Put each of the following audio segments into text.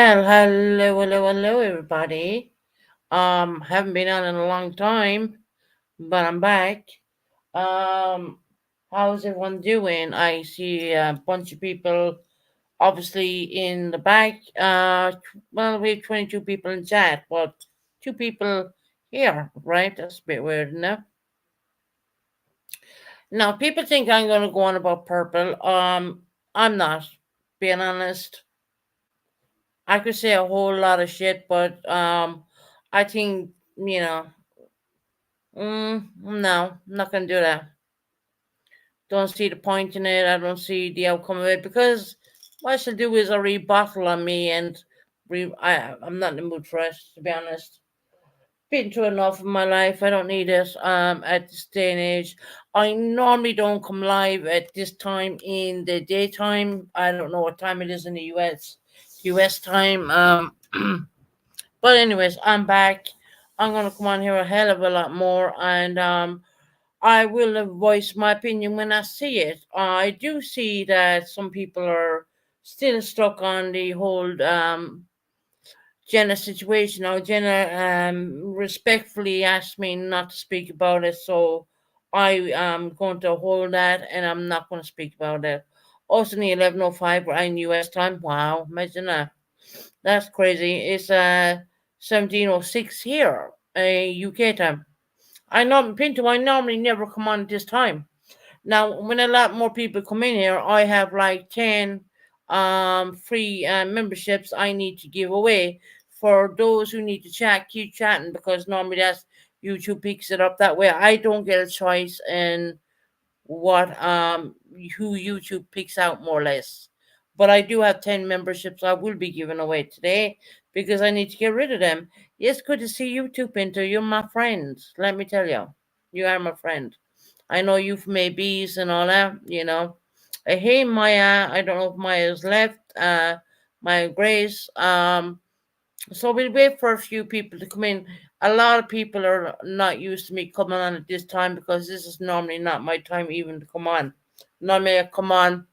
Well, hello, hello, hello, everybody. Haven't been on in a long time, but I'm back. Um, how's everyone doing? I see a bunch of people, obviously in the back. Well, we have 22 people in chat, but two people here, right? That's a bit weird, no? Now, people think I'm going to go on about purple. I'm not. Being honest, I could say a whole lot of shit, but I think you know, no, I'm not gonna do that. Don't see the point in it. I don't see the outcome of it because what she'll do is a rebuttal on me, and I'm not in the mood for it, to be honest. Been through enough of my life. I don't need it. At this day and age, I normally don't come live at this time in the daytime. I don't know what time it is in the US time. But anyways, I'm back. I'm gonna come on here a hell of a lot more, and I will voice my opinion when I see it. I do see that some people are still stuck on the whole Jenna situation. Now, Jenna respectfully asked me not to speak about it, so I am going to hold that, and I'm not going to speak about it. Also, in the 11:05 right in US time. Wow, imagine that. That's crazy. It's 17:06 here, UK time. Pinto, I normally never come on at this time. Now, when a lot more people come in here, I have like 10 free memberships I need to give away for those who need to chat, keep chatting because normally that's YouTube picks it up that way. I don't get a choice in what who YouTube picks out more or less. But I do have 10 memberships I will be giving away today because I need to get rid of them. Yes, good to see you too, Pinto. You're my friend. Let me tell you. You are my friend. I know you from ABs and all that. Hey Maya, I don't know if Maya's left. Maya Grace. So we'll wait for a few people to come in. A lot of people are not used to me coming on at this time because this is normally not my time even to come on. Normally I come on.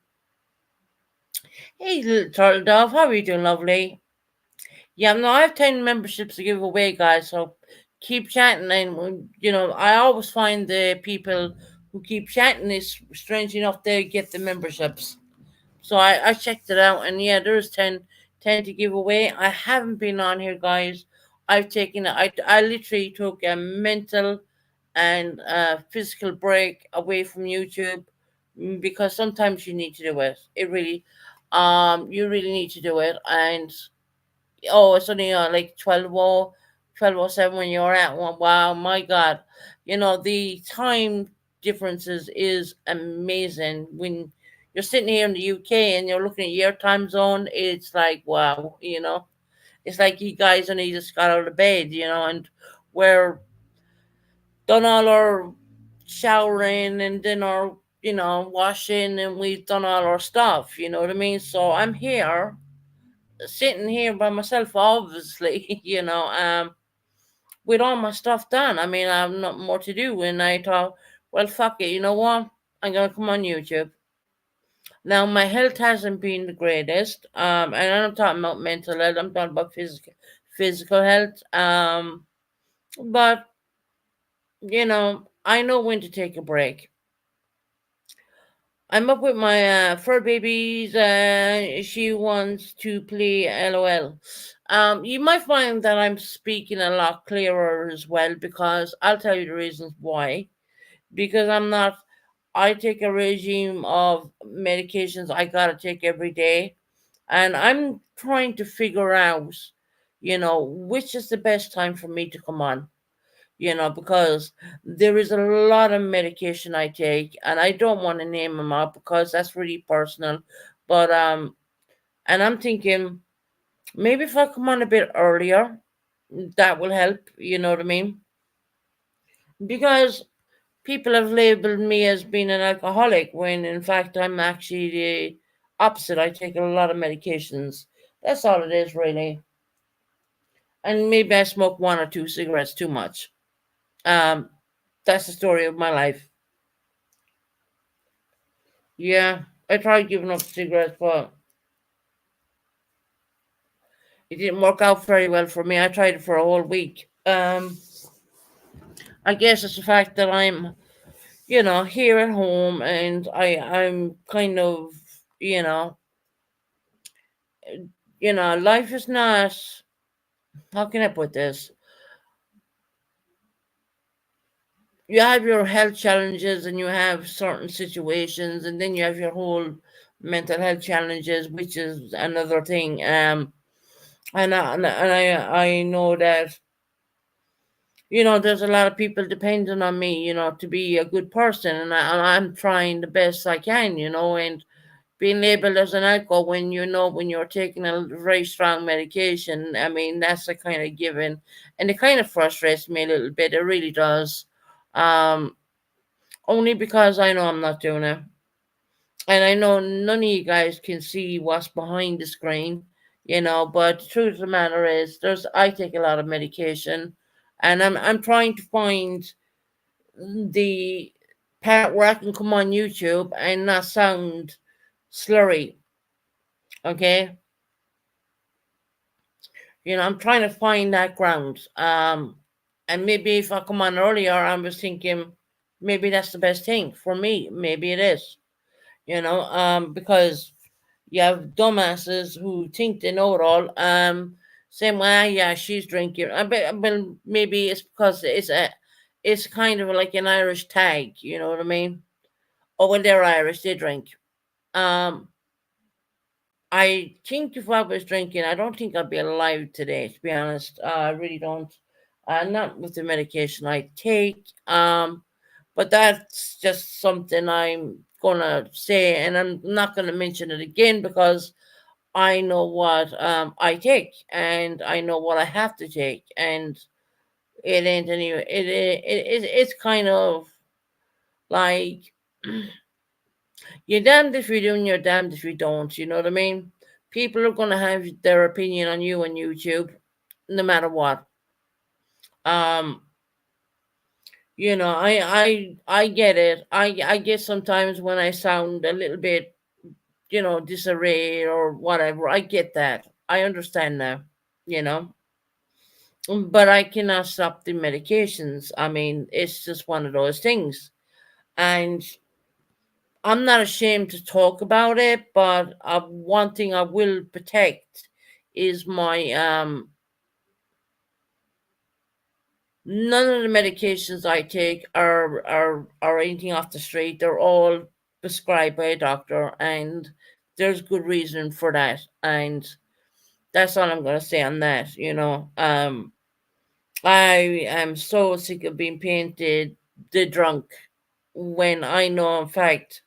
Hey little turtle dove, how are you doing, lovely? Yeah, no, I have 10 memberships to give away, guys. So keep chatting, and I always find the people who keep chatting is strange enough they get the memberships. So I checked it out, and yeah, there's 10 to give away. I haven't been on here, guys. I literally took a mental and physical break away from YouTube because sometimes you need to do it. You really need to do it. And it's only like 12:07 when you're at one. Wow, my God. The time differences is amazing. When you're sitting here in the UK and you're looking at your time zone, it's like, wow. It's like you guys only just got out of bed, and we're done all our showering and then our washing and we've done all our stuff, you know what I mean? So I'm here sitting here by myself, obviously, with all my stuff done. I mean, I have nothing more to do. And I thought, well, fuck it. You know what? I'm going to come on YouTube. Now, my health hasn't been the greatest. And I'm not talking about mental health. I'm talking about physical health. But, I know when to take a break. I'm up with my fur babies. She wants to play LOL. You might find that I'm speaking a lot clearer as well because I'll tell you the reasons why. Because I take a regime of medications I gotta take every day, and I'm trying to figure out, which is the best time for me to come on. Because there is a lot of medication I take, and I don't want to name them out because that's really personal. But and I'm thinking maybe if I come on a bit earlier, that will help. You know what I mean? Because people have labeled me as being an alcoholic when in fact I'm actually the opposite. I take a lot of medications. That's all it is, really. And maybe I smoke one or two cigarettes too much. Um, that's the story of my life. Yeah, I tried giving up cigarettes, but It didn't work out very well for me. I tried it for a whole week. I guess it's the fact that I'm, here at home, and I'm kind of, you know, life is not. How can I put this? You have your health challenges, and you have certain situations, and then you have your whole mental health challenges, which is another thing. And I know that, there's a lot of people depending on me, to be a good person, and I'm trying the best I can, and being labeled as an alcohol when you're taking a very strong medication. I mean, that's a kind of given, and it kind of frustrates me a little bit. It really does. Um, Only because I know I'm not doing it, and I know none of you guys can see what's behind the screen, But the truth of the matter is, I take a lot of medication, and I'm trying to find the part where I can come on YouTube and not sound slurry. Okay, I'm trying to find that ground. And maybe if I come on earlier, I was thinking maybe that's the best thing for me. Maybe it is. Because you have dumbasses who think they know it all. Saying, well, yeah, she's drinking. Well, maybe it's because it's kind of like an Irish tag. You know what I mean? Oh, when they're Irish, they drink. Um, I think if I was drinking, I don't think I'd be alive today. To be honest, I really don't. Not with the medication I take. But that's just something I'm gonna say, and I'm not gonna mention it again because I know what I take, and I know what I have to take, and it ain't any. It's kind of like you're damned if you do, and you're damned if you don't. You know what I mean? People are gonna have their opinion on you on YouTube, no matter what. Um, I get it. I get sometimes when I sound a little bit, disarray or whatever. I get that. I understand now, you know. But I cannot stop the medications. I mean, it's just one of those things. And I'm not ashamed to talk about it, but one thing I will protect is my none of the medications I take are anything off the street. They're all prescribed by a doctor, and there's good reason for that. And that's all I'm gonna say on that. I am so sick of being painted the drunk when I know, in fact,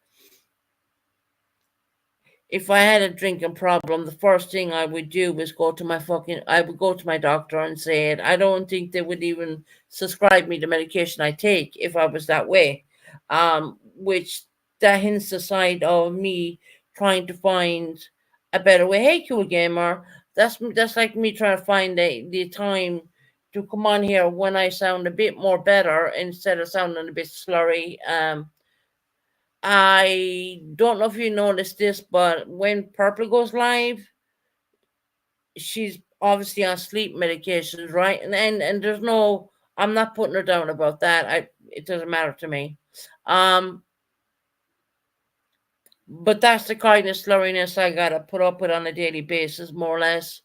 if I had a drinking problem, the first thing I would do was I would go to my doctor and say it. I don't think they would even prescribe me the medication I take if I was that way. Which that hints the side of me trying to find a better way. Hey, cool gamer, that's like me trying to find the time to come on here when I sound a bit more better instead of sounding a bit slurry. I don't know if you noticed this, but when Purple goes live, she's obviously on sleep medications, right? And there's no, I'm not putting her down about that. It doesn't matter to me. Um, but that's the kind of slurriness I gotta put up with on a daily basis, more or less,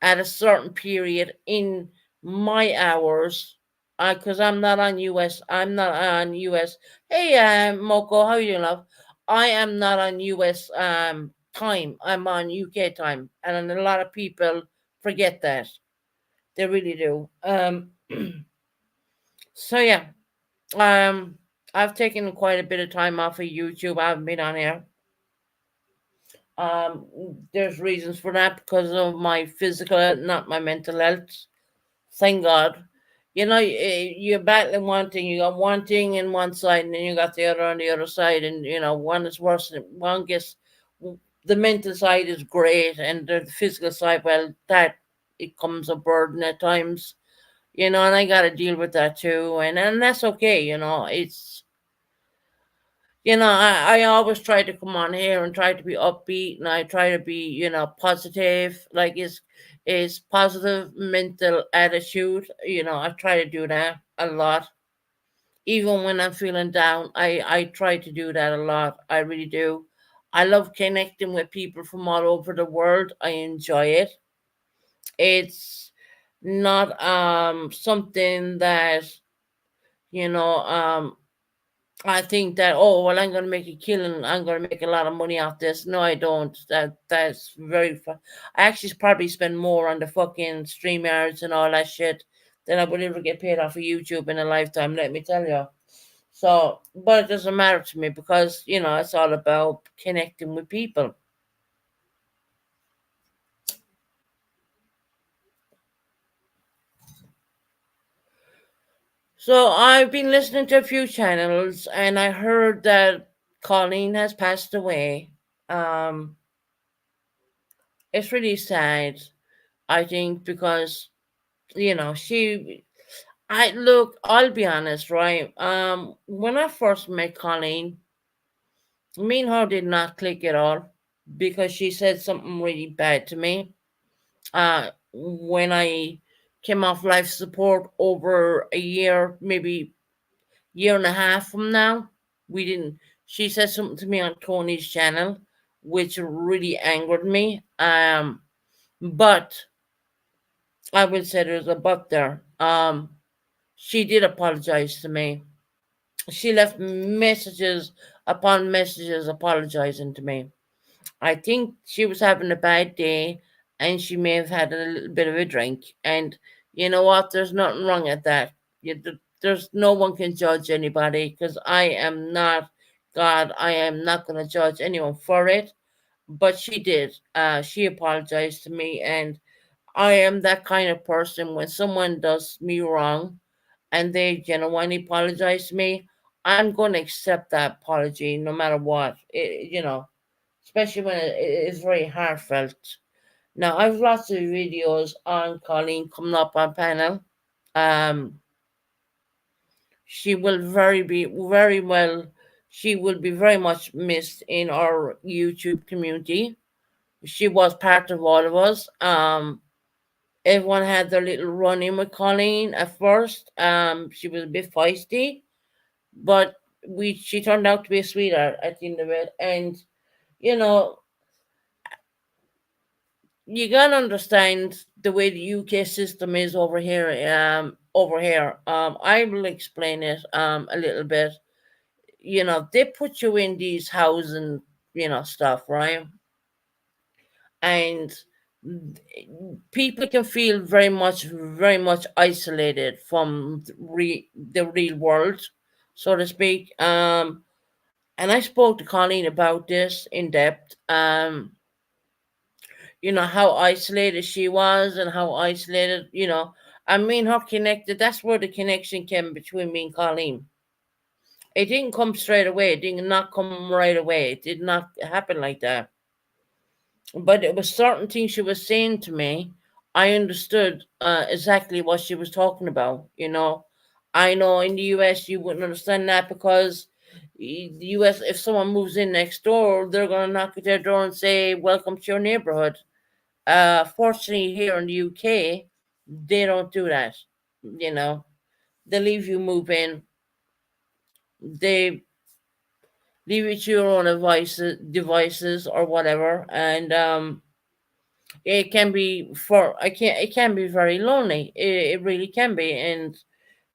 at a certain period in my hours. Because I'm not on US. Hey, Moko, how you doing, love? I am not on US time. I'm on UK time, and a lot of people forget that. They really do. So yeah, um, I've taken quite a bit of time off of YouTube. I haven't been on here. Um, there's reasons for that because of my physical health, not my mental health. Thank God. You're battling one thing. You got one thing in one side, and then you got the other on the other side, and one is worse. One gets the mental side is great, and the physical side, well, that it comes a burden at times. And I got to deal with that too, and that's okay. I always try to come on here and try to be upbeat, and I try to be, positive. Like is positive mental attitude. I try to do that a lot. Even when I'm feeling down, I try to do that a lot. I really do. I love connecting with people from all over the world. I enjoy it. It's not something that, you know, I think that, oh well, I'm gonna make a killing, I'm gonna make a lot of money off this. No, I don't. That's very I actually probably spend more on the fucking stream yards and all that shit than I would ever get paid off of YouTube in a lifetime, let me tell you. So, but it doesn't matter to me because, it's all about connecting with people. So I've been listening to a few channels and I heard that Colleen has passed away. Um, it's really sad, I think, because, I'll be honest, right? When I first met Colleen, me and her did not click at all because she said something really bad to me. When I came off life support over a year, maybe year and a half from now, we didn't. She said something to me on Tony's channel, which really angered me. But I would say there's a but there. She did apologize to me. She left messages upon messages apologizing to me. I think she was having a bad day and she may have had a little bit of a drink. And you know what? There's nothing wrong at that. There's no one can judge anybody because I am not God. I am not going to judge anyone for it. But she did. She apologized to me. And I am that kind of person when someone does me wrong and they genuinely apologize to me, I'm going to accept that apology no matter what. Especially when it is very heartfelt. Now, I've lots of videos on Colleen coming up on panel. Um, she will very well. She will be very much missed in our YouTube community. She was part of all of us. Everyone had their little run in with Colleen at first. She was a bit feisty, but she turned out to be a sweetheart at the end of it. And you know, you gotta understand the way the UK system is over here. I will explain it a little bit. They put you in these housing, stuff, right? And people can feel very much isolated from the real world, so to speak. And I spoke to Colleen about this in depth. How isolated she was and how isolated, I mean, her connected. That's where the connection came between me and Colleen. It didn't come straight away. It did not come right away. It did not happen like that. But it was certain things she was saying to me. I understood exactly what she was talking about. I know in the US you wouldn't understand that because the US, if someone moves in next door, they're gonna knock at their door and say, "Welcome to your neighborhood." Fortunately, here in the UK, they don't do that. You know, they leave you move in. They leave you to your own devices or whatever, and it can be it can be very lonely. It really can be, and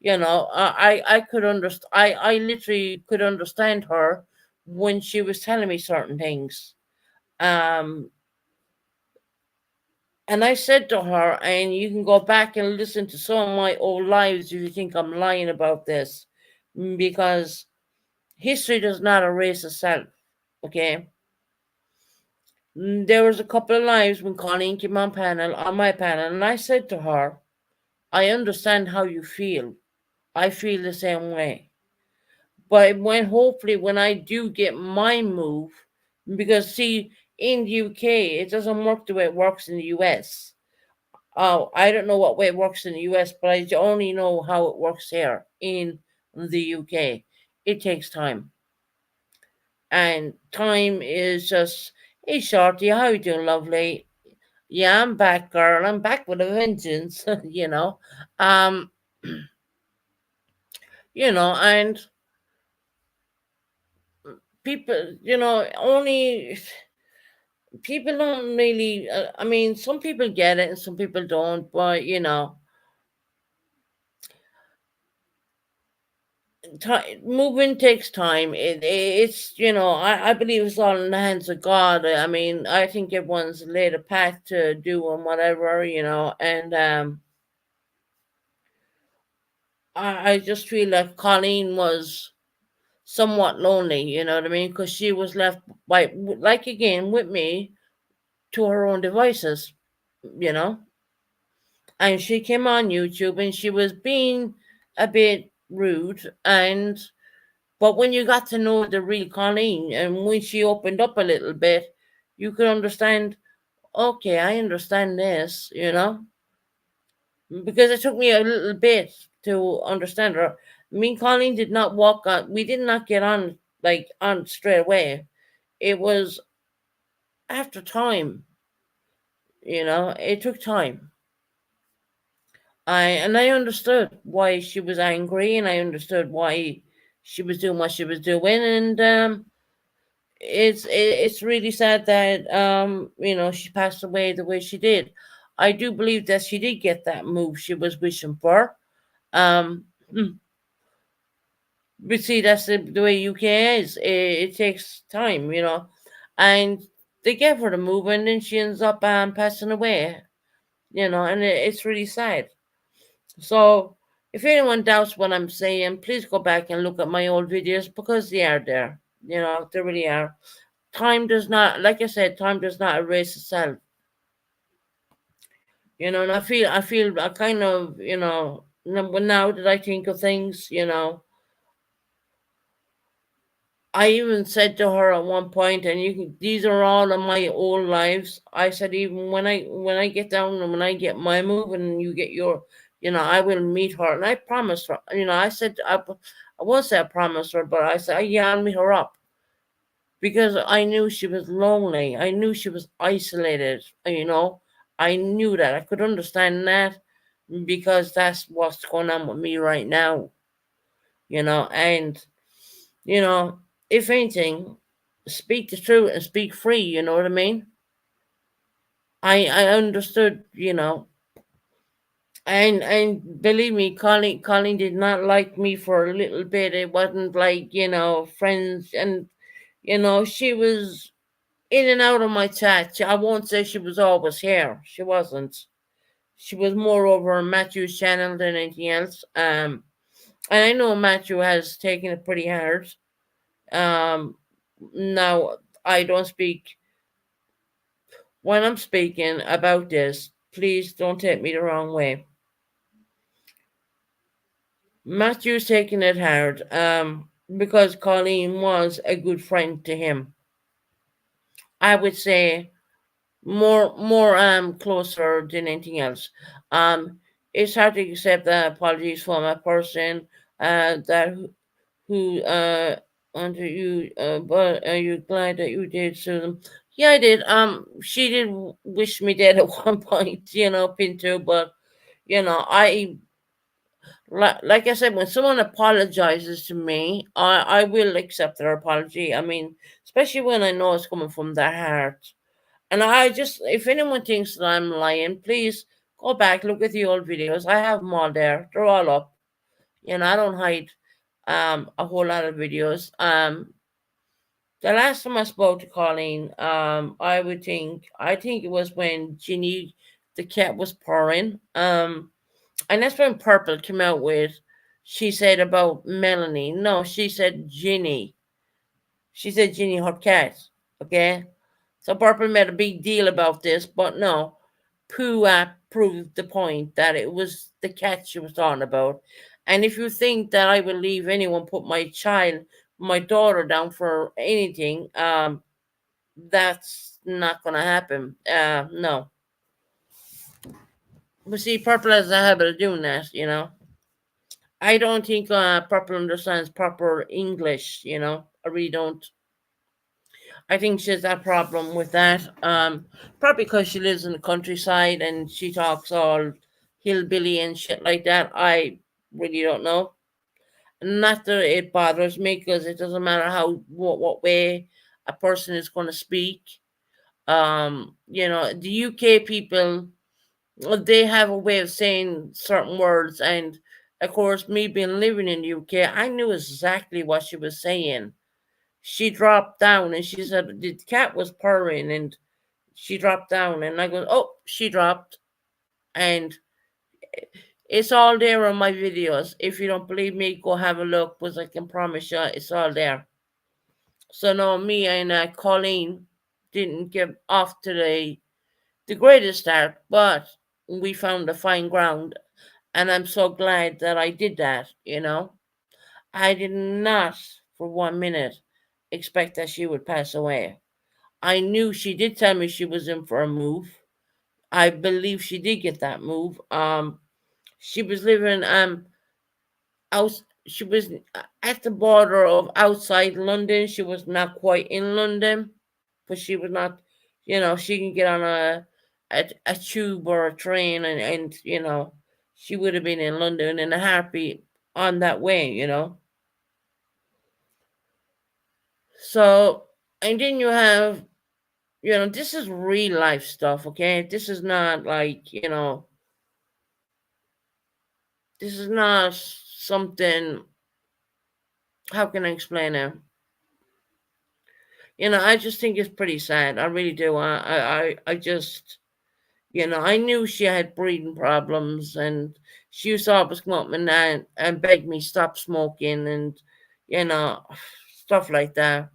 I could understand. I literally could understand her when she was telling me certain things. Um, And I said to her, and you can go back and listen to some of my old lives if you think I'm lying about this, because history does not erase itself. Okay. There was a couple of lives when Colleen came on my panel, and I said to her, I understand how you feel. I feel the same way. But hopefully when I do get my move, because see, in the UK, it doesn't work the way it works in the US. Oh, I don't know what way it works in the US, but I only know how it works here in the UK. It takes time. And time is just, hey, Shorty, how you doing, lovely? Yeah, I'm back, girl. I'm back with a vengeance. Um, and people, only people don't really. I mean, some people get it and some people don't. But moving takes time. It's I believe it's all in the hands of God. I mean, I think everyone's laid a path to do and whatever, and I just feel like Colleen was somewhat lonely, you know what I mean? Because she was left like again with me, to her own devices, you know. And she came on YouTube and she was being a bit rude, but when you got to know the real Colleen and when she opened up a little bit, you could understand. Okay, I understand this, because it took me a little bit to understand her. Me and Colleen did not walk on. We did not get on like on straight away. It was after time. It took time. I understood why she was angry, and I understood why she was doing what she was doing, and it's really sad that she passed away the way she did. I do believe that she did get that move she was wishing for. Um, but see, that's the way UK is. It takes time, and they gave her the move, and then she ends up passing away, and it's really sad. So, if anyone doubts what I'm saying, please go back and look at my old videos because they are there. They really are. Time does not, like I said, time does not erase itself. And I kind of, now that I think of things, I even said to her at one point, and these are all of my old lives. I said, even when I get down and when I get my move and you get your, I will meet her. And I promised her. I said I won't say I promised her, but I said, yeah, I'll meet her up because I knew she was lonely. I knew she was isolated. I knew that. I could understand that because that's what's going on with me right now. And you know, if anything, speak the truth and speak free, you know what I mean? I understood, and believe me, Colleen did not like me for a little bit. It wasn't like, friends, and she was in and out of my chat. I won't say she was always here. She wasn't. She was more over on Matthew's channel than anything else. And I know Matthew has taken it pretty hard. Um Now I don't speak when I'm speaking about this, please don't take me the wrong way. Matthew's taking it hard, because Colleen was a good friend to him. I would say more closer than anything else. Um, it's hard to accept apologies from a person that who under you, but are you glad that you did sue them? Yeah, I did. She did wish me dead at one point, Pinto, but I like I said, when someone apologizes to me, I will accept their apology. I mean, especially when I know it's coming from their heart. And I just, if anyone thinks that I'm lying, please go back, look at the old videos. I have them all there. They're all up. I don't hide a whole lot of videos. The last time I spoke to Colleen, I think it was when Ginny the cat was purring. And that's when Purple came out with, she said about Melanie. No, she said Ginny. She said Ginny her cat. Okay? So Purple made a big deal about this, but no. Pooh proved the point that it was the cat she was talking about. And if you think that I will leave anyone put my daughter down for anything, that's not gonna happen. No. But see, Purple has a habit of doing that. I don't think Purple understands proper English. I really don't. I think she has that problem with that. Probably because she lives in the countryside and she talks all hillbilly and shit like that. I really don't know. Not that it bothers me because it doesn't matter how what way a person is going to speak. The UK people, they have a way of saying certain words, and of course, me being living in the UK, I knew exactly what she was saying. She dropped down and she said the cat was purring, and she dropped down, and I go, oh, she dropped, and it's all there on my videos. If you don't believe me, go have a look, because I can promise you, it's all there. So no, me and Colleen didn't get off to the greatest start, but we found a fine ground, and I'm so glad that I did that. I did not for 1 minute expect that she would pass away. I knew she did tell me she was in for a move. I believe she did get that move. She was living out. She was at the border of outside London. She was not quite in London, but she was not. She can get on a tube or a train, and she would have been in London in a heartbeat on that way. So, and then you have, this is real life stuff, okay? This is not like, this is not something, how can I explain it? I just think it's pretty sad. I really do. I just, I knew she had breathing problems, and she used to always come up and beg me stop smoking, and, you know, stuff like that.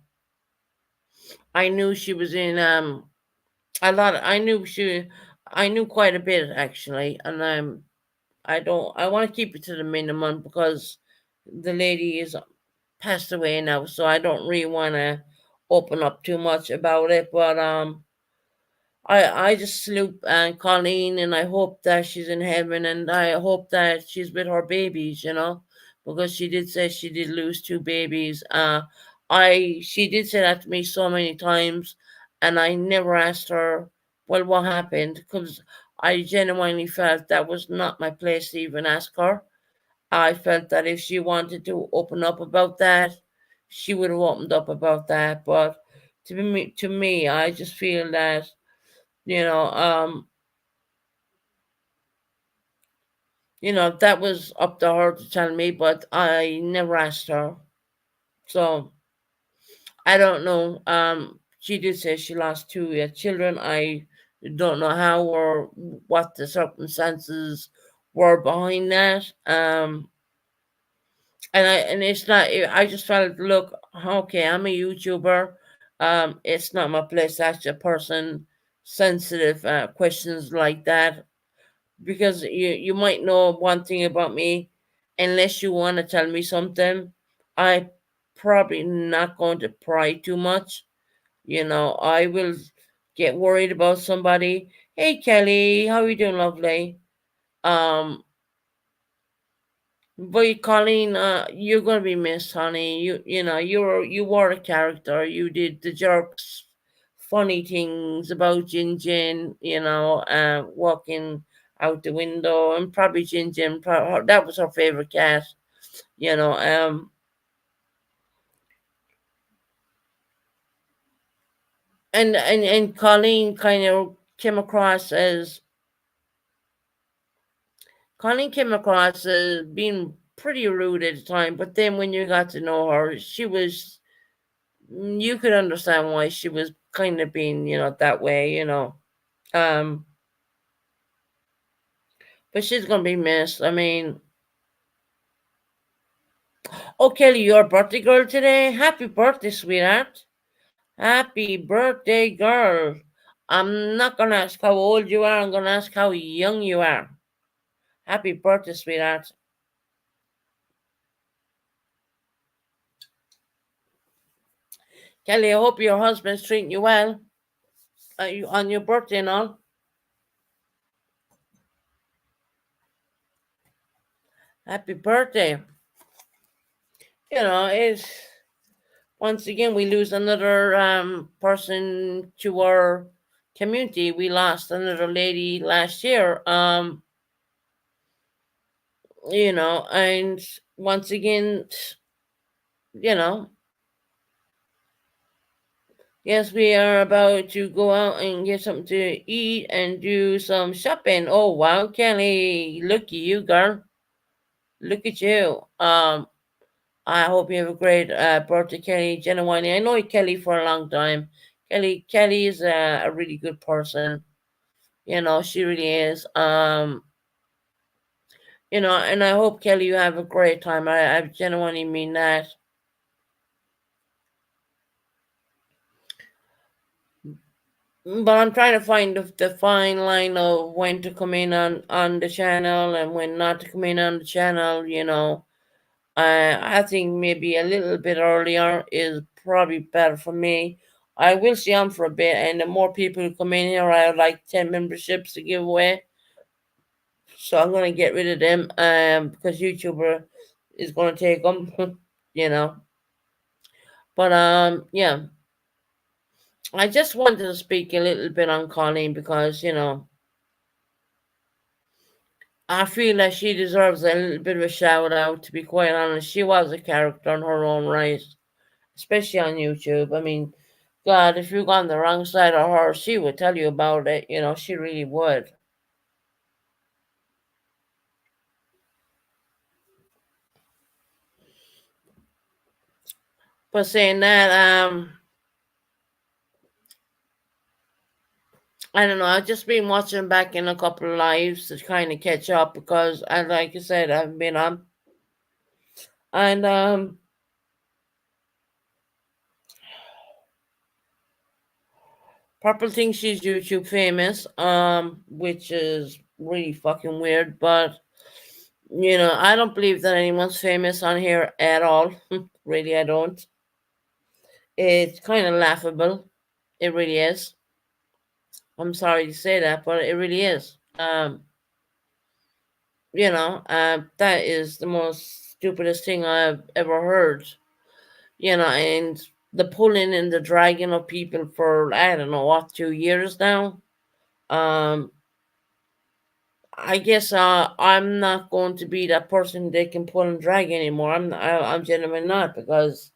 I knew she was in a lot. I knew quite a bit actually, and I don't. I want to keep it to the minimum because the lady is passed away now, so I don't really want to open up too much about it. But I just salute Colleen, and I hope that she's in heaven, and I hope that she's with her babies. Because she did say she did lose two babies. She did say that to me so many times, and I never asked her, well, what happened, because I genuinely felt that was not my place to even ask her. I felt that if she wanted to open up about that, she would have opened up about that. But to me, I just feel that you know, um, that was up to her to tell me, but I never asked her. So I don't know. She did say she lost two children. I don't know how or what the circumstances were behind that. And it's not. I just felt, look, okay, I'm a YouTuber. It's not my place to ask a person sensitive questions like that, because you might know one thing about me. Unless you want to tell me something, I probably not going to pry too much. I will get worried about somebody. Hey, Kelly, how are you doing, lovely? um but Colleen, you're gonna be missed, honey. You were a character. You did the jerks, funny things about Jin Jin. Walking out the window, and probably Jin Jin. That was her favorite cat. You know, um, and Colleen kind of came across as being pretty rude at the time. But then when you got to know her, you could understand why she was kind of being, that way. Um, but she's gonna be missed. I mean, oh, Kelly, your birthday girl today. Happy birthday, sweetheart. Happy birthday, girl. I'm not gonna ask how old you are. I'm gonna ask how young you are. Happy birthday, sweetheart. Kelly, I hope your husband's treating you well on your birthday and all. Happy birthday. It's once again we lose another person to our community. We lost another lady last year. And once again, you know, yes, we are about to go out and get something to eat and do some shopping. Oh wow, Kelly, look at you, girl. Look at you. I hope you have a great birthday, Kelly. Genuinely, I know Kelly for a long time. Kelly is a really good person. She really is. And I hope Kelly, you have a great time. I genuinely mean that. But I'm trying to find the fine line of when to come in on the channel and when not to come in on the channel. I think maybe a little bit earlier is probably better for me. I will stay on for a bit, and the more people who come in here, I have like 10 memberships to give away. So I'm gonna get rid of them because YouTuber is gonna take them, you know. But yeah, I just wanted to speak a little bit on Colleen because I feel like she deserves a little bit of a shout out. To be quite honest, she was a character in her own right, especially on YouTube. I mean, God, if you got on the wrong side of her, she would tell you about it. She really would. But saying that, I don't know. I've just been watching back in a couple of lives to kind of catch up because, like I said, I've been on. And Purple thinks she's YouTube famous, which is really fucking weird. But I don't believe that anyone's famous on here at all. Really, I don't. It's kind of laughable. It really is. I'm sorry to say that, but it really is. That is the most stupidest thing I've ever heard. And the pulling and the dragging of people for I don't know what 2 years now. Um, I guess I'm not going to be that person they can pull and drag anymore. I'm genuinely not because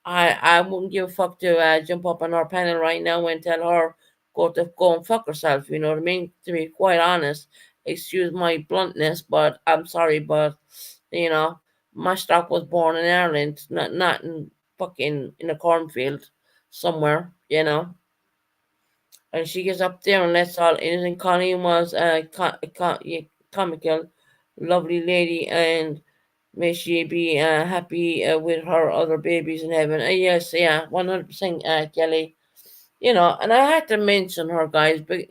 I wouldn't give a fuck to jump up on our panel right now and tell her go and fuck herself. You know what I mean? To be quite honest, excuse my bluntness, but I'm sorry, but you know my stock was born in Ireland, not in fucking in a cornfield somewhere. And she gets up there and lets all innocent. Colleen was a comical, lovely lady, and may she be happy with her other babies in heaven. Yes, yeah, 100%, Kelly. And I had to mention her, guys, but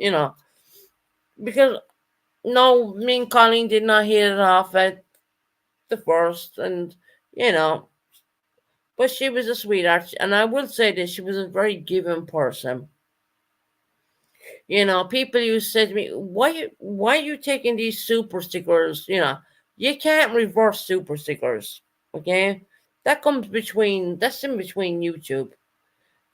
because no, me and Colleen did not hit it off at the first, and you know, but she was a sweetheart, and I will say this: she was a very giving person. People used to say to me, why are you taking these super stickers? You can't reverse super stickers. Okay? That's in between YouTube.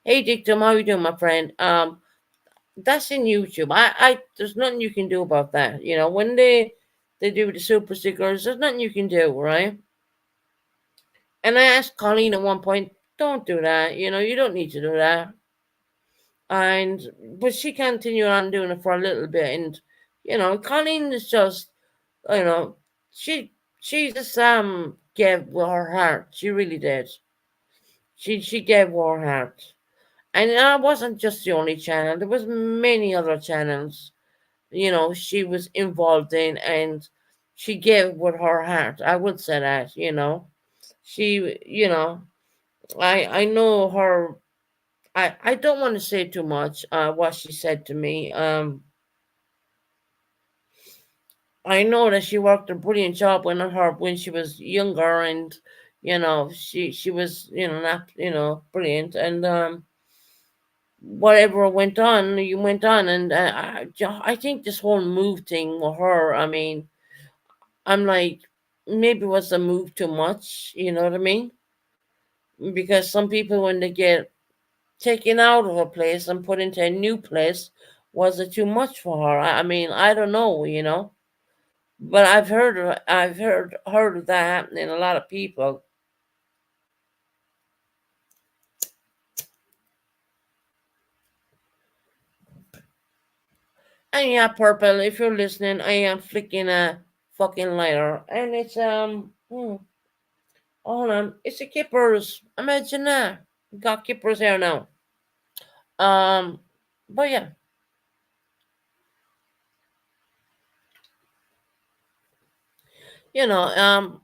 Hey Dictum, how you doing, my friend? That's in YouTube. I there's nothing you can do about that. When they do the super stickers, there's nothing you can do, right? And I asked Colleen at one point, don't do that. You don't need to do that. And but she continued on doing it for a little bit, and Colleen is just you know she she just gave with her heart. She really did. She gave with her heart, and that wasn't just the only channel. There was many other channels. She was involved in, and she gave with her heart. I would say that. She I know her. I don't want to say too much what she said to me. I know that she worked a brilliant job when she was younger, and she was not brilliant, and whatever went on, you went on, and I think this whole move thing with her. I mean, I'm like, maybe was the move too much? You know what I mean? because some people, when they get taken out of a place and put into a new place, was it too much for her? I mean, I don't know. But I've heard of that happening. A lot of people. And yeah, Purple, if you're listening, I am flicking a fucking lighter. And it's, hold on. It's a Kippers. Imagine that. Got Kippers here now. Um, but yeah, you know,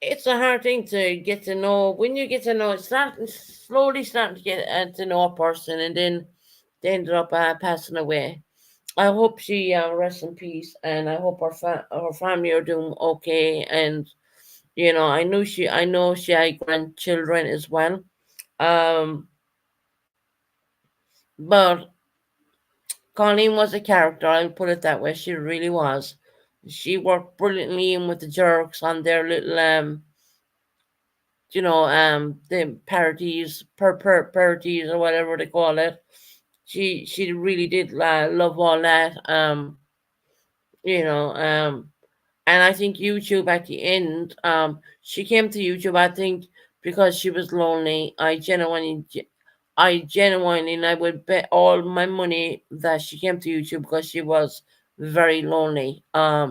it's a hard thing to get to know. When you get to know, it's not slowly starting to get to know a person, and then they ended up passing away. I hope she rests in peace, and I hope her family are doing okay. And I know she had grandchildren as well. Um, but Colleen was a character. I'll put it that way. She really was. She worked brilliantly in with the jerks on their little the parodies, parodies or whatever they call it. She really did love all that. You know, and I think YouTube at the end, she came to YouTube, I think, because she was lonely. I genuinely, and I would bet all my money that she came to YouTube because she was very lonely. A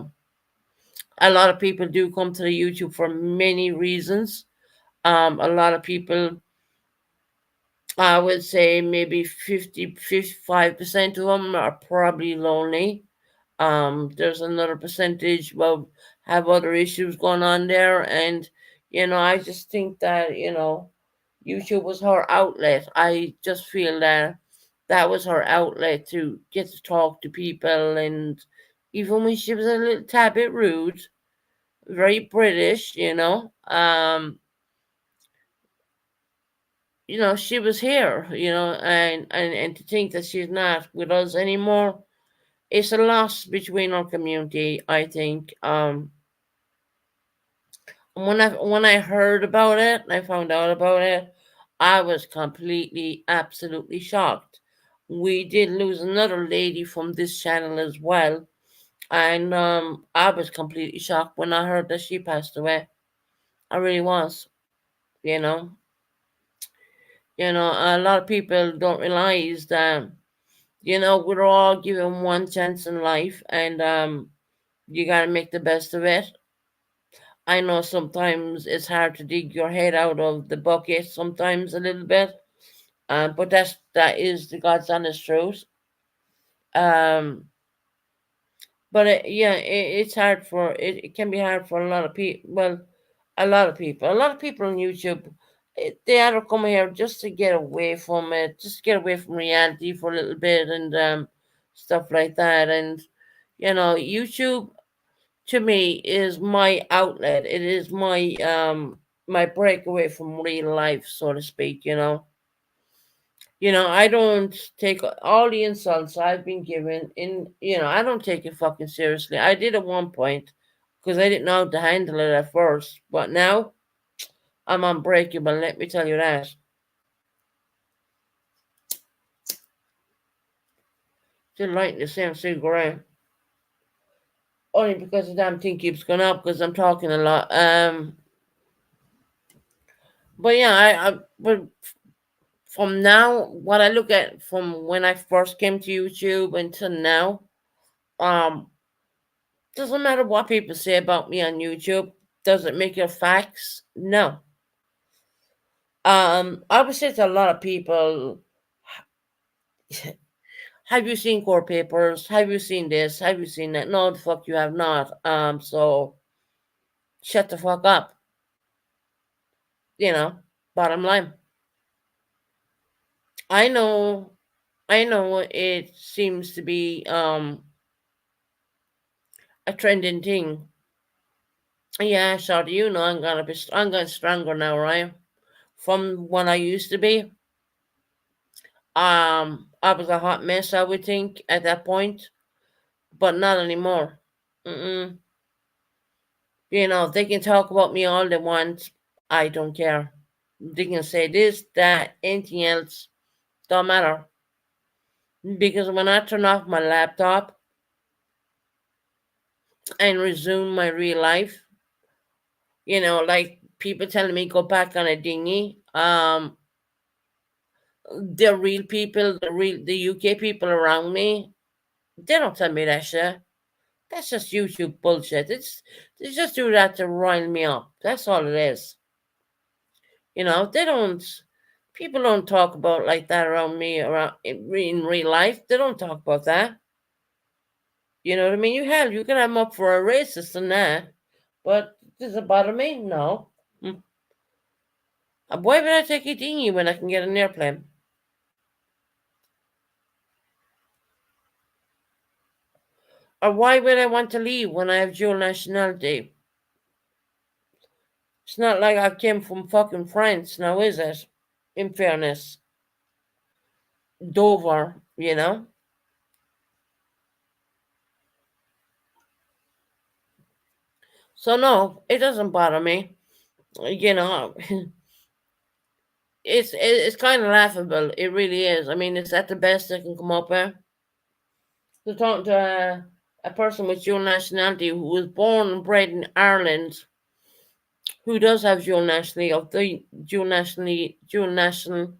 lot of people do come to the YouTube for many reasons. A lot of people, I would say maybe 55% of them are probably lonely. There's another percentage will have other issues going on there, and I just think that YouTube was her outlet. I just feel that that was her outlet to get to talk to people, and even when she was a little tad bit rude, very British, she was here, and to think that she's not with us anymore, it's a loss between our community, I think. When I heard about it and I found out about it, I was completely, absolutely shocked. We did lose another lady from this channel as well, and I was completely shocked when I heard that she passed away. I really was. You know, a lot of people don't realize that we're all given one chance in life, and you got to make the best of it. I know sometimes it's hard to dig your head out of the bucket, sometimes a little bit, but that is the God's honest truth. Um, but it's hard it can be hard for a lot of people. Well, a lot of people on YouTube, they either come here just to get away from it, just get away from reality for a little bit, and stuff like that. And YouTube to me is my outlet. It is my breakaway from real life, so to speak. I don't take all the insults I've been given I don't take it fucking seriously. I did at one point because I didn't know how to handle it at first, but now I'm unbreakable. Let me tell you that. Still lighting the same cigarette, only because the damn thing keeps going up because I'm talking a lot. But yeah, but from now, what I look at from when I first came to YouTube until now, um, doesn't matter what people say about me on YouTube. Does it make it facts? No. I would say to a lot of people, have you seen court papers? Have you seen this? Have you seen that? No, the fuck you have not. So shut the fuck up. You know, bottom line. I know, I know it seems to be a trending thing. Yeah, shorty, I'm getting stronger now, right? From what I used to be. I was a hot mess, I would think, at that point, but not anymore. Mm-mm. They can talk about me all they want. I don't care. They can say this, that, anything else, don't matter. Because when I turn off my laptop and resume my real life, like people telling me go back on a dinghy, the real people, the UK people around me, they don't tell me that shit. That's just YouTube bullshit. They just do that to rile me up. That's all it is. They don't. People don't talk about like that around me around in real life. They don't talk about that. You know what I mean? You can have them up for a racist and that, but does it bother me? No. Mm. Why would I take a dinghy when I can get an airplane? Or why would I want to leave when I have dual nationality? It's not like I came from fucking France, now is it? In fairness, Dover. So no, it doesn't bother me. You know, it's kind of laughable. It really is. I mean, is that the best I can come up with? To talk to a person with dual nationality who was born and bred in Ireland, who does have dual nationality of the dual national.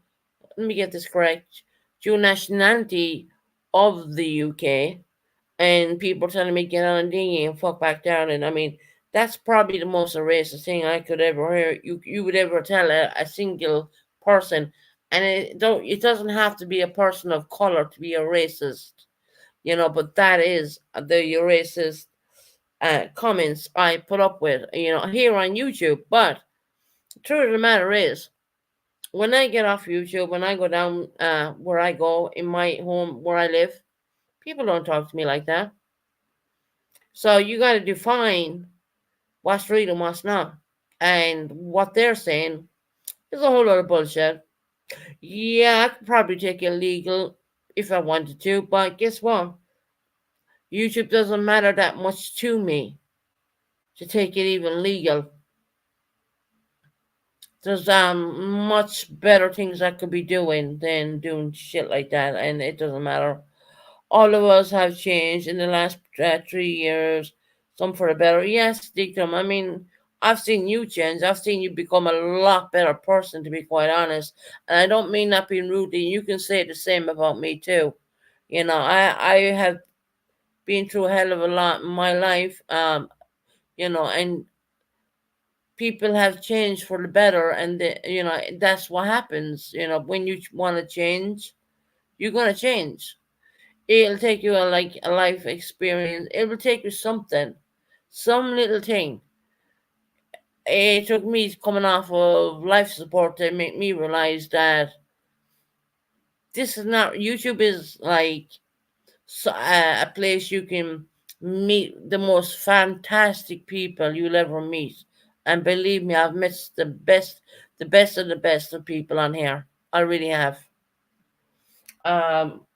Let me get this correct. Dual nationality of the UK, and people telling me get on a dinghy and fuck back down. And I mean, that's probably the most racist thing I could ever hear. You would ever tell a single person, and it doesn't have to be a person of color to be a racist. But that is the racist comments I put up with, here on YouTube. But the truth of the matter is, when I get off YouTube, when I go down where I go in my home where I live, people don't talk to me like that. So you got to define what's real and what's not. And what they're saying is a whole lot of bullshit. Yeah, I could probably take it legal if I wanted to, but guess what? YouTube doesn't matter that much to me to take it even legal. There's much better things I could be doing than doing shit like that, and it doesn't matter. All of us have changed in the last 3 years, some for the better. Yes, Dictum. I mean, I've seen you change. I've seen you become a lot better person, to be quite honest. And I don't mean that being rude. You can say the same about me too. I have been through a hell of a lot in my life. And people have changed for the better, and that's what happens. When you want to change, you're gonna change. It'll take you like a life experience. It will take you something, some little thing. It took me coming off of life support to make me realize that this is not YouTube is like a place you can meet the most fantastic people you'll ever meet. And believe me, I've met the best of the best of people on here. I really have. Um,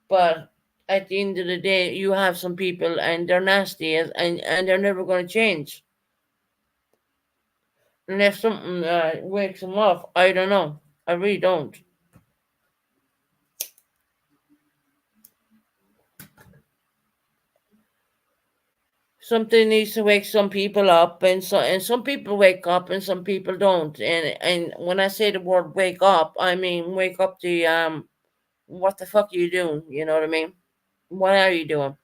But at the end of the day, you have some people and they're nasty and they're never going to change. Unless something wakes them up. I don't know. I really don't. Something needs to wake some people up, and some people wake up and some people don't. And when I say the word wake up, I mean wake up to what the fuck are you doing? You know what I mean? What are you doing?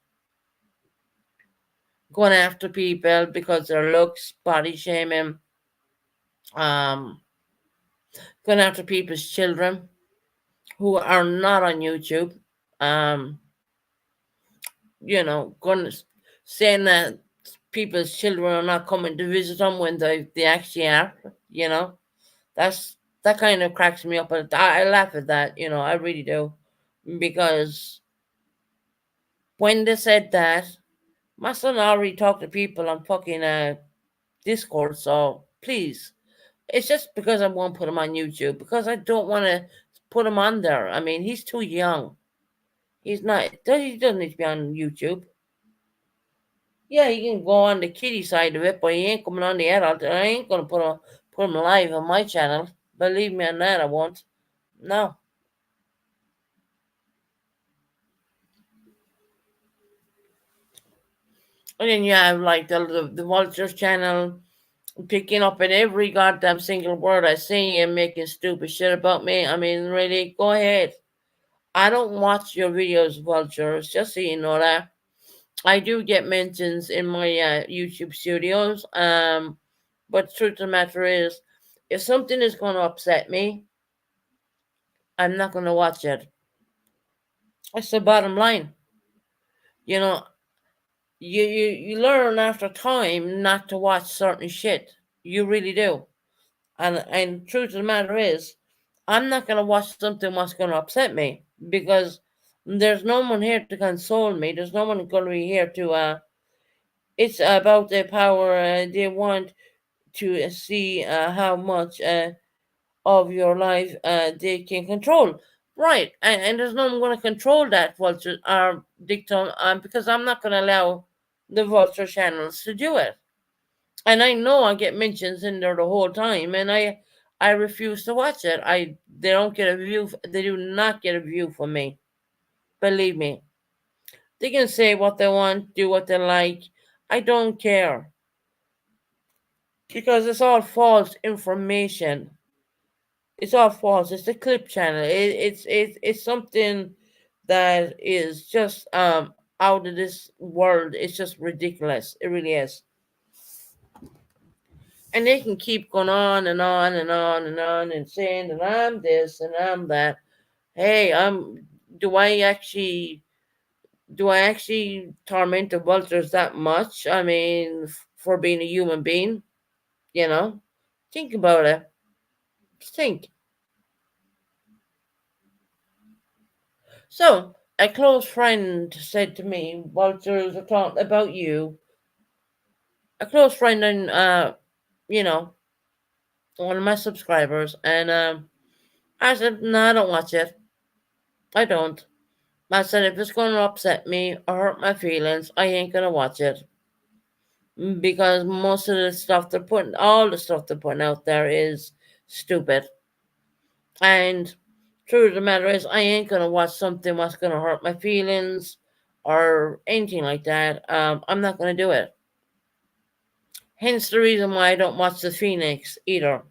Going after people because their looks, body shaming, um, going after people's children who are not on YouTube. Um, going saying that people's children are not coming to visit them when they actually are. You know, that kind of cracks me up. But I laugh at that. I really do, because when they said that, my son already talked to people on fucking Discord. So please, it's just because I won't put him on YouTube, because I don't want to put him on there. I mean, he's too young. He's not. He doesn't need to be on YouTube. Yeah, he can go on the kiddie side of it, but he ain't coming on the adult. I ain't gonna put them live on my channel. Believe me on that, I won't. No. And then you have like the Vultures channel picking up at every goddamn single word I say and making stupid shit about me. I mean, really, go ahead. I don't watch your videos, Vultures, just so you know that. I do get mentions in my YouTube studios. But the truth of the matter is, if something is going to upset me, I'm not going to watch it. That's the bottom line. You know, you learn after time not to watch certain shit. You really do. And truth of the matter is, I'm not going to watch something what's going to upset me because there's no one here to console me. There's no one going to be here to. It's about the power they want to see how much of your life they can control. Right, and there's no one going to control that vulture or dictum because I'm not going to allow the vulture channels to do it. And I know I get mentions in there the whole time, and I refuse to watch it. They don't get a view. They do not get a view from me. Believe me, they can say what they want, do what they like. I don't care because it's all false information. It's all false. It's a clip channel. It's something that is just out of this world. It's just ridiculous. It really is. And they can keep going on and on and on and on and saying that I'm this and I'm that. Hey, I'm. Do I actually? Do I actually torment the vultures that much? I mean, for being a human being, you know. Think about it. Just think. So, a close friend said to me, "Vultures are talking about you." A close friend and you know, one of my subscribers, and I said, "No, I don't watch it. I don't." I said, if it's going to upset me or hurt my feelings, I ain't going to watch it. Because most of the stuff they're putting, all the stuff they're putting out there is stupid. And truth of the matter is, I ain't going to watch something that's going to hurt my feelings or anything like that. I'm not going to do it. Hence the reason why I don't watch the Phoenix either.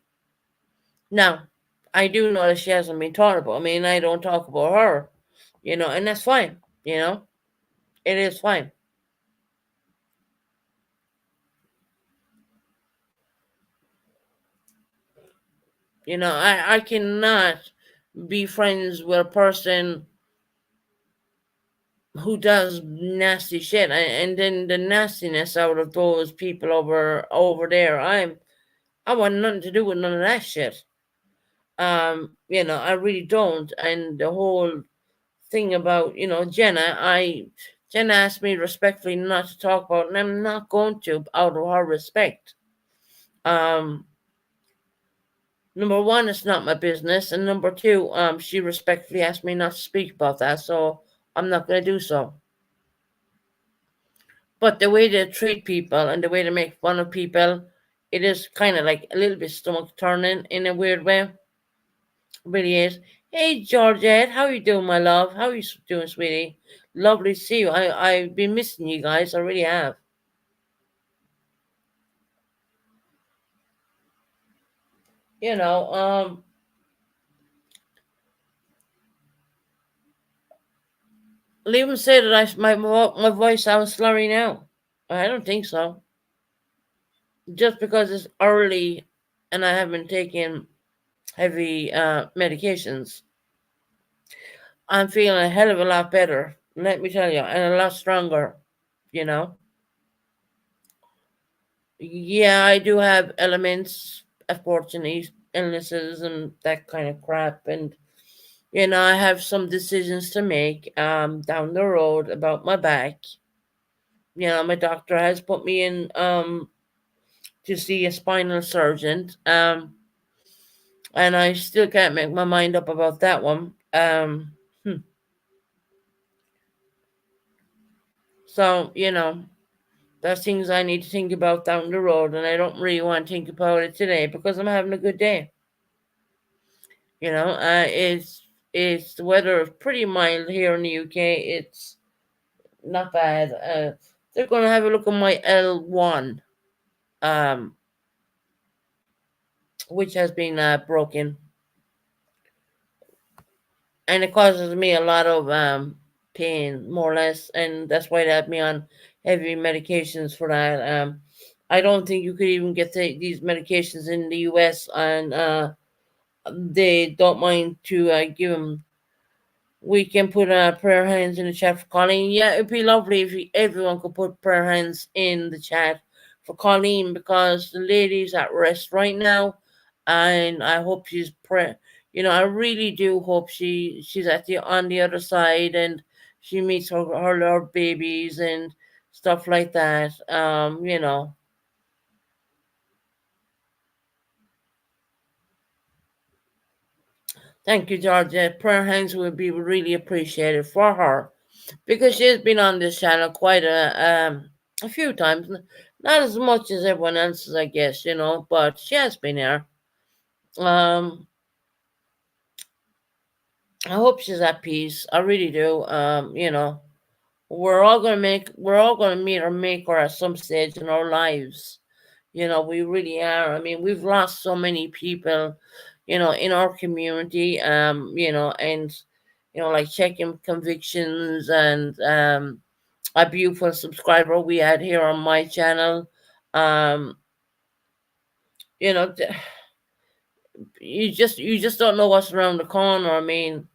Now, I do know that she hasn't been talked about. I mean, I don't talk about her, and that's fine, it is fine. I cannot be friends with a person who does nasty shit, and then the nastiness out of those people over there. I want nothing to do with none of that shit. I really don't. And the whole thing about Jenna asked me respectfully not to talk about, and I'm not going to out of her respect. Um, Number one, it's not my business, and number two, she respectfully asked me not to speak about that, so I'm not going to do so. But the way they treat people and the way they make fun of people, it is kind of like a little bit stomach turning in a weird way. It really is. Hey Georgette, how you doing, my love? How you doing, sweetie? Lovely to see you. I've been missing you guys. I really have. You know, Liam said that my voice sounds slurry now. I don't think so. Just because it's early and I haven't taken heavy medications, I'm feeling a hell of a lot better. Let me tell you, and a lot stronger. You know, yeah, I do have elements, unfortunately, illnesses and that kind of crap, and I have some decisions to make down the road about my back. My doctor has put me in to see a spinal surgeon. And I still can't make my mind up about that one. So There's things I need to think about down the road, and I don't really want to think about it today because I'm having a good day. It's the weather is pretty mild here in the UK. It's not bad. They're going to have a look at my L1, um, which has been broken, and it causes me a lot of pain, more or less, and that's why they have me on heavy medications for that. I don't think you could even get these medications in the US, and they don't mind to give them. We can put prayer hands in the chat for Colleen. Yeah, it'd be lovely if everyone could put prayer hands in the chat for Colleen because the lady's at rest right now, and I hope she's pray. I really do hope she's at the on the other side and she meets her babies and stuff like that. Thank you, Georgia. Prayer hands would be really appreciated for her because she's been on this channel quite a few times. Not as much as everyone else's, I guess, but she has been here. Um, I hope she's at peace. I really do. We're all gonna meet or make her at some stage in our lives. We really are. I mean, we've lost so many people, in our community. And like checking convictions and a beautiful subscriber we had here on my channel. Um, you know, th- you just don't know what's around the corner. I mean,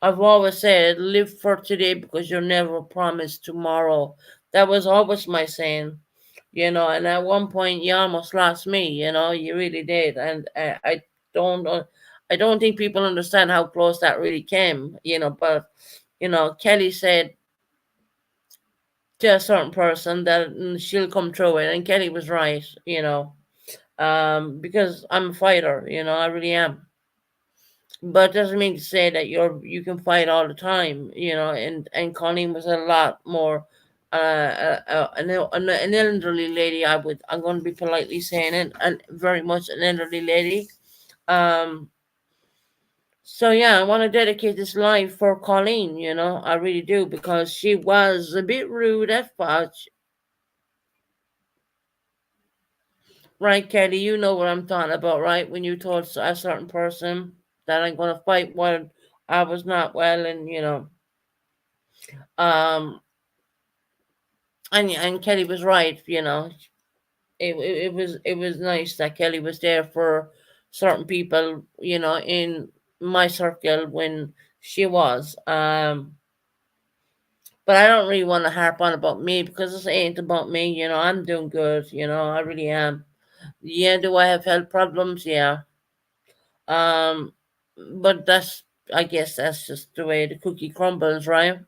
I've always said, live for today because you're never promised tomorrow. That was always my saying. And at one point you almost lost me. You really did, and don't, uh, I don't think people understand how close that really came. But Kelly said to a certain person that she'll come through it, and Kelly was right. Because I'm a fighter. I really am. But doesn't mean to say that you can fight all the time. And Colleen was a lot more an elderly lady. I'm going to be politely saying it, and very much an elderly lady. Um, so yeah, I want to dedicate this live for Colleen. I really do because she was a bit rude at first. Right, Kelly, you know what I'm talking about, right? When you told a certain person that I'm going to fight when I was not well, and um, and Kelly was right. It was nice that Kelly was there for certain people, in my circle when she was. But I don't really want to harp on about me because this ain't about me. I'm doing good. I really am. Yeah, do I have health problems? Yeah. Um, but I guess that's just the way the cookie crumbles, right?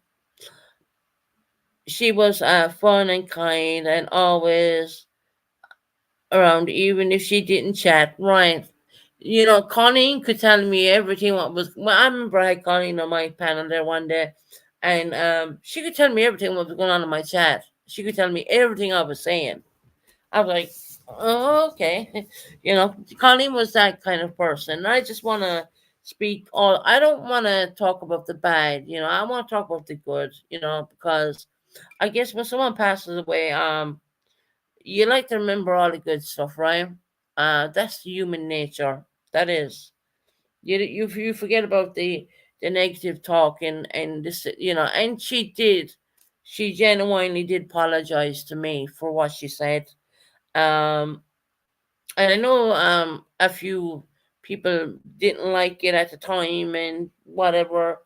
She was fun and kind and always around, even if she didn't chat, right? Colleen could tell me everything what was. Well, I remember I had Colleen on my panel there one day, and she could tell me everything what was going on in my chat. She could tell me everything I was saying. I was like, oh, okay. Colleen was that kind of person. I just want to speak all. I don't want to talk about the bad. I want to talk about the good. Because I guess when someone passes away, you like to remember all the good stuff, right? That's human nature. That is. You forget about the negative talk and this. And she genuinely did apologize to me for what she said. Um, and I know a few people didn't like it at the time and whatever.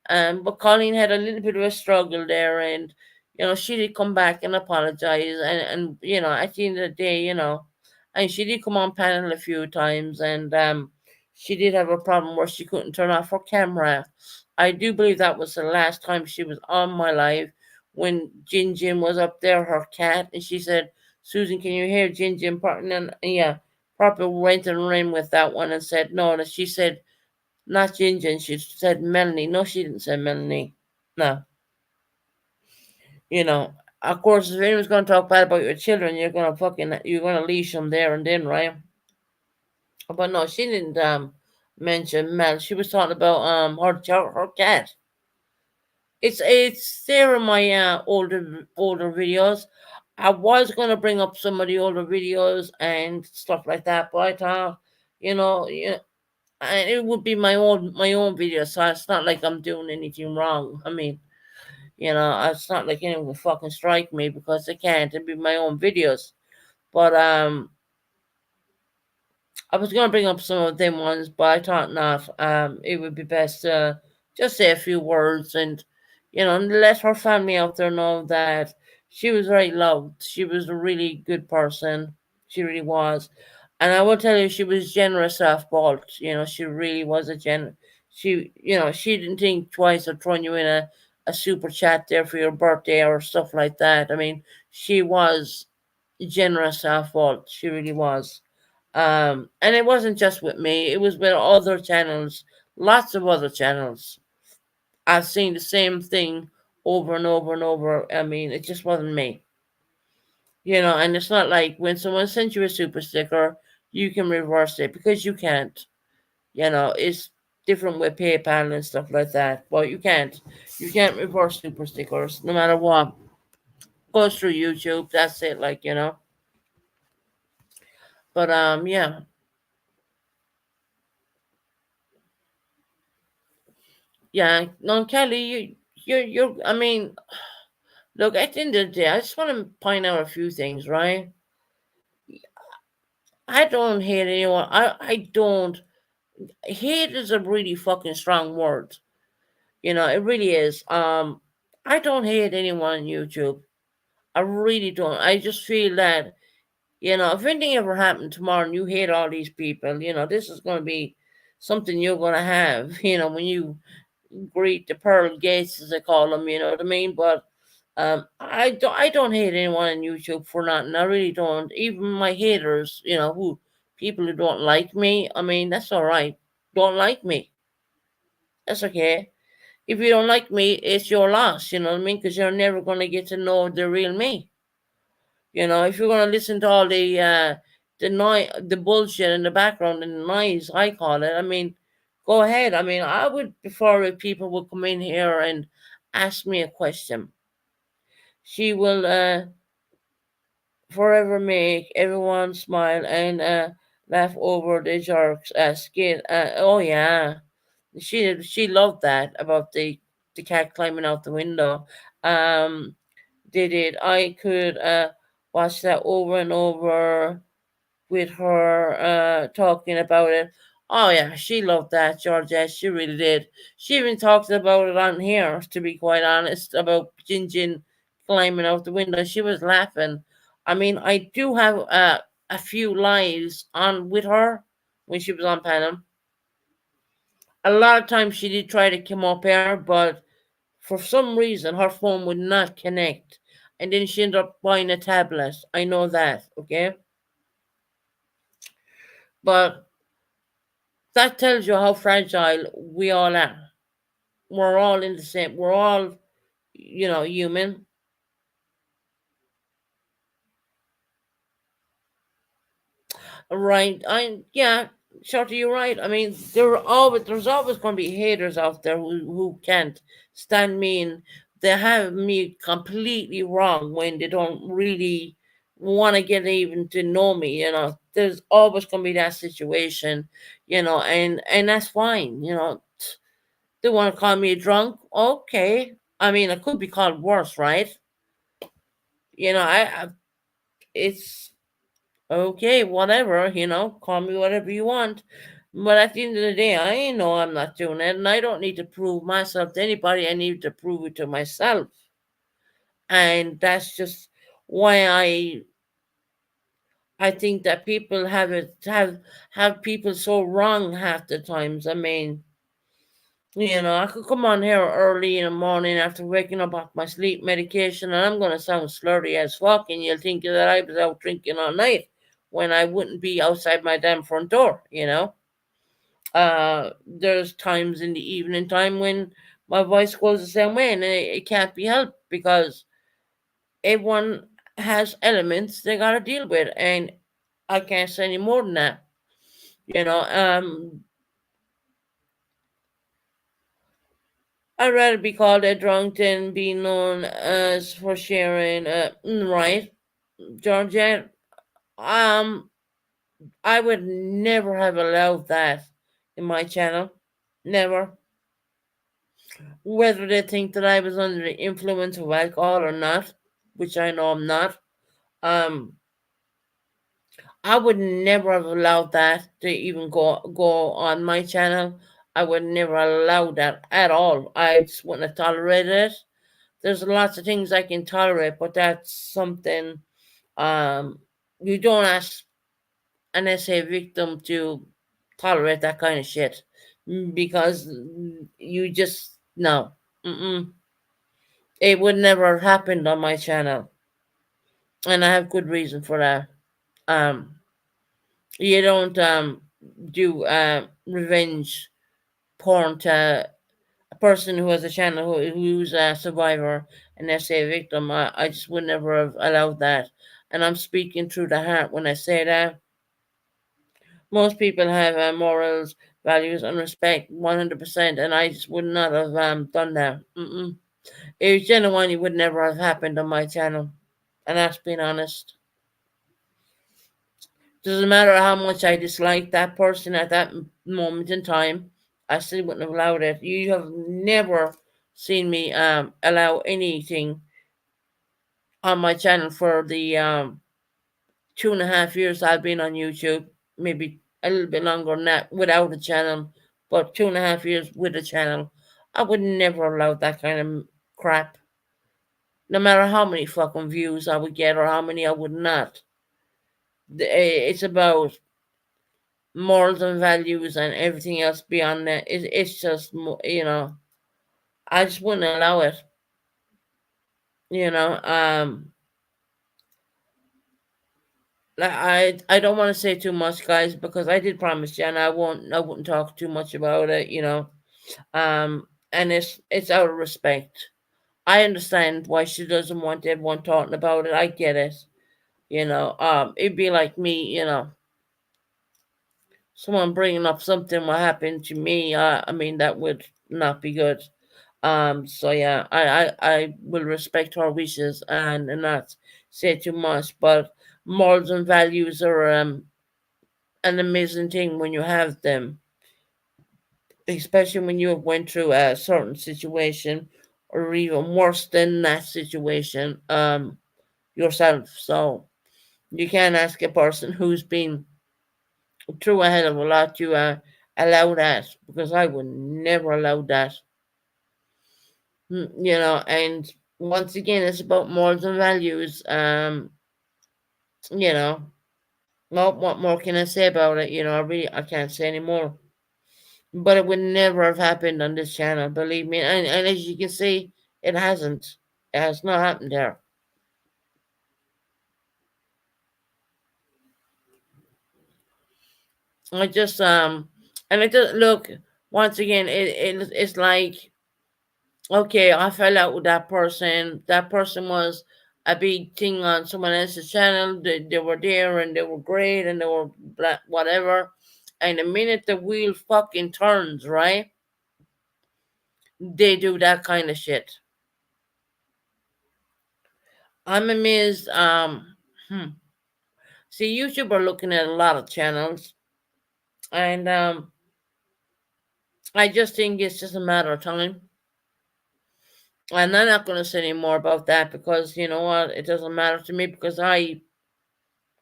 But Colleen had a little bit of a struggle there, and she did come back and apologize, and at the end of the day, and she did come on panel a few times, and she did have a problem where she couldn't turn off her camera. I do believe that was the last time she was on my live when Jin Jin was up there, her cat, and she said, "Susan, can you hear Jin Jin?" And yeah, Proper went and ran with that one and said no. And she said not Ginger. She said Melanie. No, she didn't say Melanie. No, you know. Of course, if anyone's going to talk bad about your children, you're gonna leash them there and then, right? But no, she didn't mention Mel. She was talking about her cat. It's there in my older videos. I was gonna bring up some of the older videos and stuff like that, but I thought, yeah, and it would be my own video, so it's not like I'm doing anything wrong. I mean, it's not like anyone will fucking strike me because they can't. It'd be my own videos. But I was gonna bring up some of them ones, but I thought not. It would be best to just say a few words and and let her family out there know that she was very loved. She was a really good person. She really was, and I will tell you, she was generous off fault. She really was a she didn't think twice of throwing you in a super chat there for your birthday or stuff like that. I mean, she was generous off fault. She really was. And it wasn't just with me, it was with other channels, lots of other channels. I've seen the same thing over and over and over. I mean, it just wasn't me. And it's not like when someone sends you a super sticker, you can reverse it because you can't. It's different with PayPal and stuff like that. But you can't. You can't reverse super stickers no matter what. Goes through YouTube. That's it. But yeah. Yeah. No, Kelly, you're. I mean, look, at the end of the day, I just want to point out a few things, right? I don't hate anyone. I don't. Hate is a really fucking strong word. It really is. I don't hate anyone on YouTube. I really don't. I just feel that, if anything ever happened tomorrow and you hate all these people, this is going to be something you're going to have, when you greet the pearl gates, as they call them, you know what I mean? But I don't hate anyone on YouTube for nothing. I really don't. Even my haters, who people who don't like me. I mean, that's all right. Don't like me. That's okay. If you don't like me, it's your loss. You know what I mean? Because you're never going to get to know the real me. If you're going to listen to all the noise, the bullshit in the background and the noise, I call it. I mean, go ahead. I mean, I would prefer if people would come in here and ask me a question. She will forever make everyone smile and laugh over the jerk's skin. Oh yeah, she loved that about the cat climbing out the window. Um, did it? I could watch that over and over with her talking about it. Oh yeah, she loved that, Georgette. She really did. She even talked about it on here, to be quite honest, about Jin Jin climbing out the window. She was laughing. I mean, I do have a few lives on with her when she was on Panam. A lot of times she did try to come up here, but for some reason her phone would not connect. And then she ended up buying a tablet. I know that, okay? But that tells you how fragile we all are. We're all in the same. We're all, human. Right? Yeah, Shorty, you're right. I mean, there's always going to be haters out there who can't stand me, and they have me completely wrong when they don't really want to get even to know me. There's always going to be that situation, and that's fine. They want to call me a drunk. Okay. I mean, I could be called worse, right? It's okay, whatever. Call me whatever you want. But at the end of the day, I know I'm not doing it, and I don't need to prove myself to anybody. I need to prove it to myself, and that's just why I think that people have people so wrong half the times. I mean, I could come on here early in the morning after waking up off my sleep medication, and I'm going to sound slurry as fuck, and you'll think that I was out drinking all night when I wouldn't be outside my damn front door. There's times in the evening time when my voice goes the same way, and it can't be helped because Everyone has elements they gotta deal with, and I can't say any more than that. You know, I'd rather be called a drunk than be known as for sharing. Right, Georgia. Um, I would never have allowed that in my channel. Never. Whether they think that I was under the influence of alcohol or not, which I know I'm not. Um, I would never have allowed that to even go on my channel. I would never allow that at all. I just wouldn't have tolerated it. There's lots of things I can tolerate, but that's something um you don't ask an SA victim to tolerate that kind of shit because you just no. Mm-mm. It would never have happened on my channel, and I have good reason for that. Um, you don't do revenge porn to a person who has a channel who's a survivor and they say a victim. I just would never have allowed that, and I'm speaking through the heart when I say that. Most people have morals, values, and respect 100%, and I just would not have done that. Mm-mm. It genuinely would never have happened on my channel, and that's being honest. Doesn't matter how much I dislike that person at that moment in time, I still wouldn't have allowed it. You have never seen me allow anything on my channel for the 2.5 years I've been on YouTube. Maybe a little bit longer than that without a channel, but 2.5 years with a channel. I would never allow that kind of crap. No matter how many fucking views I would get or how many I would not. It's about morals and values and everything else beyond that. It's just, I just wouldn't allow it. You know, like I don't want to say too much, guys, because I did promise Jen I wouldn't talk too much about it. And it's out of respect. I understand why she doesn't want everyone talking about it. I get it. It'd be like me. Someone bringing up something what happened to me. I mean that would not be good. So yeah, I will respect her wishes and not say too much. But morals and values are an amazing thing when you have them, especially when you have went through a certain situation or even worse than that situation yourself. So you can't ask a person who's been through a hell of a lot to allow that because I would never allow that. And once again, it's about morals and values. You know, what more can I say about it? I can't say anymore. But it would never have happened on this channel, believe me. And as you can see, it hasn't. It has not happened there. I just and it just look once again. It's like okay, I fell out with that person. That person was a big thing on someone else's channel. They were there and they were great and they were whatever. And the minute the wheel fucking turns, right, they do that kind of shit. I'm amazed. See, YouTube are looking at a lot of channels, and I just think it's just a matter of time. And I'm not going to say any more about that because you know what? It doesn't matter to me because I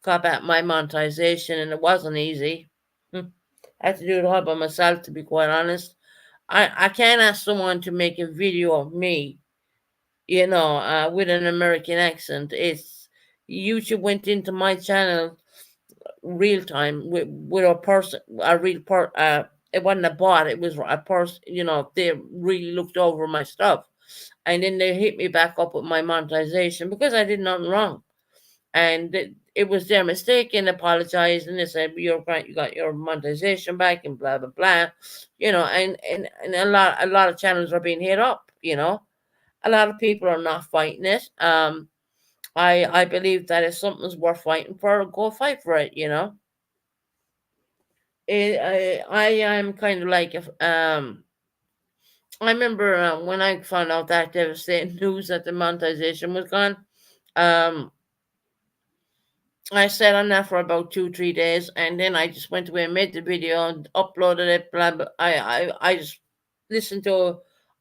got at my monetization and it wasn't easy. I had to do it all by myself, to be quite honest. I can't ask someone to make a video of me, with an American accent. It's YouTube went into my channel real time with a person, a real part. It wasn't a bot. It was a person. They really looked over my stuff, and then they hit me back up with my monetization because I did nothing wrong, and it was their mistake and apologized and they said you're right, you got your monetization back and blah blah blah, and a lot of channels are being hit up. A lot of people are not fighting it. I believe that if something's worth fighting for, go fight for it. I am kind of like if I remember when I found out that devastating news that the monetization was gone. Um, I sat on that for about 2 3 days, and then I just went away and made the video and uploaded it. Blah, blah. I just listened to.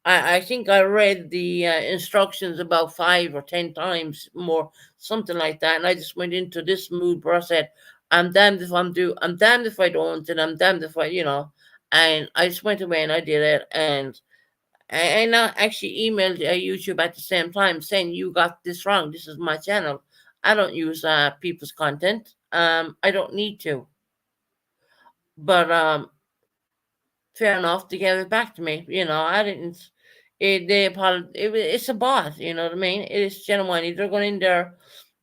I think I read the instructions about 5 or 10 times more, something like that, and I just went into this mood where I said, "I'm damned if I'm damned if I don't, and I'm damned if I." And I just went away and I did it, and I actually emailed YouTube at the same time saying you got this wrong. This is my channel. I don't use people's content. I don't need to. But fair enough to give it back to me. I didn't. It's a bot. You know what I mean? It is genuinely. They're going in there,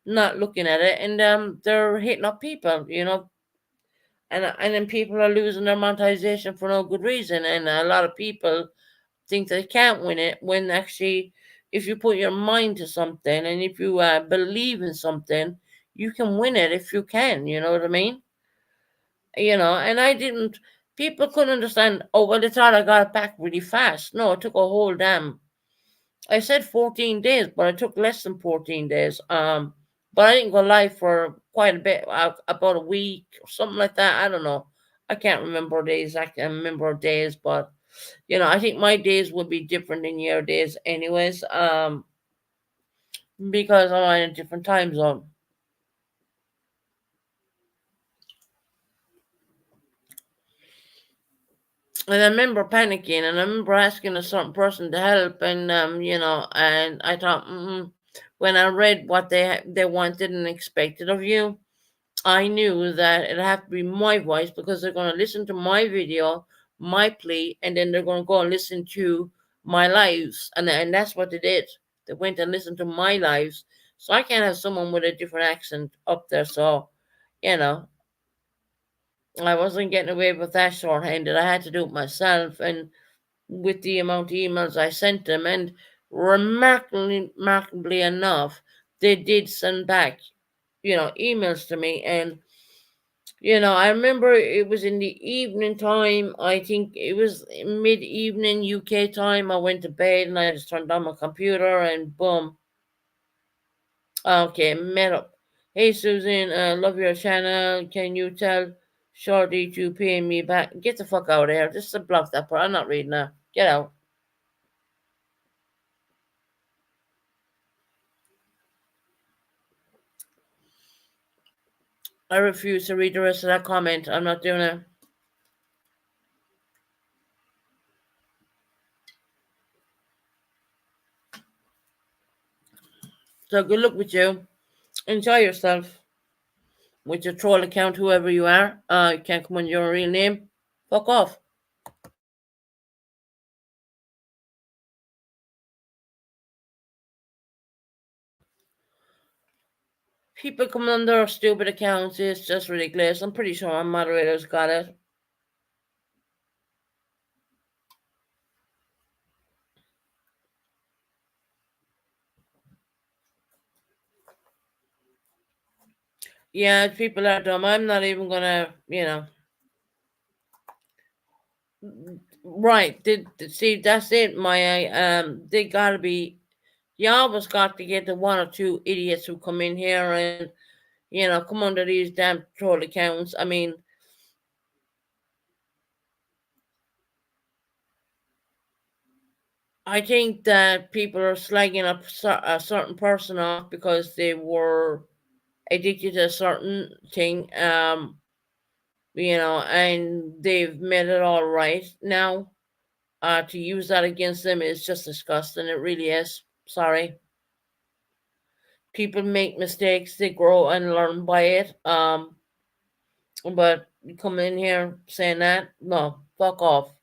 not looking at it, and they're hitting up people. And then people are losing their monetization for no good reason, and a lot of people think they can't win it when actually if you put your mind to something and if you believe in something, you can win it if you can. You know what I mean? And I didn't. People couldn't understand. Oh well, they thought I got it back really fast. No, it took a whole damn. I said 14 days, but it took less than 14 days. But I didn't go live for quite a bit, about a week or something like that. I don't know. I can't remember the exact number of days, but I think my days would be different than your days, anyways. Because I'm in a different time zone. And I remember panicking, and I remember asking a certain person to help, and and I thought, when I read what they wanted and expected of you, I knew that it'd have to be my voice because they're going to listen to my video, my plea, and then they're going to go and listen to my lives. And that's what they did. They went and listened to my lives. So I can't have someone with a different accent up there. So, you know, I wasn't getting away with that shorthanded. I had to do it myself. And with the amount of emails I sent them, and remarkably enough, they did send back, emails to me. And I remember it was in the evening time. I think it was mid evening UK time. I went to bed and I just turned on my computer and boom. Okay, met up. Hey Susan, love your channel. Can you tell Shorty to pay me back? Get the fuck out of here. Just to block that part. I'm not reading that. Get out. I refuse to read the rest of that comment. I'm not doing it. So good luck with you. Enjoy yourself with your troll account, whoever you are. You can't come on your real name. Fuck off. People coming under stupid accounts is just ridiculous. I'm pretty sure our moderators got it. Yeah, people are dumb. I'm not even gonna. Right. See, that's it. They gotta be. You always got to get the one or two idiots who come in here and come under these damn troll accounts. I mean, I think that people are slagging a certain person off because they were addicted to a certain thing. And they've made it all right now. To use that against them is just disgusting. It really is. Sorry. People make mistakes, they grow and learn by it. But you come in here saying that, no, fuck off.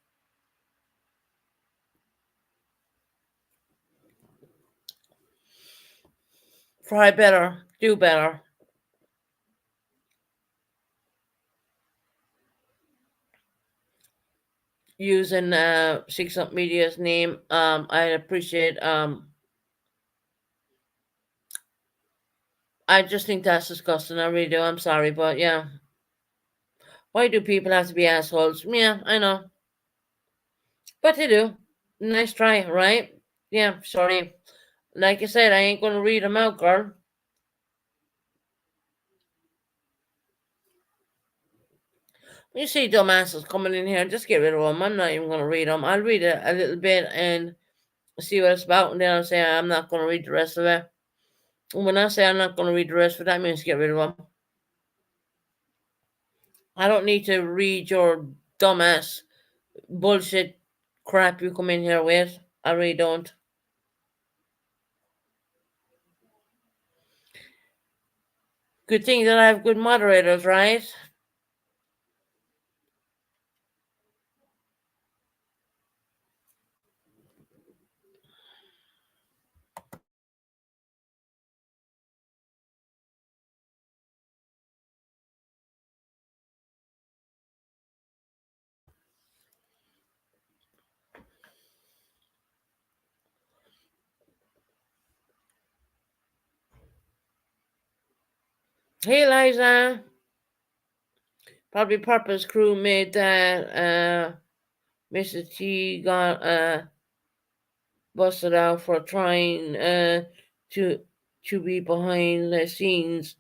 Try better, do better. Using Six Up Media's name, I appreciate I just think that's disgusting. I really do. I'm sorry, but yeah. Why do people have to be assholes? Yeah, I know. But they do. Nice try, right? Yeah, sorry. Like I said, I ain't gonna read them out, girl. You see dumbasses coming in here, just get rid of them. I'm not even gonna read them. I'll read it a little bit and see what it's about, and then I'll say I'm not gonna read the rest of it. And when I say I'm not gonna read the rest of it, that means get rid of them. I don't need to read your dumbass bullshit crap you come in here with. I really don't. Good thing that I have good moderators, right? Hey, Liza. Probably Purpose Crew made that. Mr. T got busted out for trying to be behind the scenes,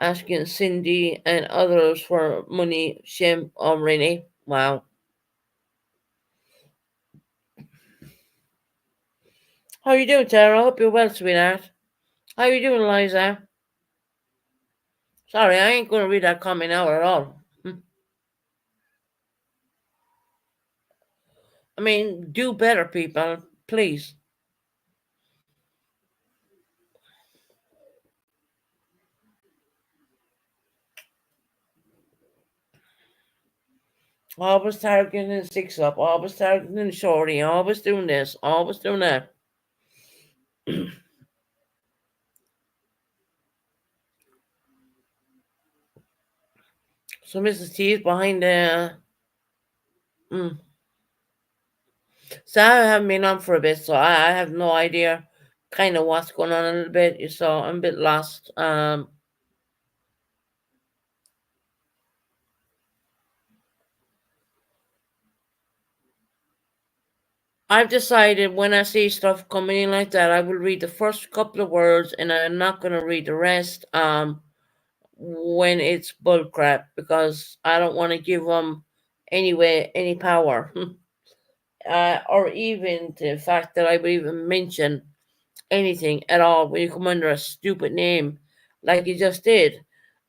asking Cindy and others for money. Shame on Renee. Wow. How you doing, Tara? I hope you're well, sweetheart. How you doing, Liza? Sorry, I ain't gonna read that comment out at all. I mean, do better, people, please. Always targeting six up, always targeting shorty, always doing this, always doing that. So Mrs. T is behind the. Mm. So I haven't been on for a bit, so I have no idea kind of what's going on a little bit. So I'm a bit lost. I've decided when I see stuff coming in like that, I will read the first couple of words and I'm not going to read the rest when it's bullcrap because I don't want to give them any power. Or even the fact that I would even mention anything at all when you come under a stupid name like you just did.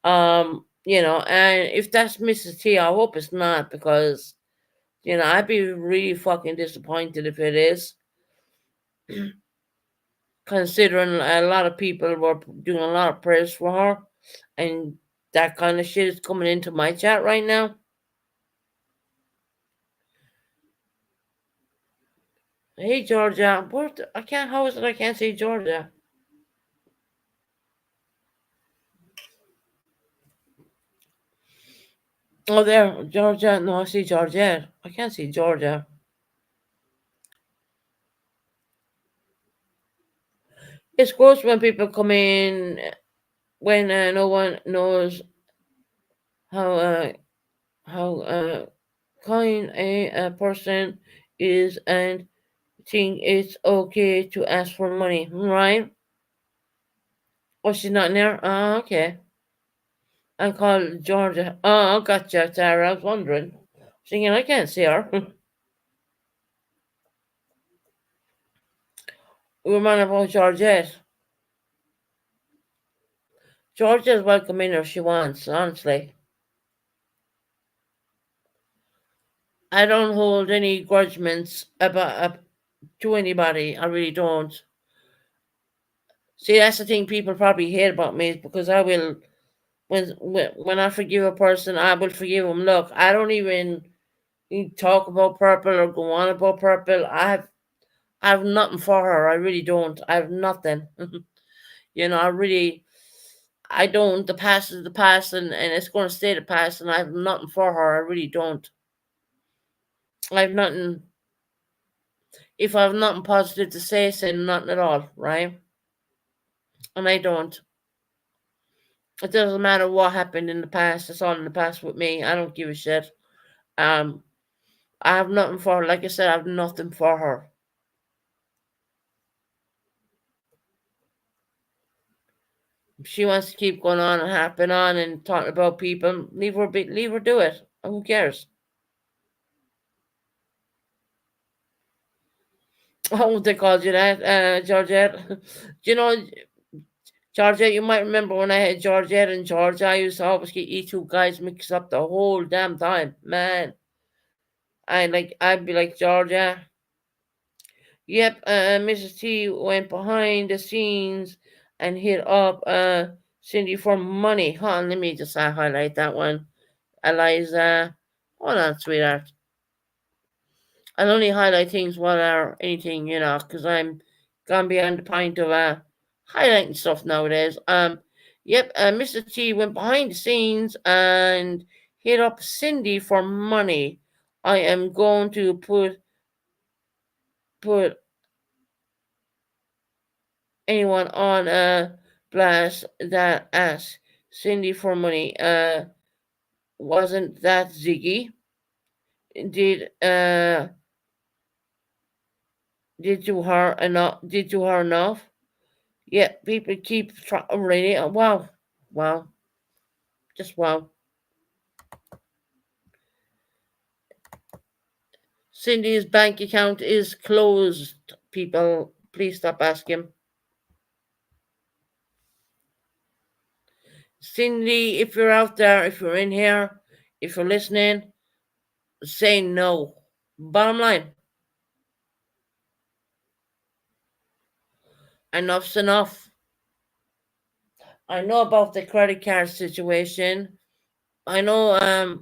And if that's Mrs. T, I hope it's not because, I'd be really fucking disappointed if it is, considering a lot of people were doing a lot of prayers for her and that kind of shit is coming into my chat right now. Hey Georgia, I can't. How is it I can't see Georgia? Oh, there, Georgia. No, I see Georgia. I can't see Georgia. It's gross when people come in when no one knows how uh, how kind a person is and think it's okay to ask for money, right? Oh, she's not in there. Oh, okay. I called Georgia. Oh, gotcha, Tara. I was wondering. Thinking I can't see her. We mind about Georgette. Georgia's welcome in if she wants, honestly. I don't hold any grudgements about to anybody. I really don't. See, that's the thing people probably hate about me is because I will when I forgive a person, I will forgive them. Look, I don't even talk about purple or go on about purple. I have nothing for her. I really don't. I have nothing. I really I don't. The past is the past, and it's going to stay the past. And I have nothing for her. I really don't. I have nothing. If I have nothing positive to say nothing at all, right? And I don't. It doesn't matter what happened in the past. It's all in the past with me. I don't give a shit. Um, I have nothing for her. Like I said, I have nothing for her. If she wants to keep going on and harping on and talking about people, leave her do it. Who cares? Oh, they called you that, Georgette. Do you know, Georgette, you might remember when I had Georgette and George, I used to always get you two guys mixed up the whole damn time. Man, I'd be like, Georgia. Yep, Mrs. T went behind the scenes and hit up Cindy for money. Hold on, let me just highlight that one. Eliza, hold on, sweetheart. I'll only highlight things what are anything, because I'm gone beyond the point of highlighting stuff nowadays. Yep, Mr. T went behind the scenes and hit up Cindy for money. I am going to put anyone on a blast that asks Cindy for money. Wasn't that Ziggy? Did uh did to her enough? Yeah, people keep trying really. Wow, wow, just wow. Cindy's bank account is closed. People, please stop asking. Cindy, if you're out there, if you're in here, if you're listening, say no. Bottom line, enough's enough. I know about the credit card situation. I know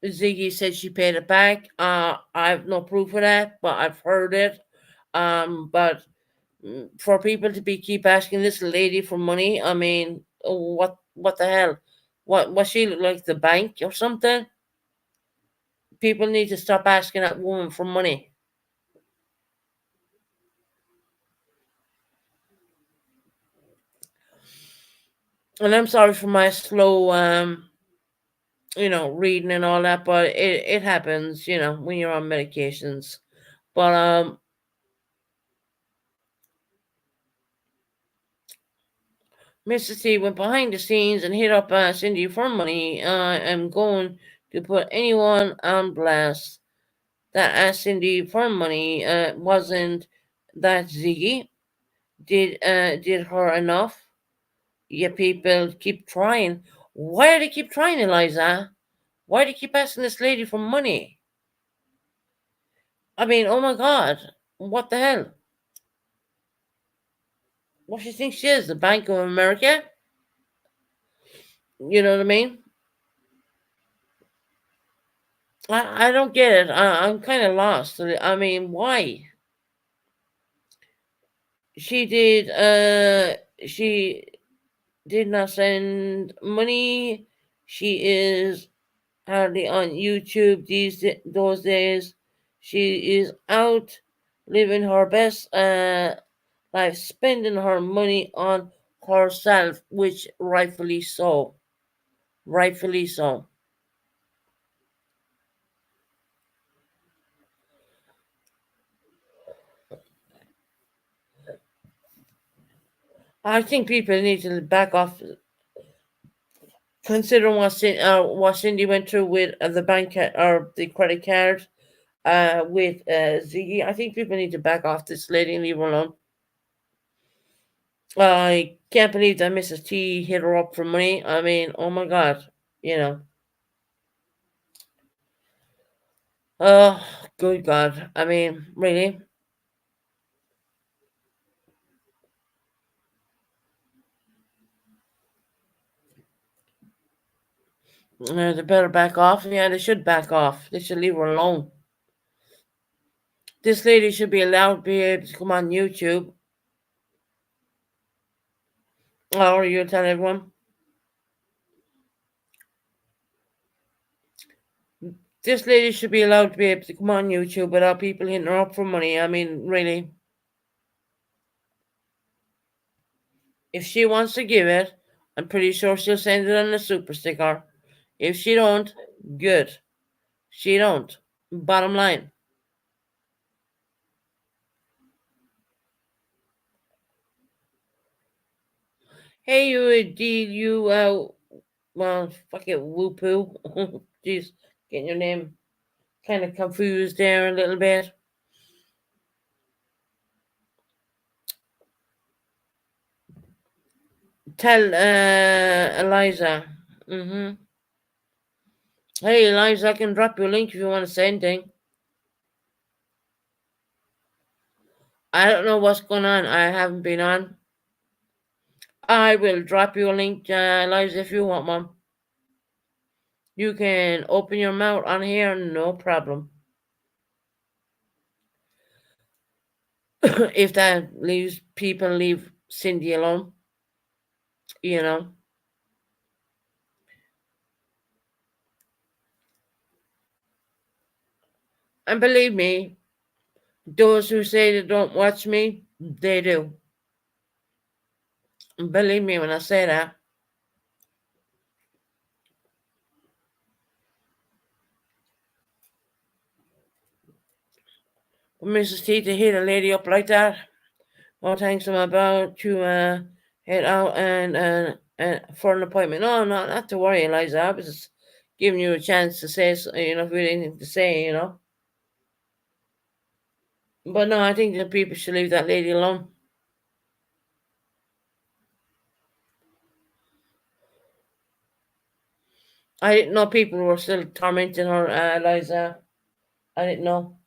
Ziggy said she paid it back. I have no proof of that, but I've heard it. But for people to be keep asking this lady for money, I mean, what the hell? What she look like the bank or something? People need to stop asking that woman for money. And I'm sorry for my slow reading and all that, but it happens, when you're on medications. But Mr. T went behind the scenes and hit up Cindy for money. I'm going to put anyone on blast that asked Cindy for money. Wasn't that Ziggy? Did her enough? Yeah, people keep trying. Why do they keep trying, Eliza? Why do they keep asking this lady for money? I mean, oh my God, what the hell? What she thinks she is, the Bank of America? You know what I mean? I don't get it. I'm kind of lost. I mean, why? She did. She did not send money. She is hardly on YouTube those days. She is out living her best life, spending her money on herself, which rightfully so. Rightfully so. I think people need to back off. Considering what Cindy went through with the or the credit card with Ziggy, I think people need to back off this lady and leave her alone. I can't believe that Mrs. T hit her up for money. I mean, oh my God, you know. Oh, good God. I mean, really? They better back off. Yeah, they should back off. They should leave her alone. This lady should be allowed to be able to come on YouTube. Or you tell everyone. This lady should be allowed to be able to come on YouTube without people hitting her up for money. I mean, really. If she wants to give it, I'm pretty sure she'll send it on a super sticker. If she don't, good. She don't. Bottom line. Hey, you, well, fuck it, woo poo. Jeez, getting your name kind of confused there a little bit. Tell Eliza. Mm-hmm. Hey, Eliza, I can drop you a link if you want to say anything. I don't know what's going on. I haven't been on. I will drop you a link, Eliza, if you want one. You can open your mouth on here, no problem. If that leaves people leave Cindy alone, you know. And believe me, those who say they don't watch me, they do. Believe me when I say that. When Mrs. T to hit a lady up like that, oh, thanks, I'm about to head out and for an appointment. No, no, not to worry, Eliza. I was just giving you a chance to say, if you had anything to say. But no, I think that people should leave that lady alone. I didn't know people were still tormenting her, Eliza. I didn't know.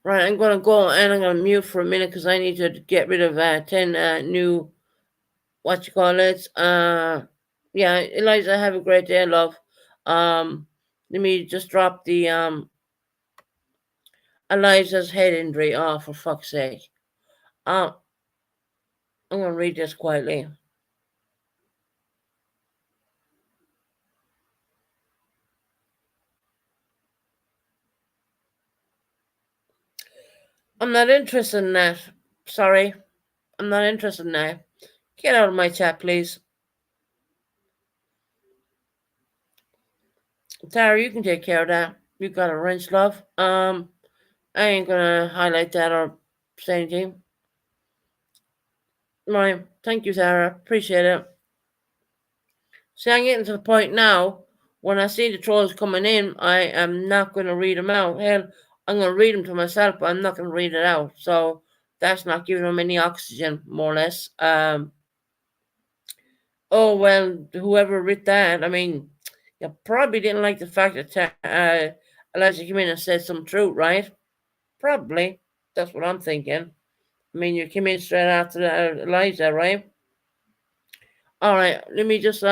Right, I'm gonna go and I'm gonna mute for a minute because I need to get rid of 10 new what you call it. Yeah, Eliza, have a great day, love. Let me just drop the Eliza's head injury. Oh, for fuck's sake. Um, I'm gonna read this quietly. I'm not interested in that. Sorry, I'm not interested in that. Get out of my chat, please. Tara, you can take care of that. You got a wrench, love. I ain't gonna highlight that or say anything. Right. Thank you, Tara. Appreciate it. See, I'm getting to the point now. When I see the trolls coming in, I am not going to read them out. Hell, I'm going to read them to myself, but I'm not going to read it out. So that's not giving them any oxygen, more or less. Oh well, whoever wrote that, I mean, you probably didn't like the fact that Elijah came in and said some truth, right? Probably. That's what I'm thinking. I mean, you came in straight after Elijah, right? All right, let me just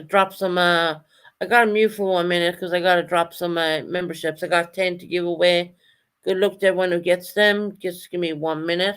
drop some. I got to mute for 1 minute because I got to drop some memberships. I got 10 to give away. Good luck to everyone who gets them. Just give me 1 minute.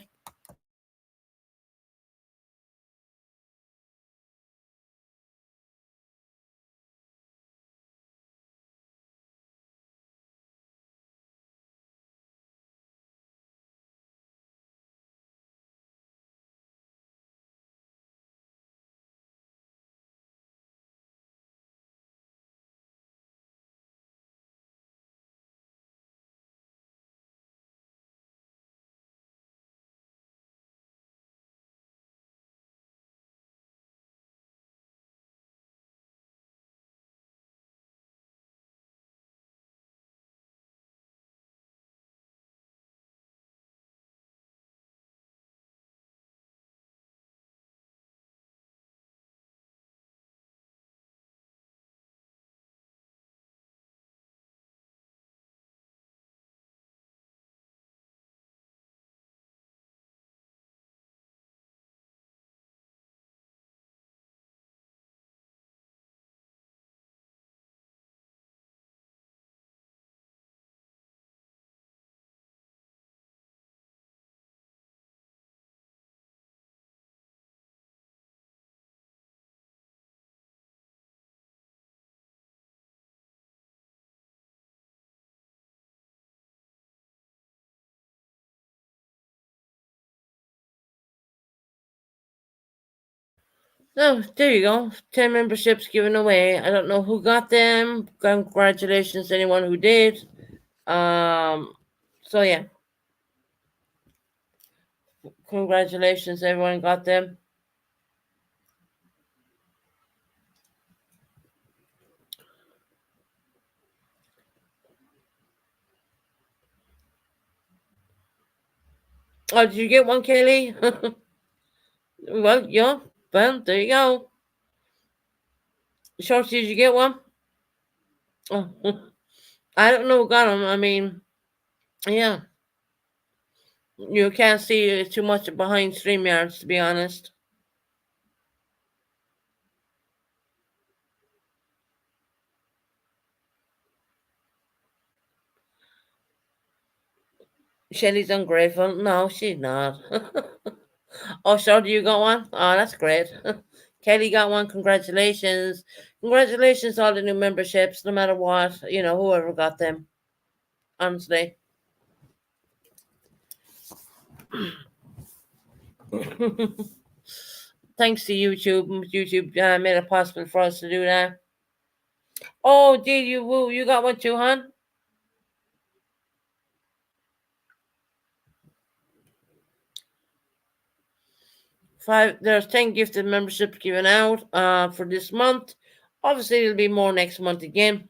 So there you go. 10 memberships given away. I don't know who got them. Congratulations to anyone who did. Um, so yeah, congratulations everyone got them. Oh, did you get one, Kaylee? Well, yeah. Well, there you go. Shorty, did you get one? Oh, I don't know who got them. I mean, yeah. You can't see too much behind StreamYards, to be honest. Shelly's ungrateful. No, she's not. Oh, Shorty, you got one? Oh, that's great. Kelly got one. Congratulations. Congratulations to all the new memberships, no matter what, whoever got them. Honestly. Thanks to YouTube. YouTube made it possible for us to do that. Oh, did you? Woo, you got one too, hon? There's 10 gifted memberships given out for this month. Obviously, there'll be more next month again.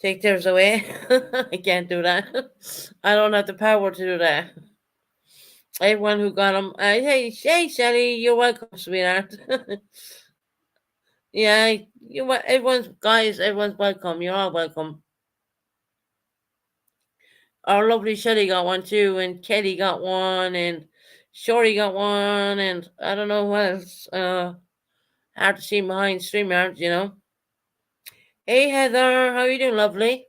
Take theirs away. I can't do that. I don't have the power to do that. Everyone who got them, hey, Shelly, you're welcome, sweetheart. Yeah, everyone's welcome. You're all welcome. Our lovely Shelly got one too, and Kelly got one, and Shorty got one, and I don't know what else. Hard to see behind StreamYard. Hey Heather, how you doing, lovely?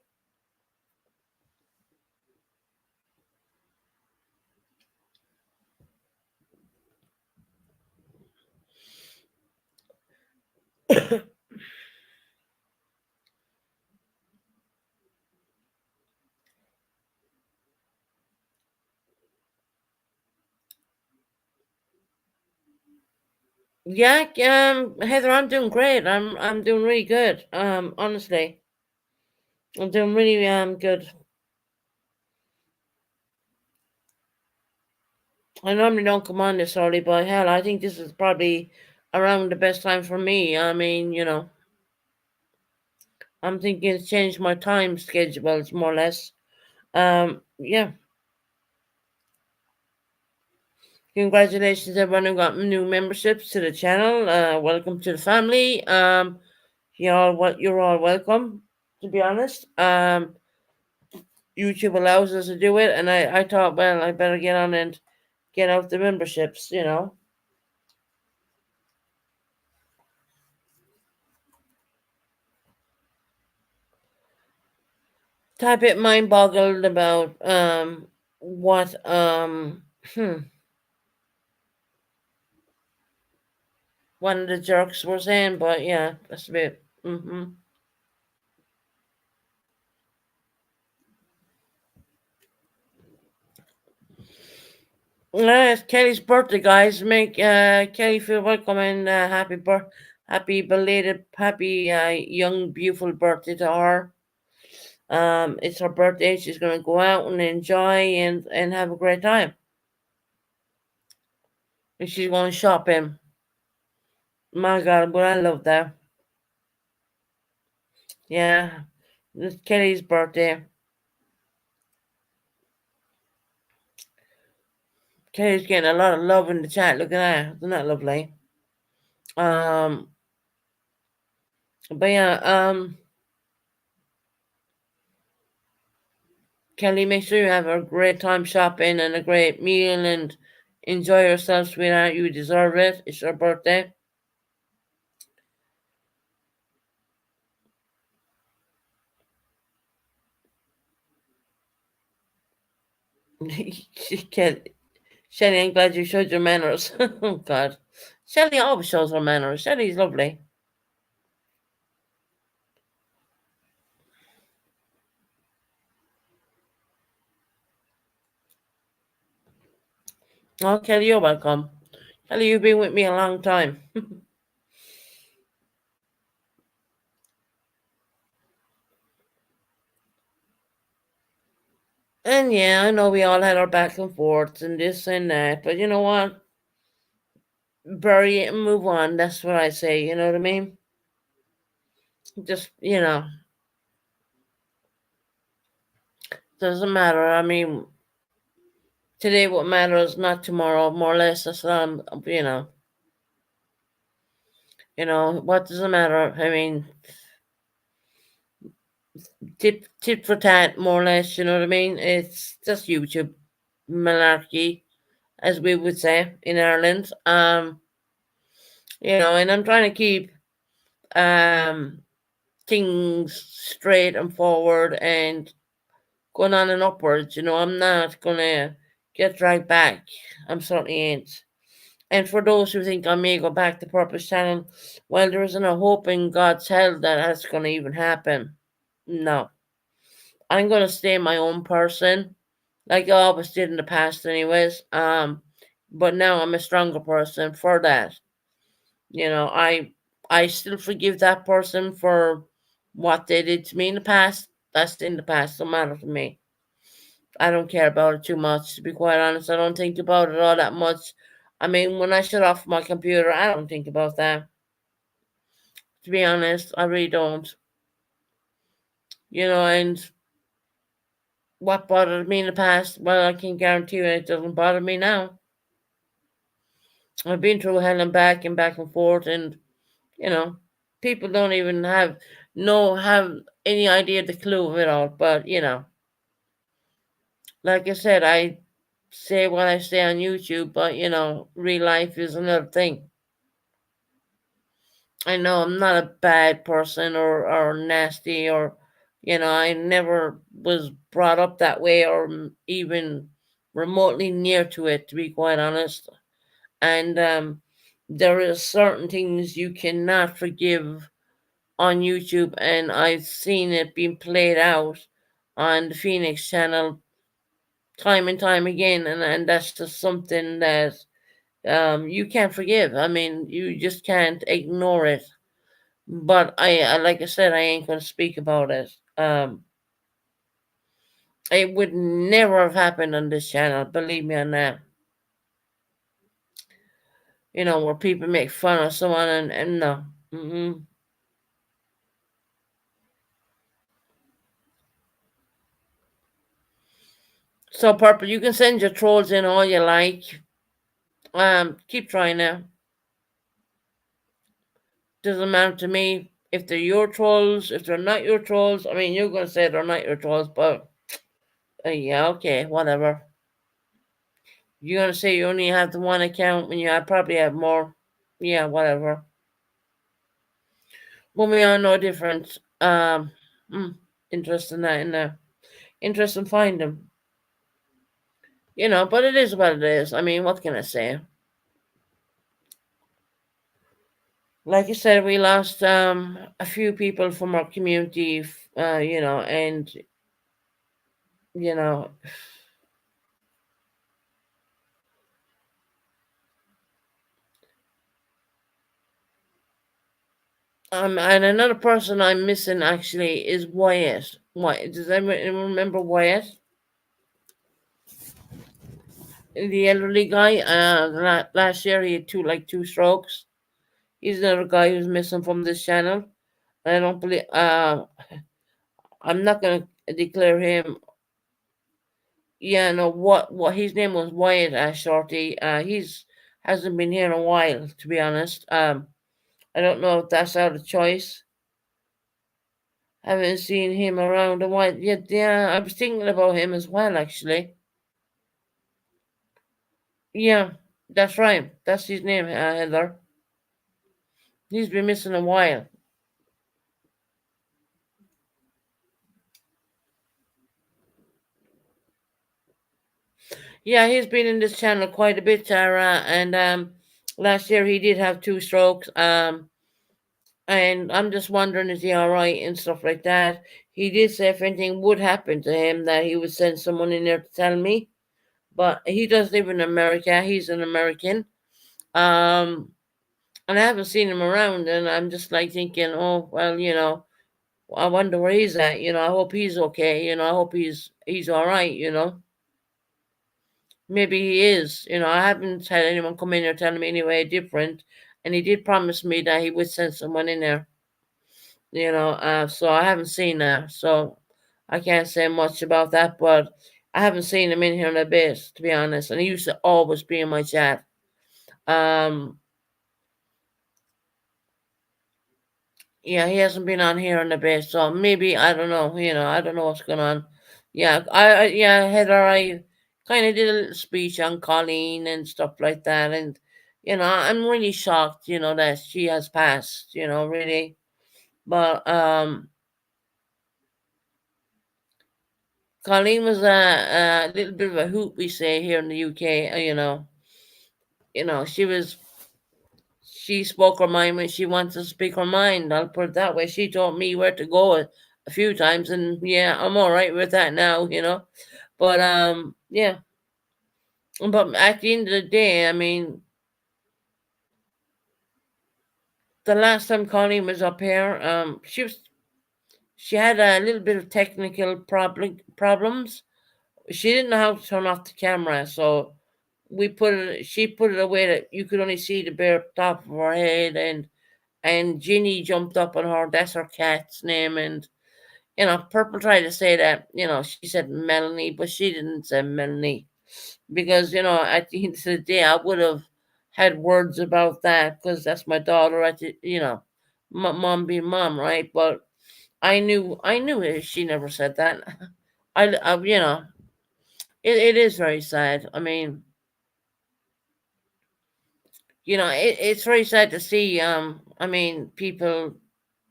Yeah, Heather, I'm doing great. I'm doing really good. Honestly, I'm doing really good. I normally don't come on this early, but hell, I think this is probably around the best time for me. I mean, I'm thinking to change my time schedules more or less. Yeah. Congratulations, everyone who got new memberships to the channel. Welcome to the family. You're all welcome. To be honest, YouTube allows us to do it, and I thought, well, I better get on and get out the memberships. A bit mind boggled about what one of the jerks were saying, but yeah, that's a bit. It's Kelly's birthday, guys. Make Kelly feel welcome and happy belated, happy young beautiful birthday to her. It's her birthday. She's gonna go out and enjoy and have a great time. And she's going shopping. My God, but I love that. Yeah, it's Kelly's birthday. Kelly's getting a lot of love in the chat. Look at that. Isn't that lovely? Um, but yeah, Kelly, make sure you have a great time shopping and a great meal and enjoy yourself, sweetheart. You deserve it. It's your birthday. Kelly, Shelly, I'm glad you showed your manners. Oh, God. Shelly always shows her manners. Shelly's lovely. Oh, Kelly, you're welcome. Kelly, you've been with me a long time. And yeah, I know we all had our back and forths and this and that, but you know what? Bury it and move on. That's what I say. You know what I mean? Just, doesn't matter. I mean, today what matters, not tomorrow, more or less. That's what what does it matter? I mean, tit for tat, more or less. You know what I mean? It's just YouTube malarkey, as we would say in Ireland. And I'm trying to keep um things straight and forward and going on and upwards. I'm not gonna get dragged back. I'm certainly ain't. And for those who think I may go back to Purpose Channel, well, there isn't a hope in God's hell that that's going to even happen. No. I'm going to stay my own person, like I always did in the past, anyways. But now I'm a stronger person for that. I still forgive that person for what they did to me in the past. That's in the past. Don't matter to me. I don't care about it too much, to be quite honest. I don't think about it all that much. I mean, when I shut off my computer, I don't think about that. To be honest, I really don't. And what bothered me in the past, well, I can guarantee you it doesn't bother me now. I've been through hell and back and forth, and you know, people don't even have any idea the clue of it all. But like I said, I say what I say on YouTube, but real life is another thing. I know I'm not a bad person or nasty or I never was brought up that way or even remotely near to it, to be quite honest. And there is certain things you cannot forgive on YouTube, and I've seen it being played out on the Phoenix channel time and time again, and that's just something that you can't forgive. I mean, you just can't ignore it. But like I said, I ain't gonna speak about it. It would never have happened on this channel, believe me on that. Where people make fun of someone and no. Mm-mm. So, Purple, you can send your trolls in all you like. Keep trying now. Doesn't matter to me if they're your trolls, if they're not your trolls. I mean, you're gonna say they're not your trolls, but yeah, okay, whatever. You're gonna say you only have the one account when I probably have more. Yeah, whatever. Well, we are no different. Mm, interest in that in there. Interest in find them. But it is what it is. I mean, what can I say? Like you said, we lost a few people from our community, and you know, and another person I'm missing actually is Wyatt. Does anyone remember Wyatt, the elderly guy? Last year he had two strokes. He's another guy who's missing from this channel. I don't believe. I'm not gonna declare him. Yeah, no. What his name was Wyatt Shorty. He's hasn't been here in a while, to be honest. I don't know if that's out of choice. Haven't seen him around a while. Yeah. I was thinking about him as well, actually. Yeah, that's right. That's his name, Heather. He's been missing a while. Yeah, he's been in this channel quite a bit, Tara. And last year he did have two strokes. And I'm just wondering, is he all right and stuff like that. He did say if anything would happen to him, that he would send someone in there to tell me. but he does live in America. He's an American. Um, and I haven't seen him around, and I'm just like thinking, oh well, I wonder where he's at. I hope he's okay. I hope he's all right. Maybe he is. I haven't had anyone come in here telling me anyway different, and he did promise me that he would send someone in there. So I haven't seen that, so I can't say much about that. But I haven't seen him in here in a bit, to be honest. And he used to always be in my chat. Um, yeah, he hasn't been on here in a bit, so maybe I don't know. I don't know what's going on. Yeah, yeah, Heather, I kind of did a little speech on Colleen and stuff like that, and I'm really shocked, that she has passed. Really, but Colleen was a little bit of a hoot, we say here in the UK. She spoke her mind when she wants to speak her mind. I'll put it that way. She told me where to go a few times, and yeah, I'm all right with that now. But yeah. But at the end of the day, I mean, the last time Colleen was up here, she had a little bit of technical problems. She didn't know how to turn off the camera, so she put it away that you could only see the bare top of her head, and Ginny jumped up on her. That's her cat's name. And Purple tried to say that, she said Melanie, but she didn't say Melanie, because at the end of the day I would have had words about that, because that's my daughter. Mom being mom, right? But I knew it. She never said that. It is very sad. I mean, it's very sad to see. I mean, people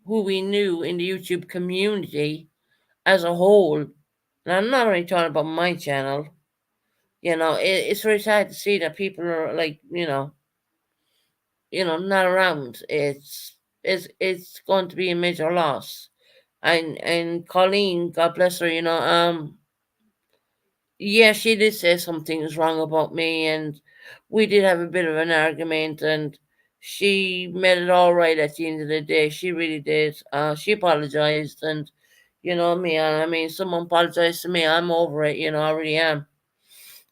who we knew in the YouTube community as a whole, and I'm not only talking about my channel. It's very sad to see that people are like, not around. It's going to be a major loss. And Colleen, God bless her, yeah, she did say some things wrong about me, and we did have a bit of an argument, and she made it all right at the end of the day. She really did. She apologized, and me, I mean, someone apologized to me. I'm over it. I really am.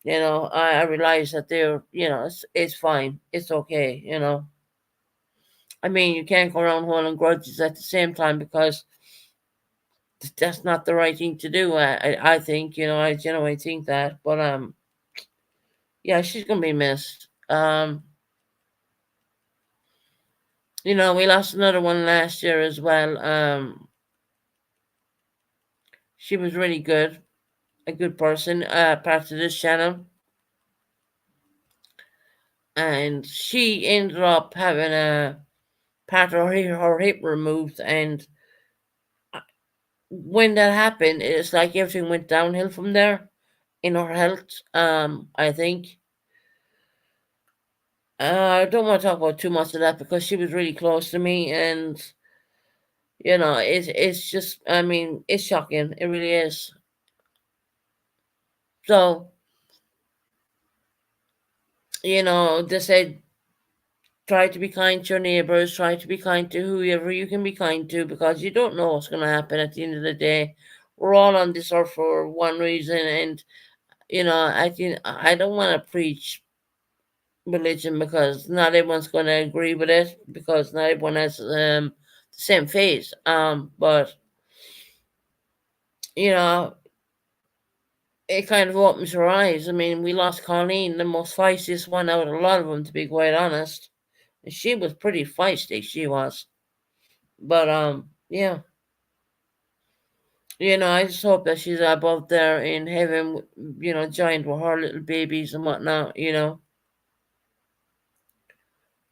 I realize that they're, it's fine. It's okay. I mean, you can't go around holding grudges at the same time, because that's not the right thing to do. I think, I genuinely think that. But yeah, she's gonna be missed. We lost another one last year as well. She was really good, a good person, part of this channel, and she ended up having a part of her hip removed, and when that happened, it's like everything went downhill from there in her health. I think. I don't want to talk about too much of that, because she was really close to me, and it's just, I mean, it's shocking. It really is. So, they said try to be kind to your neighbors, try to be kind to whoever you can be kind to, because you don't know what's going to happen at the end of the day. We're all on this earth for one reason, and I don't want to preach religion, because not everyone's going to agree with it, because not everyone has the same faith. But you know, it kind of opens your eyes. I mean, we lost Colleen, the most feistiest one out of a lot of them, to be quite honest. And she was pretty feisty, she was. But yeah, I just hope that she's above there in heaven, joined with her little babies and whatnot.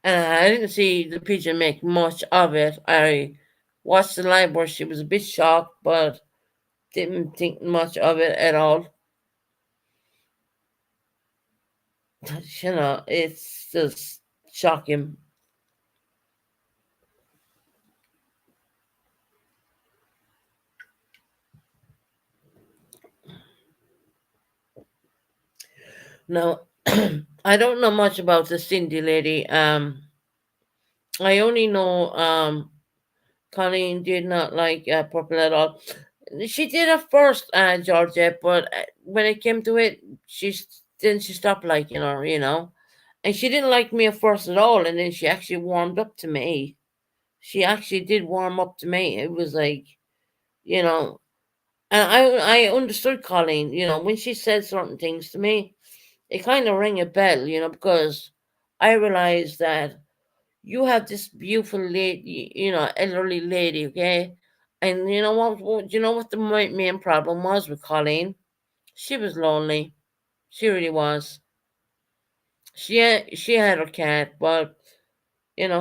I didn't see the pigeon make much of it. I watched the live where she was a bit shocked, but didn't think much of it at all. It's just shocking. Now, I don't know much about the Cindy lady. I only know Colleen did not like purple at all. She did at first, Georgette, but when it came to it, she stopped liking her, and she didn't like me at first at all, and then she actually warmed up to me. She actually did warm up to me. It was like, you know, and I understood Colleen, when she said certain things to me, it kind of rang a bell, because I realized that you have this beautiful lady, elderly lady, okay? And you know what you know what the main problem was with Colleen? She was lonely. She really was. She had her cat, but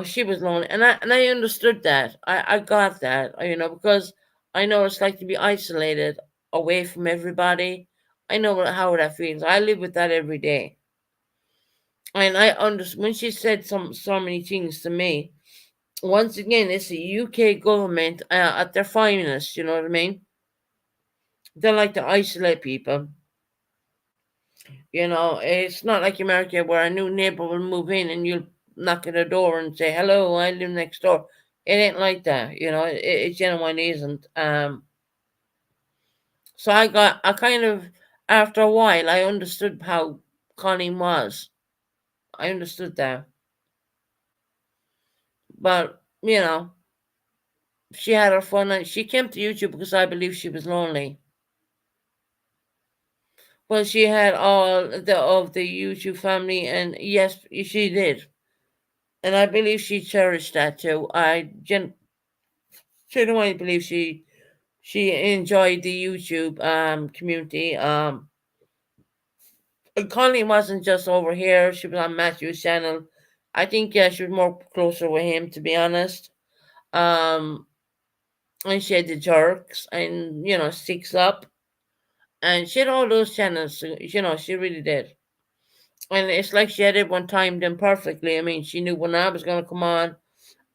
she was lonely, and I understood that. I got that, because I know it's like to be isolated away from everybody. I know how that feels. I live with that every day, and I understand when she said so many things to me. Once again, it's the UK government at their finest. You know what I mean? They like to isolate people. It's not like America where a new neighbor will move in and you'll knock at the door and say, "Hello, I live next door." It ain't like that. It genuinely isn't. So I kind of, after a while, I understood how Colleen was. I understood that. But, she had her fun and she came to YouTube because I believe she was lonely. Well, she had all of the YouTube family, and yes, she did, and I believe she cherished that too. Genuinely believe she enjoyed the YouTube community. And Connie wasn't just over here; she was on Matthew's channel. I think she was more closer with him, to be honest. Um, and she had the jerks, and Six Up, and she had all those channels. She really did. And it's like she had everyone timed in perfectly. I mean, she knew when I was going to come on,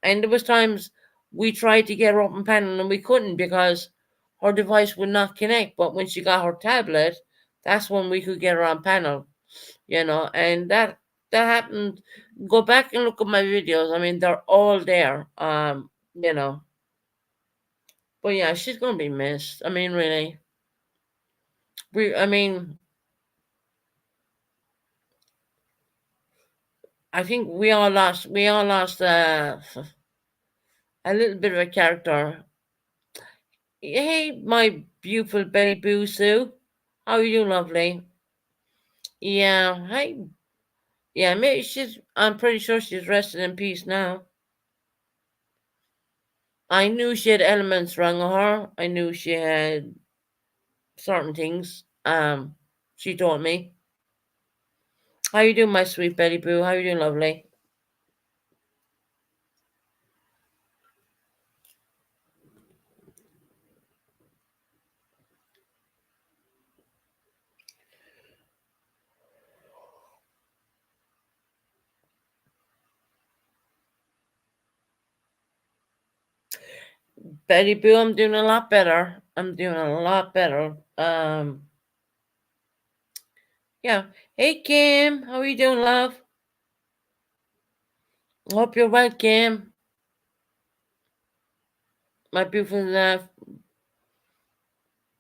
and there was times we tried to get her up and panel and we couldn't because her device would not connect. But when she got her tablet, that's when we could get her on panel. And that happened. Go back and look at my videos. I mean, they're all there. You know. But yeah, she's gonna be missed. I mean, really. I mean, I think we all lost a little bit of a character. Hey, my beautiful Betty Boo Sue. How are you, lovely? Yeah, hey. Yeah, maybe I'm pretty sure she's resting in peace now. I knew she had elements wrong with her. I knew she had certain things. She told me. How you doing, my sweet Betty Boo? How you doing, lovely? Betty Boo, I'm doing a lot better. I'm doing a lot better. Yeah. Hey, Kim. How are you doing, love? Hope you're well, Kim. My beautiful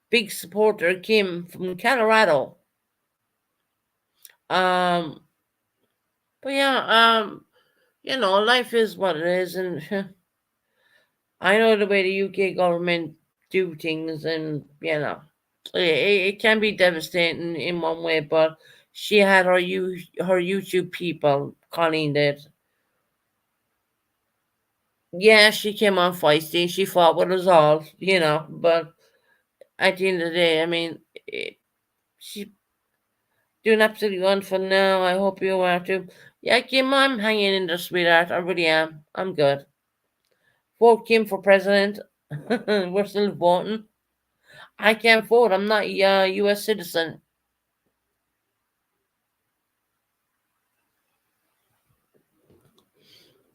big supporter, Kim from Colorado. Um, but yeah, life is what it is, and I know the way the UK government do things, and it can be devastating in one way. But she had her YouTube people, Colleen did. Yeah, she came on feisty. She fought with us all, But at the end of the day, I mean, she's doing absolutely wonderful now. I hope you are too. Yeah, Kim, I'm hanging in there, sweetheart. I really am. I'm good. Vote Kim for president. We're still voting. I can't vote. I'm not a U.S. citizen.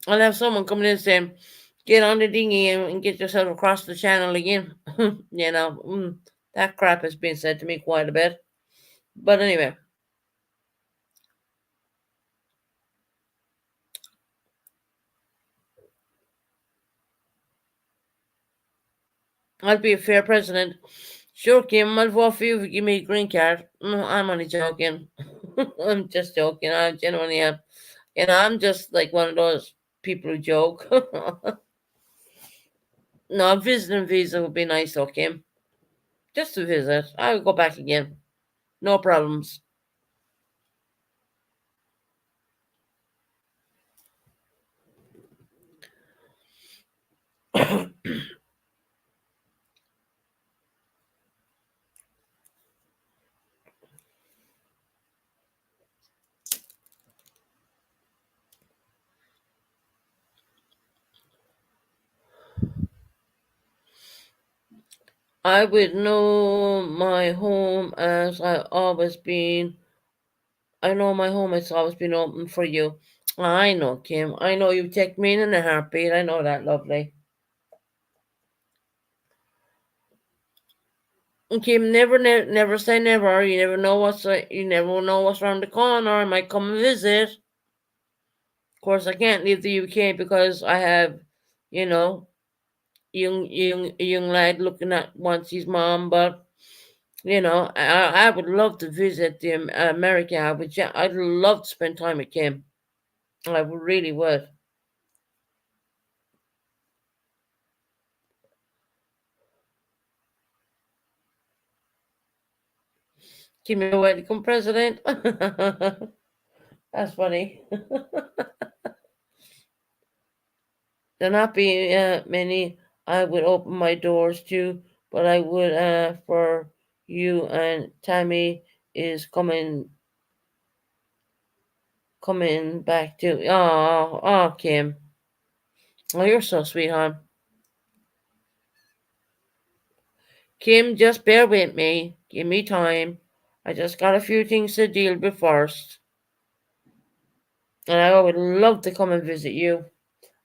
I'll have someone coming in saying, "Get on the dinghy and get yourself across the channel again." That crap has been said to me quite a bit. But anyway, I'll be a fair president. Sure, Kim, I'll vote for you if you give me a green card. I'm only joking. I'm just joking. I genuinely am. I'm just like one of those people who joke. No, a visiting visa would be nice, though, Kim. Just to visit. I would go back again. No problems. I would know my home as I always been. I know my home has always been open for you. I know, Kim. I know you take me in a heartbeat. I know that, lovely. And Kim, never say never. You never know what's around the corner. I might come and visit. Of course, I can't leave the UK because I have, you know, a young lad looking at wants his mom. But I would love to visit the America. I'd love to spend time with Kim. I really would. Kim, you're welcome, President. That's funny. There not be many I would open my doors to, but I would for you and Tammy is coming back to. Oh, Kim. Oh, you're so sweet, hon. Kim, just bear with me. Give me time. I just got a few things to deal with first. And I would love to come and visit you.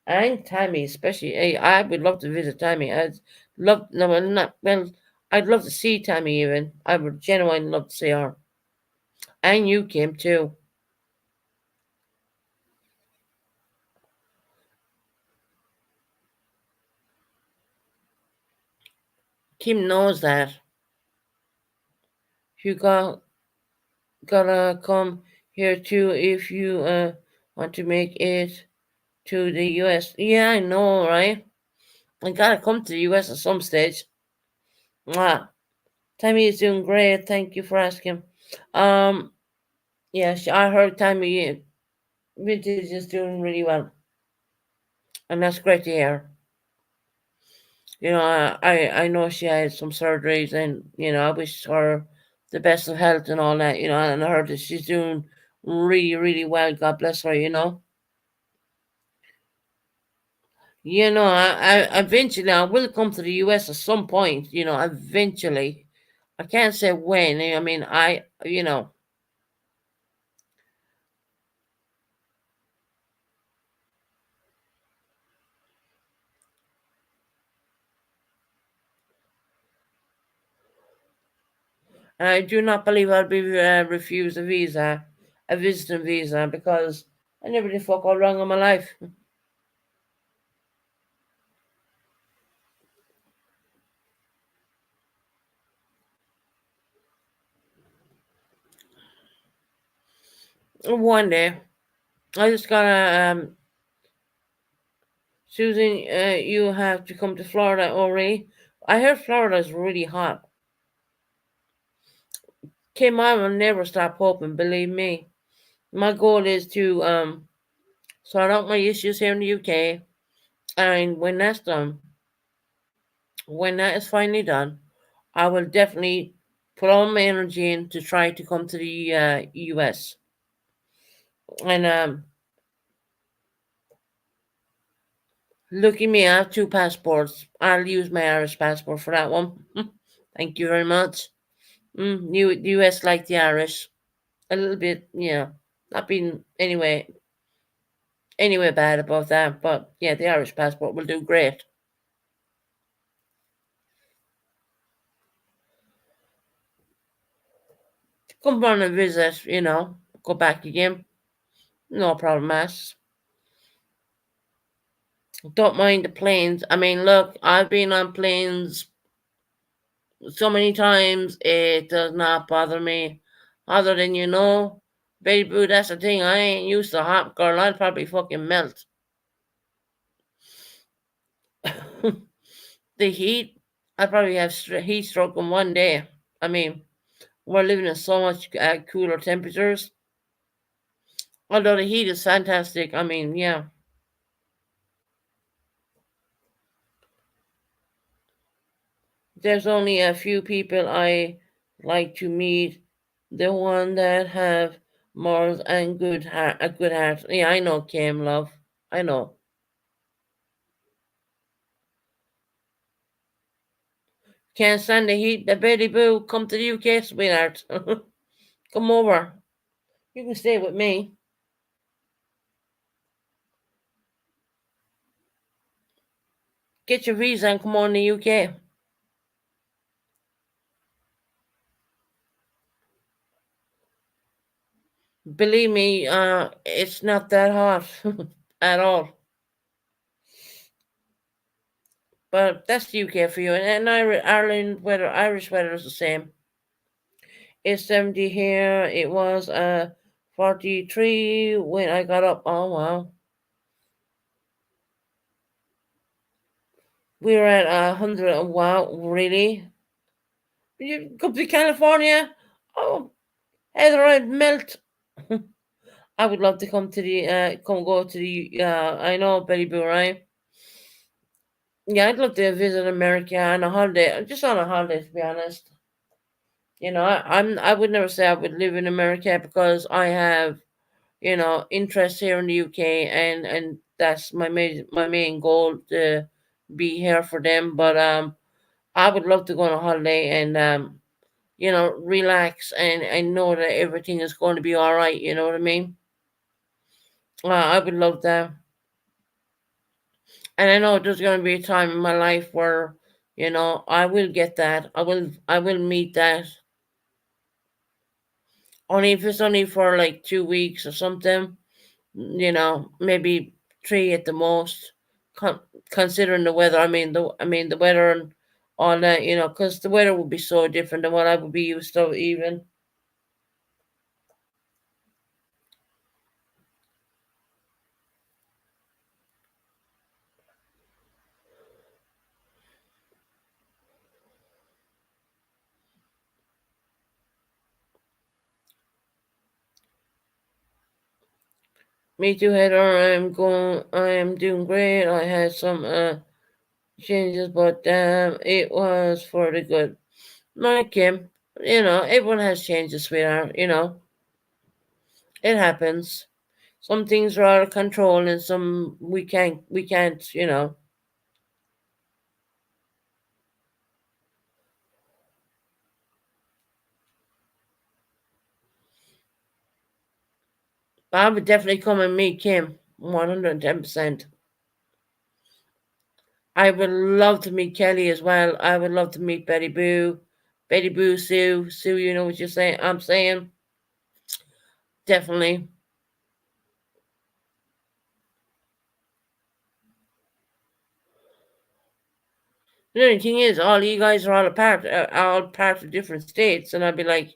And Tammy, especially. Hey, I would love to visit Tammy. No, well, not, well, I'd love to see Tammy even. I would genuinely love to see her. And you, Kim, too. Kim knows that. You gotta come here too if you want to make it to the US. Yeah, I know, right? I gotta come to the US at some stage. Mwah. Tammy is doing great. Thank you for asking. Um, yeah, I heard Tammy Vintage is doing really well, and that's great to hear. I know she had some surgeries, and I wish her the best of health and all that. And I heard that she's doing really, really well. God bless her. I eventually I will come to the US at some point. Eventually. I can't say when. I mean, I do not believe I'll be refused a visiting visa, because I never did fuck all wrong in my life. One day, I just gotta, Susan, you have to come to Florida, Ori. I heard Florida is really hot. Kim, I will never stop hoping, believe me. My goal is to sort out my issues here in the UK, and when that is finally done, I will definitely put all my energy in to try to come to the US. And look at me, I have two passports. I'll use my Irish passport for that one. Thank you very much. US like the Irish. A little bit, not being anyway bad about that, but yeah, the Irish passport will do great. Come on and visit, go back again. No problem, ass. Don't mind the planes. I mean, look, I've been on planes So many times it does not bother me. Other than baby boo, that's the thing. I ain't used to hot girl. I'd probably fucking melt. The heat, I'd probably have heat stroke in one day. I mean, we're living in so much cooler temperatures. Although the heat is fantastic. I mean, yeah. There's only a few people I like to meet. The one that have morals and a good heart. Yeah, I know, Kim, love. I know. Can't stand the heat. The Betty Boo, come to the UK, sweetheart. Come over. You can stay with me. Get your visa and come on to the UK. Believe me, it's not that hot at all. But that's the UK for you. And Ireland weather, Irish weather is the same. It's 70 here. It was 43 when I got up. Oh, wow. We were at 100. Wow, really? You come to California? Oh, Heather, I'd melt. I would love to come to the, come go to the, I know, Betty Boo, right? Yeah, I'd love to visit America on a holiday, just on a holiday, to be honest. I would never say I would live in America because I have interest here in the UK, and that's my main goal to be here for them. But I would love to go on a holiday and relax and know that everything is going to be all right. You know what I mean? I would love that, and I know there's going to be a time in my life where I will get that. I will meet that. Only if it's only for like 2 weeks or something. Maybe three at the most. Con- Considering the weather, I mean the weather and all that, because the weather would be so different than what I would be used to. Even me too, Heather. I am doing great. I had some changes, but it was for the good. Like Kim, everyone has changes, sweetheart. It happens. Some things are out of control, and some we can't. I would definitely come and meet Kim, 110%. I would love to meet Kelly as well. I would love to meet Betty Boo. Betty Boo, Sue. Sue, you know what you're saying? I'm saying. Definitely. The only thing is, all you guys are all part of different states, and I'd be like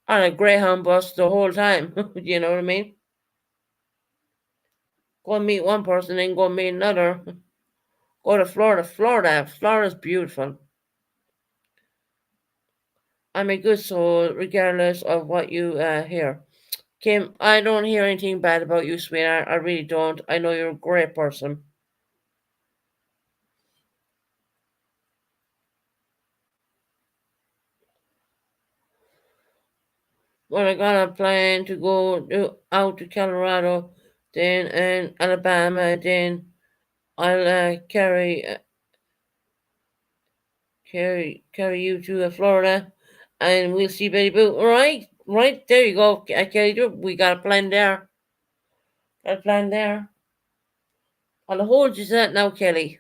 on a Greyhound bus the whole time. You know what I mean? Go and meet one person, then go and meet another. Go to Florida. Florida's beautiful. I'm a good soul, regardless of what you hear. Kim, I don't hear anything bad about you, sweetheart. I really don't. I know you're a great person. When I got a plan to out to Colorado, then and Alabama, then I'll carry you to Florida, and we'll see Betty Boo. All right, right there you go. I carried you. We got a plan there. Got a plan there. I'll hold you to that now, Kelly.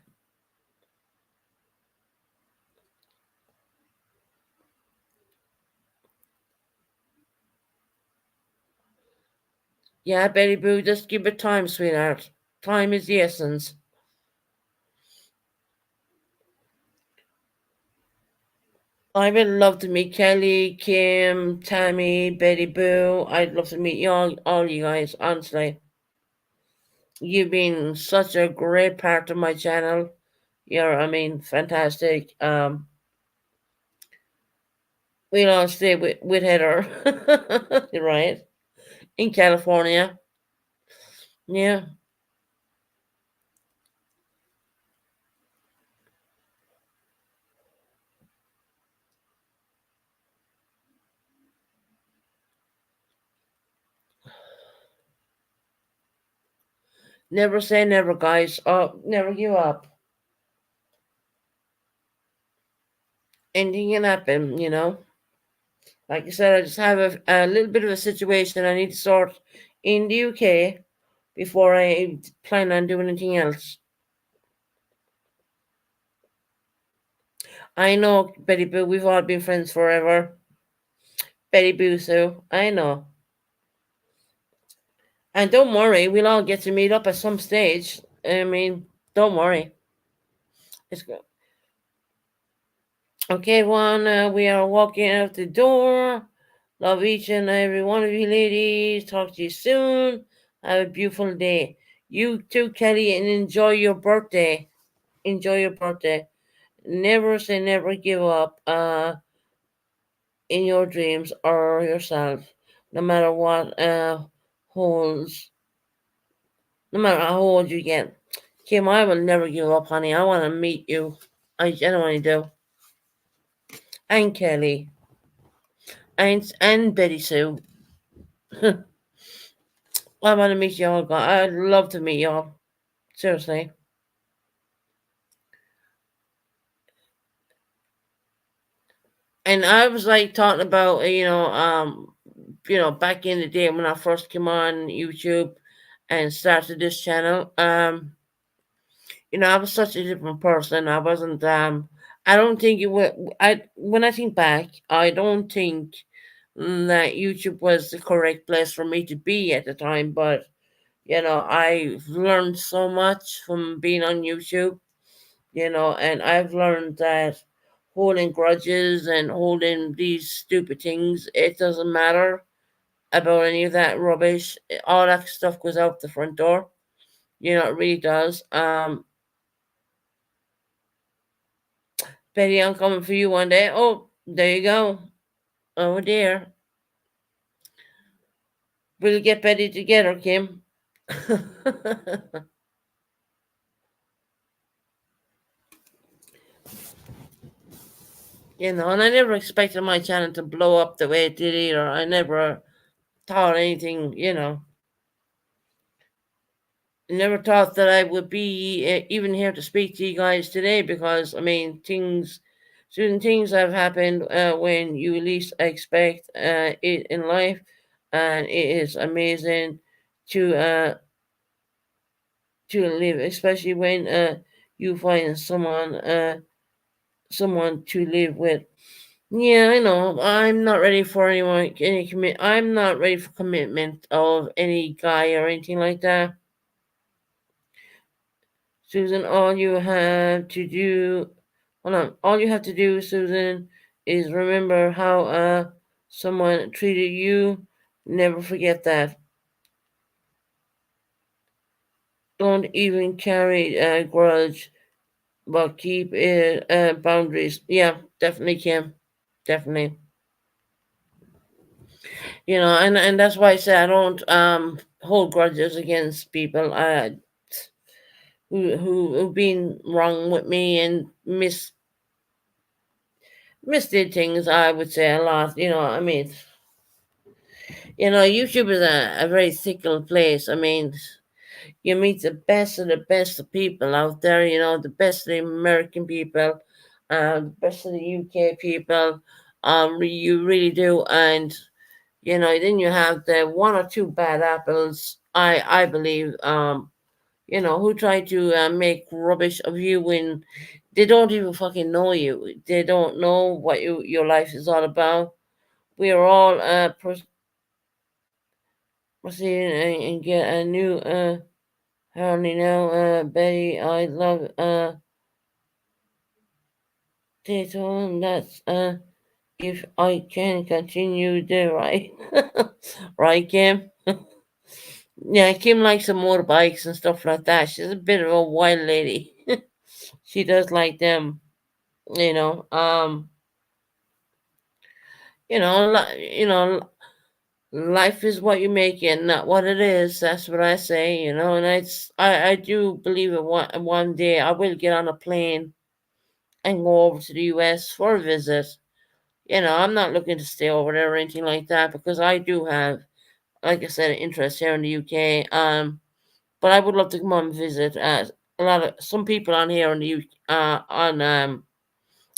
Yeah, Betty Boo, just give it time, sweetheart. Time is the essence. I would love to meet Kelly, Kim, Tammy, Betty Boo. I'd love to meet all you guys. Honestly, you've been such a great part of my channel. You're, I mean, fantastic. We all stay with Heather, right? In California. Yeah. Never say never, guys. Oh, never give up. Anything can happen. Like I said, I just have a little bit of a situation I need to sort in the UK before I plan on doing anything else. I know, Betty Boo, we've all been friends forever. Betty Boo, Sue, I know. And don't worry, we'll all get to meet up at some stage. I mean, don't worry. It's good. Okay, everyone, we are walking out the door. Love each and every one of you ladies. Talk to you soon. Have a beautiful day. You too, Kelly, and enjoy your birthday. Enjoy your birthday. Never say never give up in your dreams or yourself, no matter what holds, no matter how old you get. Kim, I will never give up, honey. I want to meet you. I genuinely do. And Kelly. And Betty Sue. I want to meet y'all. I'd love to meet y'all. Seriously. And I was like talking about, back in the day when I first came on YouTube and started this channel. I was such a different person. I wasn't. I don't think it was. I When I think back, I don't think that YouTube was the correct place for me to be at the time. But I've learned so much from being on YouTube. And I've learned that holding grudges and holding these stupid things, it doesn't matter about any of that rubbish. All that stuff goes out the front door. It really does. Betty, I'm coming for you one day. Oh, there you go. Oh dear. We'll get Betty together, Kim. And I never expected my channel to blow up the way it did either. I never thought anything. Never thought that I would be even here to speak to you guys today because, I mean, certain things have happened when you least expect it in life. And it is amazing to uh, to live, especially when you find someone to live with. Yeah, I know. I'm not ready for any commit. I'm not ready for commitment of any guy or anything like that. Susan, all you have to do, hold on, all you have to do, Susan, is remember how someone treated you. Never forget that. Don't even carry a grudge, but keep it boundaries. Yeah, definitely, Kim. Definitely. And that's why I say I don't hold grudges against people who've been wrong with me and misdid things. I would say a lot. I mean, YouTube is a very fickle place. I mean, you meet the best of the best of people out there. The best of the American people, the best of the UK people. You really do, and then you have the one or two bad apples. I believe. Who try to make rubbish of you when they don't even fucking know you. They don't know what your life is all about. We are all proceeding and get a new harmony now. Betty, I love They told him that if I can continue the ride, right, Kim? Yeah, Kim likes some motorbikes and stuff like that. She's a bit of a wild lady. She does like them, you know. Life is what you make it, not what it is. That's what I say, And I do believe it. One day I will get on a plane and go over to the U.S. for a visit. I'm not looking to stay over there or anything like that because I do have, like I said, an interest here in the UK. But I would love to come on and visit. A lot of some people on here on the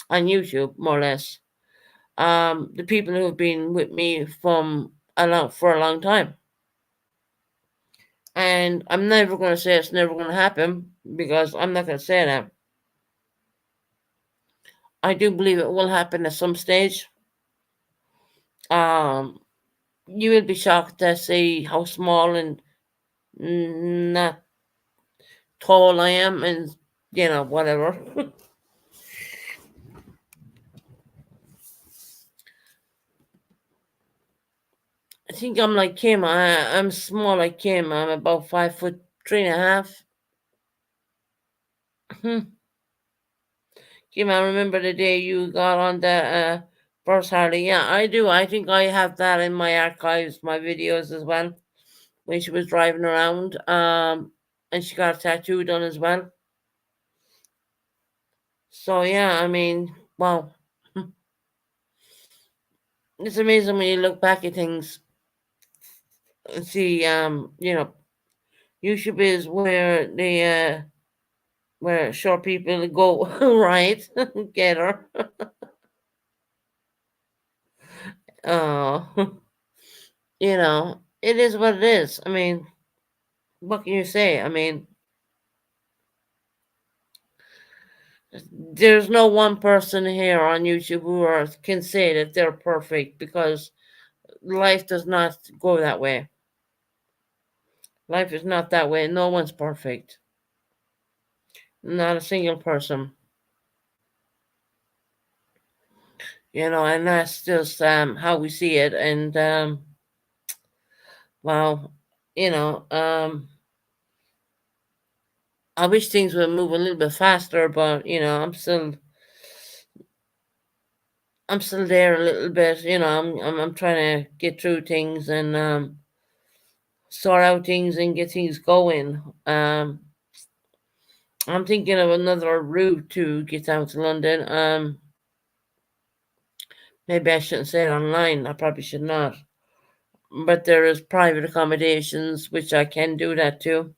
on YouTube, more or less. The people who have been with me for a long time. And I'm never going to say it's never going to happen because I'm not going to say that. I do believe it will happen at some stage. Um, you will be shocked to see how small and not tall I am, and whatever. I think I'm like Kim. I'm small like Kim. I'm about 5 foot 3.5. Kim, I remember the day you got on the first Harley. Yeah, I do. I think I have that in my archives, my videos as well. When she was driving around, and she got a tattoo done as well. So yeah, I mean, wow, it's amazing when you look back at things and see, YouTube is where short people go, right? Get her. Oh, it is what it is. I mean, what can you say? I mean, there's no one person here on YouTube can say that they're perfect because life does not go that way. Life is not that way. No one's perfect. Not a single person. And that's just how we see it. And well, you know, um, I wish things would move a little bit faster, but I'm still there a little bit. I'm trying to get through things and sort out things and get things going. I'm thinking of another route to get down to London. Maybe I shouldn't say it online. I probably should not. But there is private accommodations, which I can do that too.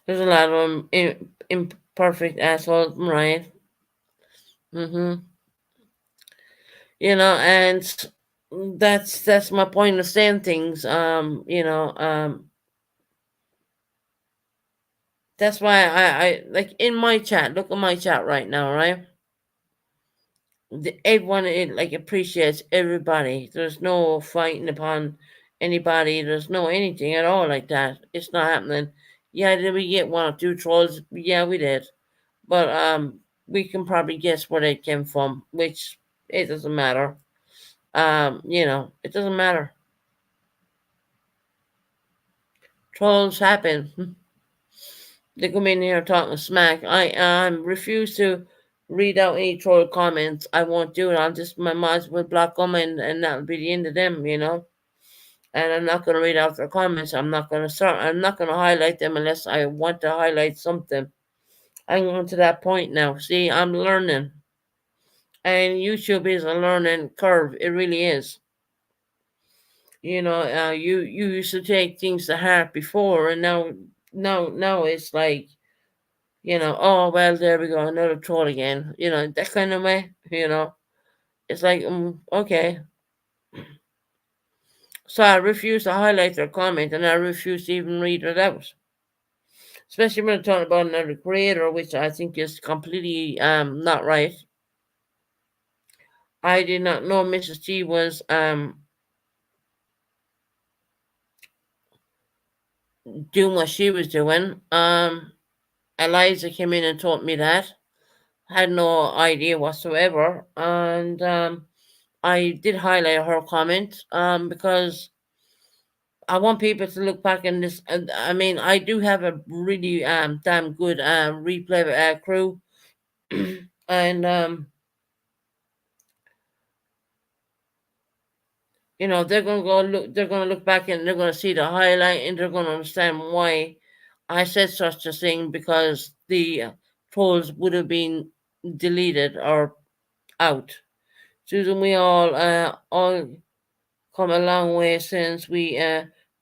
There's a lot of them imperfect assholes, right? Mm-hmm. And that's my point of saying things. That's why I like in my chat. Look at my chat right now, right? Everyone like appreciates everybody. There's no fighting upon anybody. There's no anything at all like that. It's not happening. Yeah, did we get one or two trolls? Yeah, we did. But we can probably guess where they came from, which it doesn't matter. It doesn't matter. Trolls happen. They come in here talking smack. I refuse to read out any troll comments. I won't do it. I'll just my mods will block them, and that'll be the end of them. And I'm not going to read out their comments. I'm not going to start. I'm not going to highlight them unless I want to highlight something. I'm going to that point now. See, I'm learning, and YouTube is a learning curve. It really is. You used to take things to heart before, and now it's like, oh well, there we go, another troll again. That kind of way. It's like, okay. So I refuse to highlight their comment, and I refuse to even read it out. Especially when I'm talking about another creator, which I think is completely not right. I did not know Mrs. T was doing what she was doing. Eliza came in and told me that. Had no idea whatsoever, and I did highlight her comment because I want people to look back in this. And I mean, I do have a really damn good replay crew, and they're gonna go look. They're gonna look back and they're gonna see the highlight, and they're gonna understand why I said such a thing, because the trolls would have been deleted or out. Susan, we all come a long way since we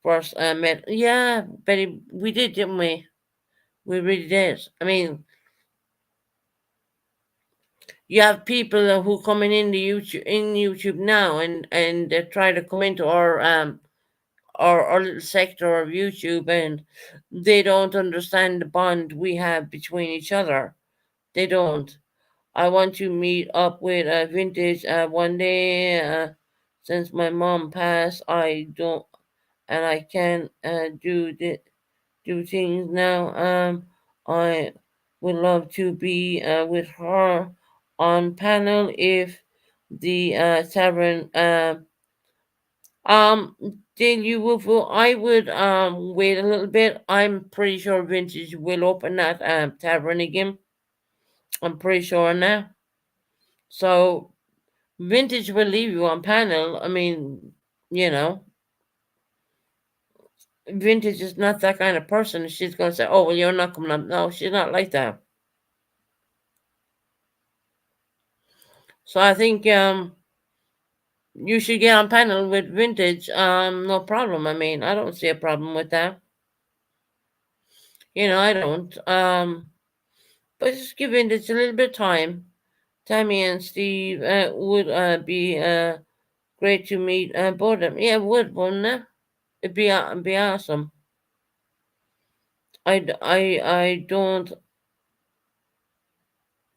first met. Yeah, Betty, we did, didn't we? We really did. I mean, you have people who coming in YouTube now, and they try to come into our little sector of YouTube, and they don't understand the bond we have between each other. They don't. I want to meet up with Vintage one day. Since my mom passed, I don't, and I can do things now. I would love to be with her on panel if the tavern. Um, Dale, you will. I would wait a little bit. I'm pretty sure Vintage will open that tavern again. I'm pretty sure now. So Vintage will leave you on panel. I mean, you know, Vintage is not that kind of person. She's gonna say, "Oh, well, you're not coming up." No, she's not like that. So I think you should get on panel with Vintage. No problem. I mean, I don't see a problem with that. I don't. But just give Vintage a little bit of time. Tammy and Steve would be great to meet both of them. Yeah, it would, wouldn't it? It'd be awesome. I don't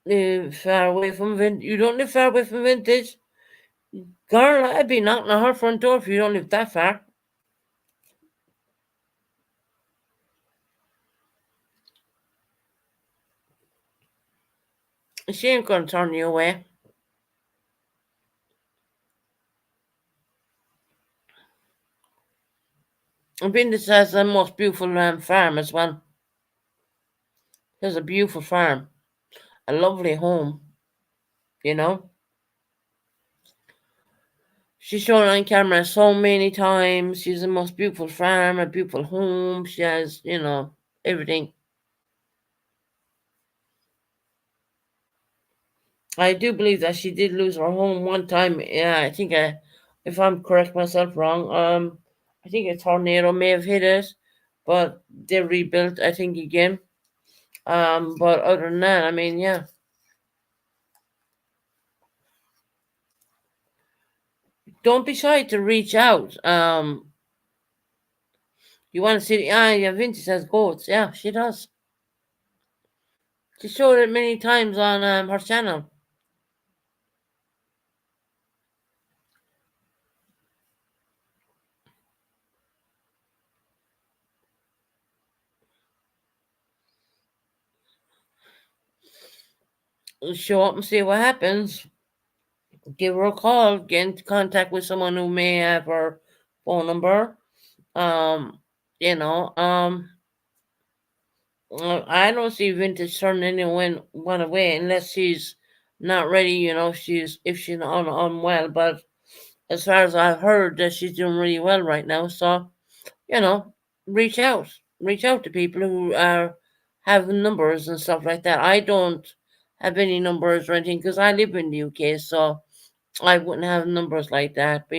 live far away from Vintage. You don't live far away from Vintage? Girl, I'd be knocking on her front door if you don't live that far. She ain't gonna turn you away. And Vintage has the most beautiful farm as well. There's a beautiful farm, a lovely home, you know. She's shown on camera so many times. She's the most beautiful farm, a beautiful home. She has, everything. I do believe that she did lose her home one time. Yeah, I think, if I'm correct myself wrong, I think a tornado may have hit it, but they rebuilt, I think, again. But other than that, I mean, yeah, don't be shy to reach out. You want to see? Yeah, Vinci says goats. Yeah, she does. She showed it many times on her channel. Show up and see what happens. Give her a call. Get into contact with someone who may have her phone number. Um, you know, I don't see Vintage turning anyone one away unless she's not ready. She's if she's unwell. But as far as I've heard, that she's doing really well right now. So you know, reach out to people who are have numbers and stuff like that. I don't have any numbers or anything because I live in the UK, so I wouldn't have numbers like that. But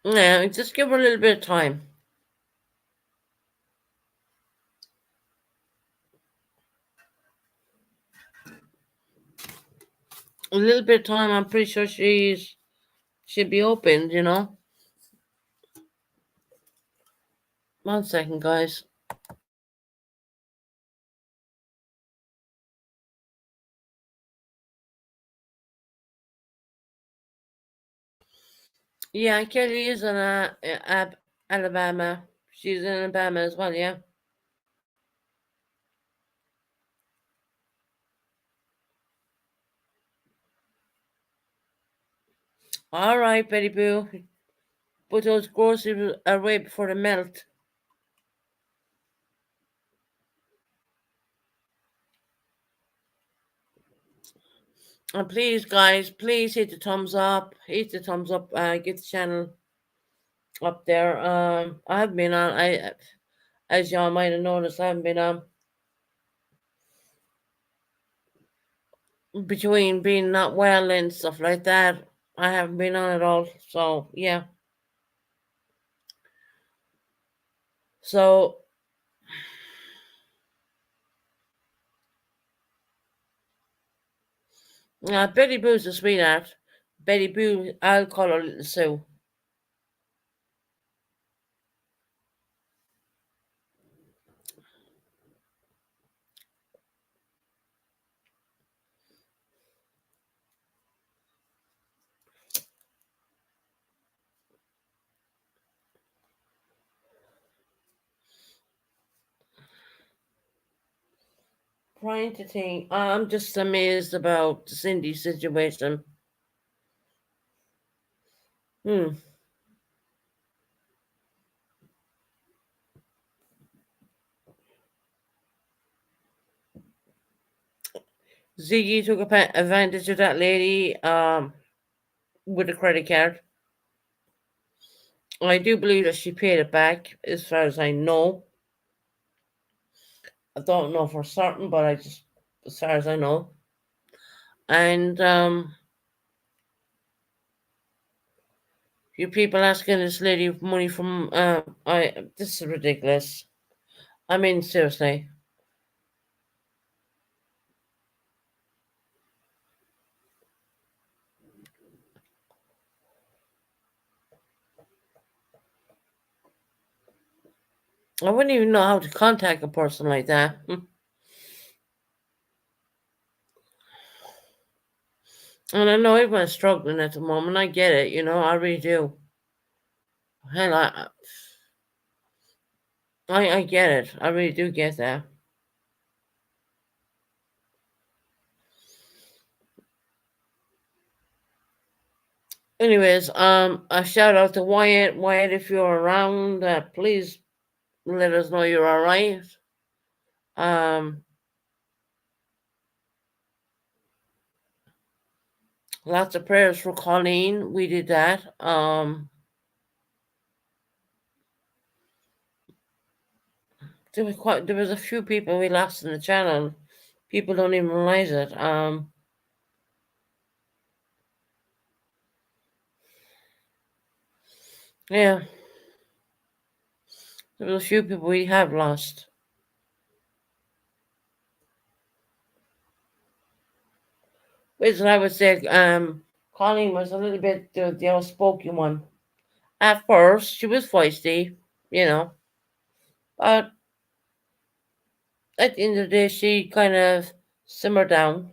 yeah, just give her a little bit of time. A little bit of time. I'm pretty sure she'll be open. 1 second, guys. Yeah, Kelly is in Alabama. She's in Alabama as well, yeah. All right, Betty Boo. Put those groceries away before they melt. And please, guys, please hit the thumbs up. Hit the thumbs up. Get the channel up there. I haven't been on. As y'all might have noticed, I haven't been on between being not well and stuff like that. I haven't been on at all. So yeah. So Betty Boo's a sweetheart. Betty Boo, I'll call her Little Sue. Trying to think. I'm just amazed about the Cindy situation. Hmm. Ziggy took advantage of that lady with a credit card. I do believe that she paid it back, as far as I know. I don't know for certain, but as far as I know. And you people asking this lady for money from, this is ridiculous. I mean, seriously. I wouldn't even know how to contact a person like that. And I know everyone's struggling at the moment. I get it, I really do. Hell, I get it. I really do get that. Anyways, a shout out to Wyatt. Wyatt, if you're around, please let us know you're all right. Um, Lots of prayers for Colleen. We did that. There was a few people we lost in the channel. People don't even realize it. Yeah, there was a few people we have lost. Which I would say, Colleen was a little bit the outspoken one. At first, she was feisty, you know, but at the end of the day, she kind of simmered down.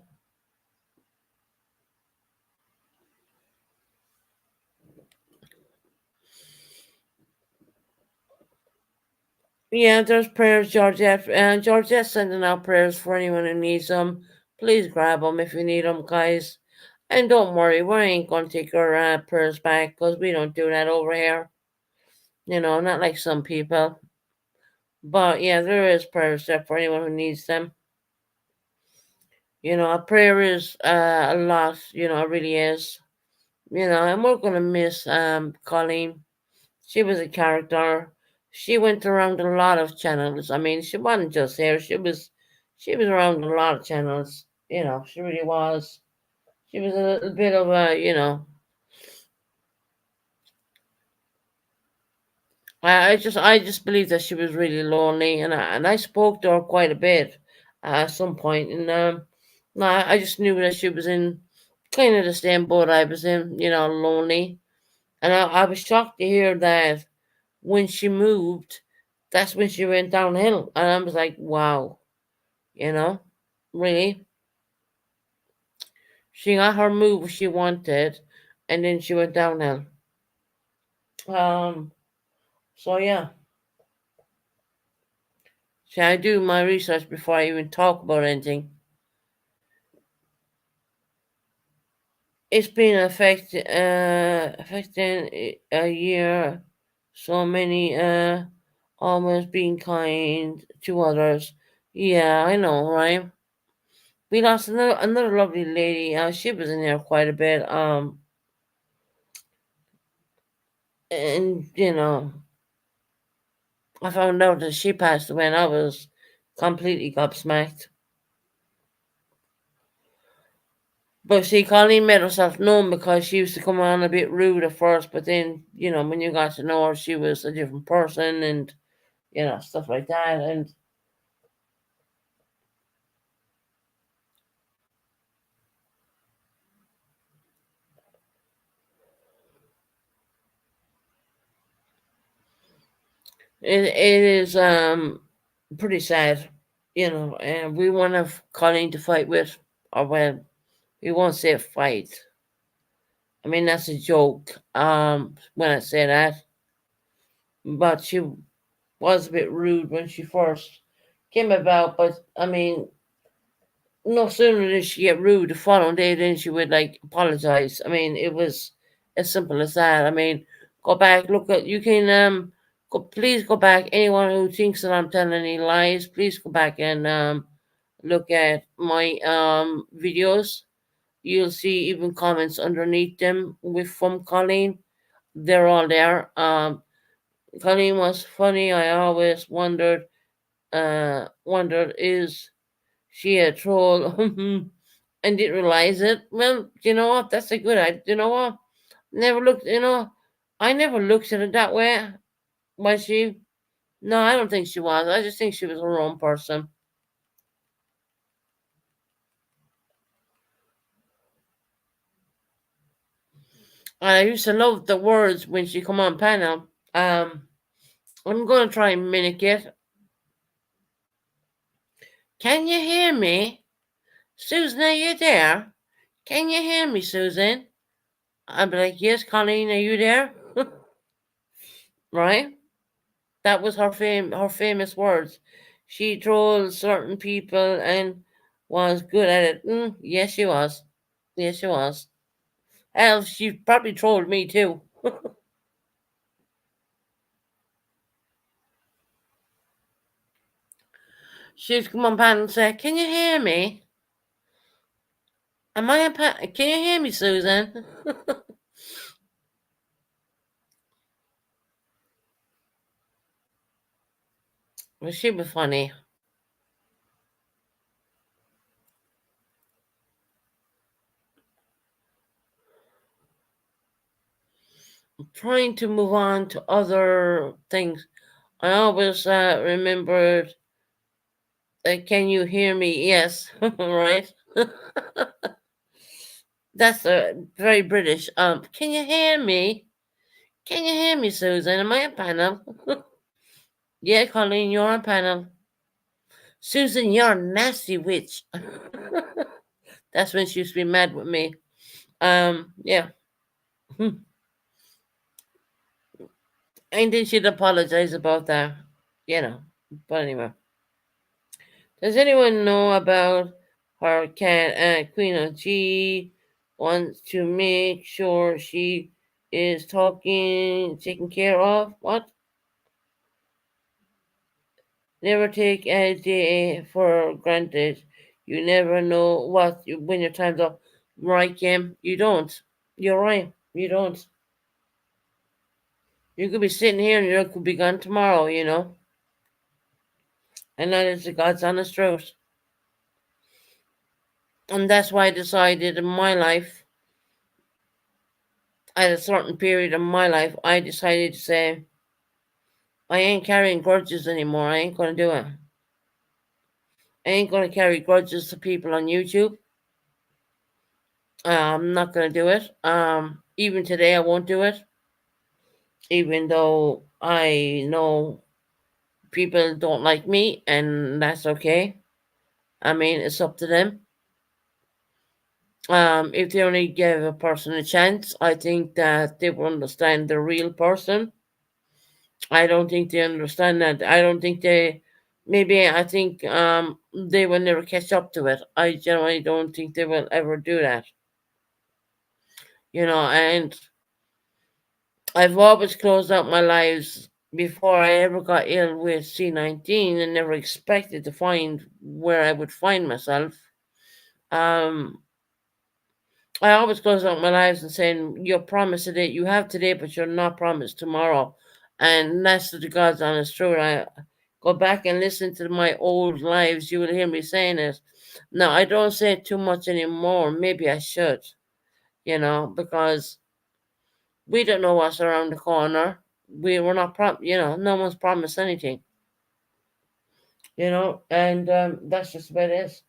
Yeah, there's prayers, Georgette. And Georgette's sending out prayers for anyone who needs them. Please grab them if you need them, guys. And don't worry, we ain't going to take our prayers back because we don't do that over here. Not like some people. But yeah, there is prayers there for anyone who needs them. A prayer is a lot, it really is. And we're going to miss Colleen. She was a character. She went around a lot of channels. I mean, she wasn't just here. She was around a lot of channels. She really was. She was a little bit of I just believe that she was really lonely, and I spoke to her quite a bit at some point, and no, I just knew that she was in kind of the same boat I was in, lonely, and I was shocked to hear that when she moved, that's when she went downhill. And I was like, wow, you know, really? She got her move she wanted, and then she went downhill. Um, so yeah, see, I do my research before I even talk about anything. It's been affecting a year. So many almost being kind to others. Yeah, I know, right? We lost another lovely lady. She was in there quite a bit. And I found out that she passed away, and I was completely gobsmacked. But see, Colleen made herself known because she used to come on a bit rude at first, but then, when you got to know her, she was a different person and, stuff like that. And it is pretty sad, and we want to Colleen to fight with, or well, we won't say fight. I mean, that's a joke, when I say that. But she was a bit rude when she first came about, but I mean, no sooner did she get rude the following day than she would like apologize. I mean, it was as simple as that. I mean, go back, look at you can go please go back. Anyone who thinks that I'm telling any lies, please go back and look at my videos. You'll see even comments underneath them with from Colleen. They're all there. Colleen was funny. I always wondered is she a troll and didn't realize it. Well, you know what? That's a good idea. You know what? Never looked. I never looked at it that way. Was she? No, I don't think she was. I just think she was her own person. I used to love the words when she come on panel. I'm gonna try and mimic it. Can you hear me, Susan? Are you there? Can you hear me, Susan? I'd be like, yes, Colleen, are you there? Right? That was her famous words. She trolled certain people and was good at it. Yes, she was. Yes, she was. Hell, she probably trolled me too. She'd come on pan and say, "Can you hear me? Am I a pan? Can you hear me, Susan?" Well, she was funny. Trying to move on to other things. I always remembered. Can you hear me? Yes, right. That's very British. Can you hear me? Can you hear me, Susan? Am I on panel? Yeah, Colleen, you're on panel. Susan, you're a nasty witch. That's when she used to be mad with me. Yeah. And then she'd apologize about that, you know. But anyway, does anyone know about her cat, Queen of G? Wants to make sure she is taken care of. What? Never take a day for granted. You never know when your time's up. Right, Kim? You don't. You're right. You don't. You could be sitting here and you could be gone tomorrow. And that is the God's honest truth. And that's why I decided in my life, at a certain period of my life, I decided to say, I ain't carrying grudges anymore. I ain't going to do it. I ain't going to carry grudges to people on YouTube. I'm not going to do it. Even today, I won't do it. Even though I know people don't like me, and that's okay. I mean, it's up to them. If they only give a person a chance, I think that they will understand the real person. I don't think they understand that. I don't think they. Maybe I think they will never catch up to it. I generally don't think they will ever do that. And I've always closed out my lives before I ever got ill with C-19 and never expected to find where I would find myself. Um, I always close out my lives and saying, "You're promised today, you have today, but you're not promised tomorrow." And that's the God's honest truth. I go back and listen to my old lives, you will hear me saying it. Now, I don't say it too much anymore. Maybe I should, because we don't know what's around the corner. We're not no one's promised anything, and that's just what it is.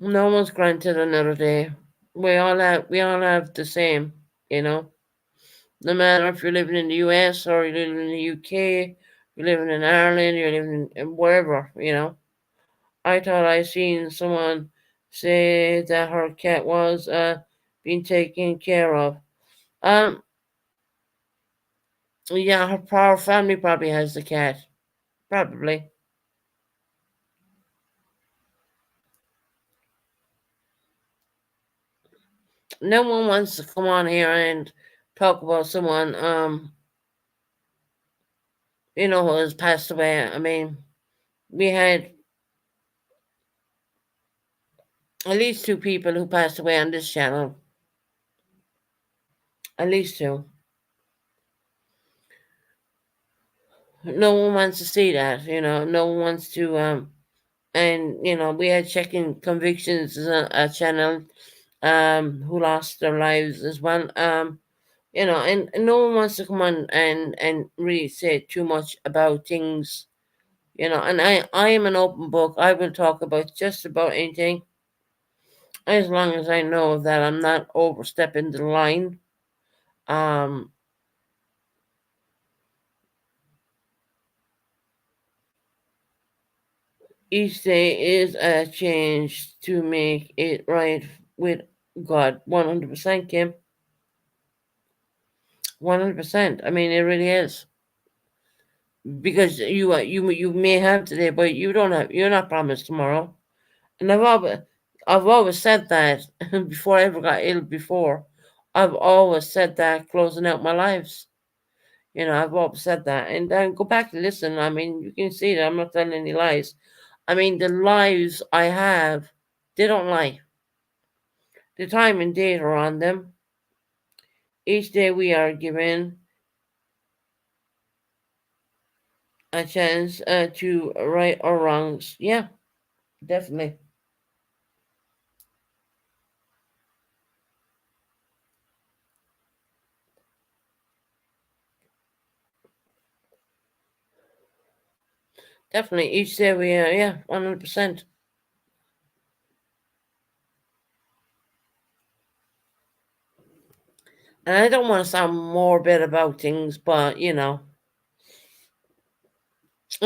No one's granted another day. We all have the same, you know. No matter if you're living in the US or you're living in the UK, you're living in Ireland, you're living in wherever, I thought I seen someone say that her cat was being taken care of. Um, yeah, her power family probably has the cat. Probably. No one wants to come on here and talk about someone who has passed away. I mean, we had at least two people who passed away on this channel. At least two. No one wants to see that, no one wants to and we had checking convictions a channel who lost their lives as well. And no one wants to come on and really say too much about things. And I am an open book. I will talk about just about anything as long as I know that I'm not overstepping the line. um each day is a change to make it right with God. 100%, Kim. 100%. I mean, it really is. Because you may have today, but you're not promised tomorrow. And I've always said that before I ever got ill before. I've always said that closing out my lives. I've always said that. And then go back and listen. I mean, you can see that I'm not telling any lies. I mean, the lives I have, they don't lie. The time and date are on them. Each day we are given a chance to right or wrongs. Yeah, definitely. Definitely. Each day we are, yeah, 100%. And I don't want to sound morbid about things, but, it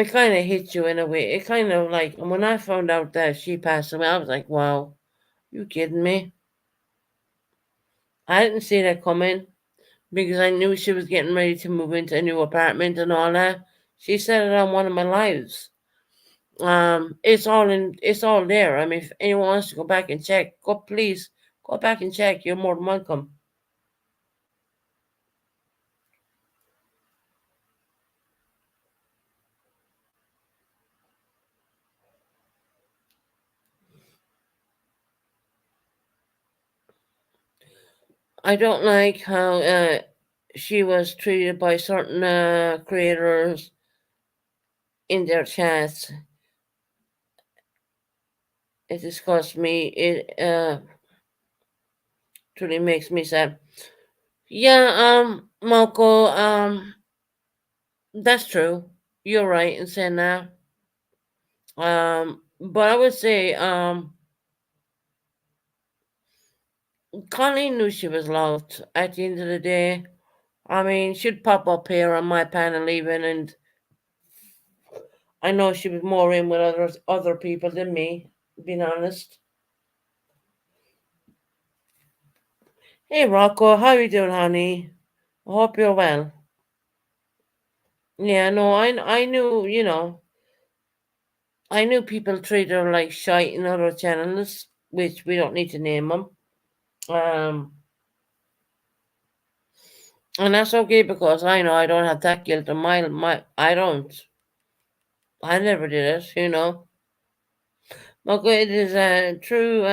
kind of hits you in a way. It kind of like, when I found out that she passed away, I was like, wow, you kidding me? I didn't see that coming because I knew she was getting ready to move into a new apartment and all that. She said it on one of my lives. It's all there. I mean, if anyone wants to go back and check, please go back and check. You're more than welcome. I don't like how she was treated by certain creators in their chats. It disgusts me. It truly makes me sad. Yeah, Marco, that's true. You're right in saying that. But I would say, Colleen knew she was loved at the end of the day. I mean, she'd pop up here on my panel even, and I know she was more in with other people than me, being honest. Hey Rocco, how you doing, honey? I hope you're well. Yeah, no, I knew, I knew people treat her like shite in other channels, which we don't need to name them. Um, and that's okay because I know I don't have that guilt in my I don't. I never did it. Okay, it is true.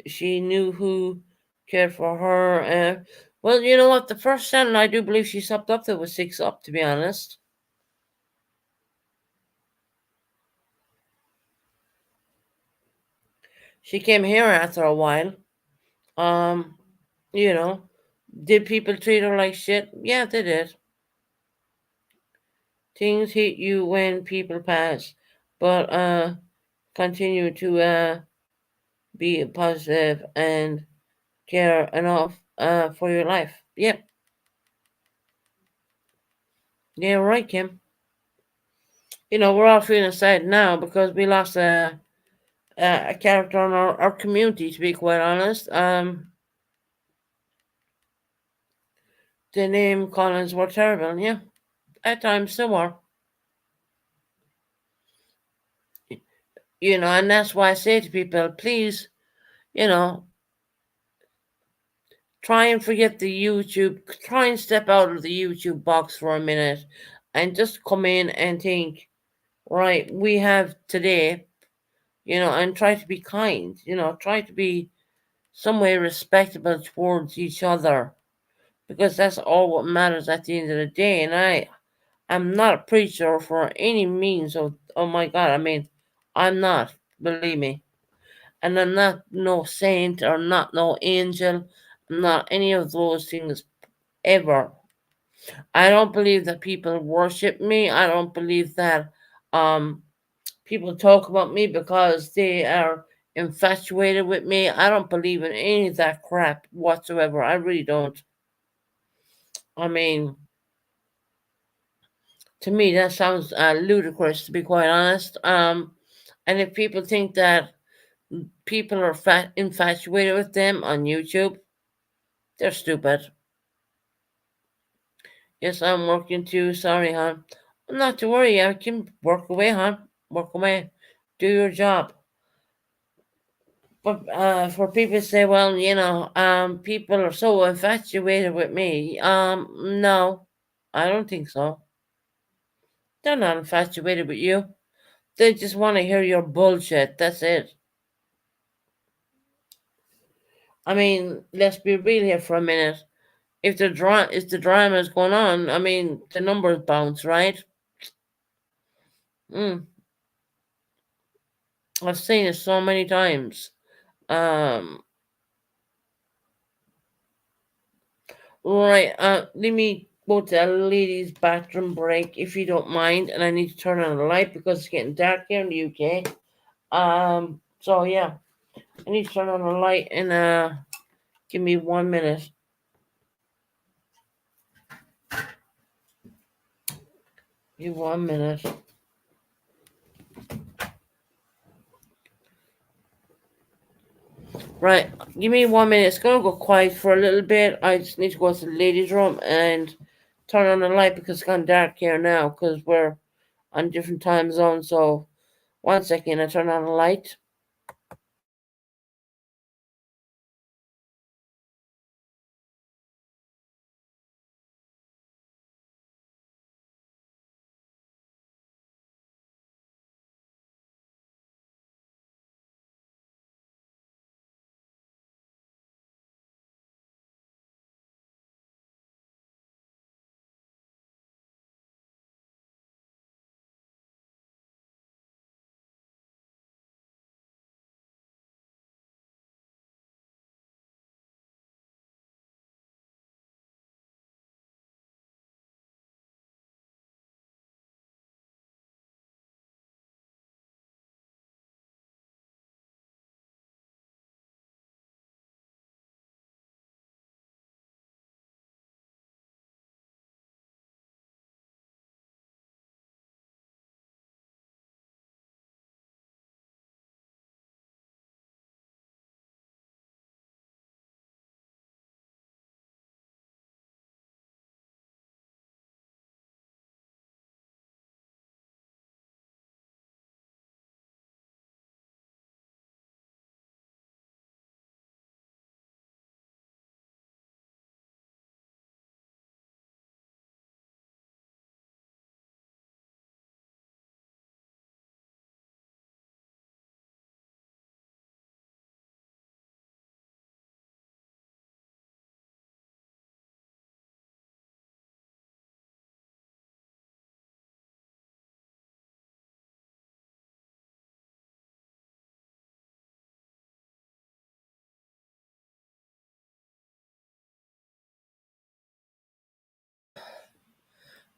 She knew who cared for her. Well, you know what? The first channel I do believe she subbed up to was Six Up. To be honest, she came here after a while. Um, you know, did people treat her like shit? Yeah, they did. Things hit you when people pass, but continue to be positive and care enough for your life. Yep, yeah, right, Kim. We're all feeling sad now because we lost a character in our community. To be quite honest, the name Collins were terrible. Yeah, at times they were. And that's why I say to people, please, you know, try and forget the YouTube. Try and step out of the YouTube box for a minute, and just come in and think. Right, we have today. And try to be kind. Try to be some way respectable towards each other because that's all what matters at the end of the day. And I'm not a preacher for any means of, oh my God, I mean, I'm not, believe me. And I'm not no saint or not no angel, I'm not any of those things ever. I don't believe that people worship me. I don't believe that um, people talk about me because they are infatuated with me. I don't believe in any of that crap whatsoever. I really don't. I mean, to me, that sounds ludicrous, to be quite honest. And if people think that people are infatuated with them on YouTube, they're stupid. Yes, I'm working too. Sorry, hon. Not to worry. I can work away, hon. Work away. Do your job. But for people to say, well, people are so infatuated with me. No, I don't think so. They're not infatuated with you. They just want to hear your bullshit. That's it. I mean, let's be real here for a minute. If the drama is going on, I mean, the numbers bounce, right? Mm, I've seen it so many times. Um, right. Let me go to a ladies' bathroom break if you don't mind, and I need to turn on the light because it's getting dark here in the UK. So yeah, I need to turn on the light and give me 1 minute. Give 1 minute. Right, give me 1 minute. It's gonna go quiet for a little bit. I just need to go to the ladies' room and turn on the light because it's gone dark here now because we're on different time zones. So 1 second, I turn on the light.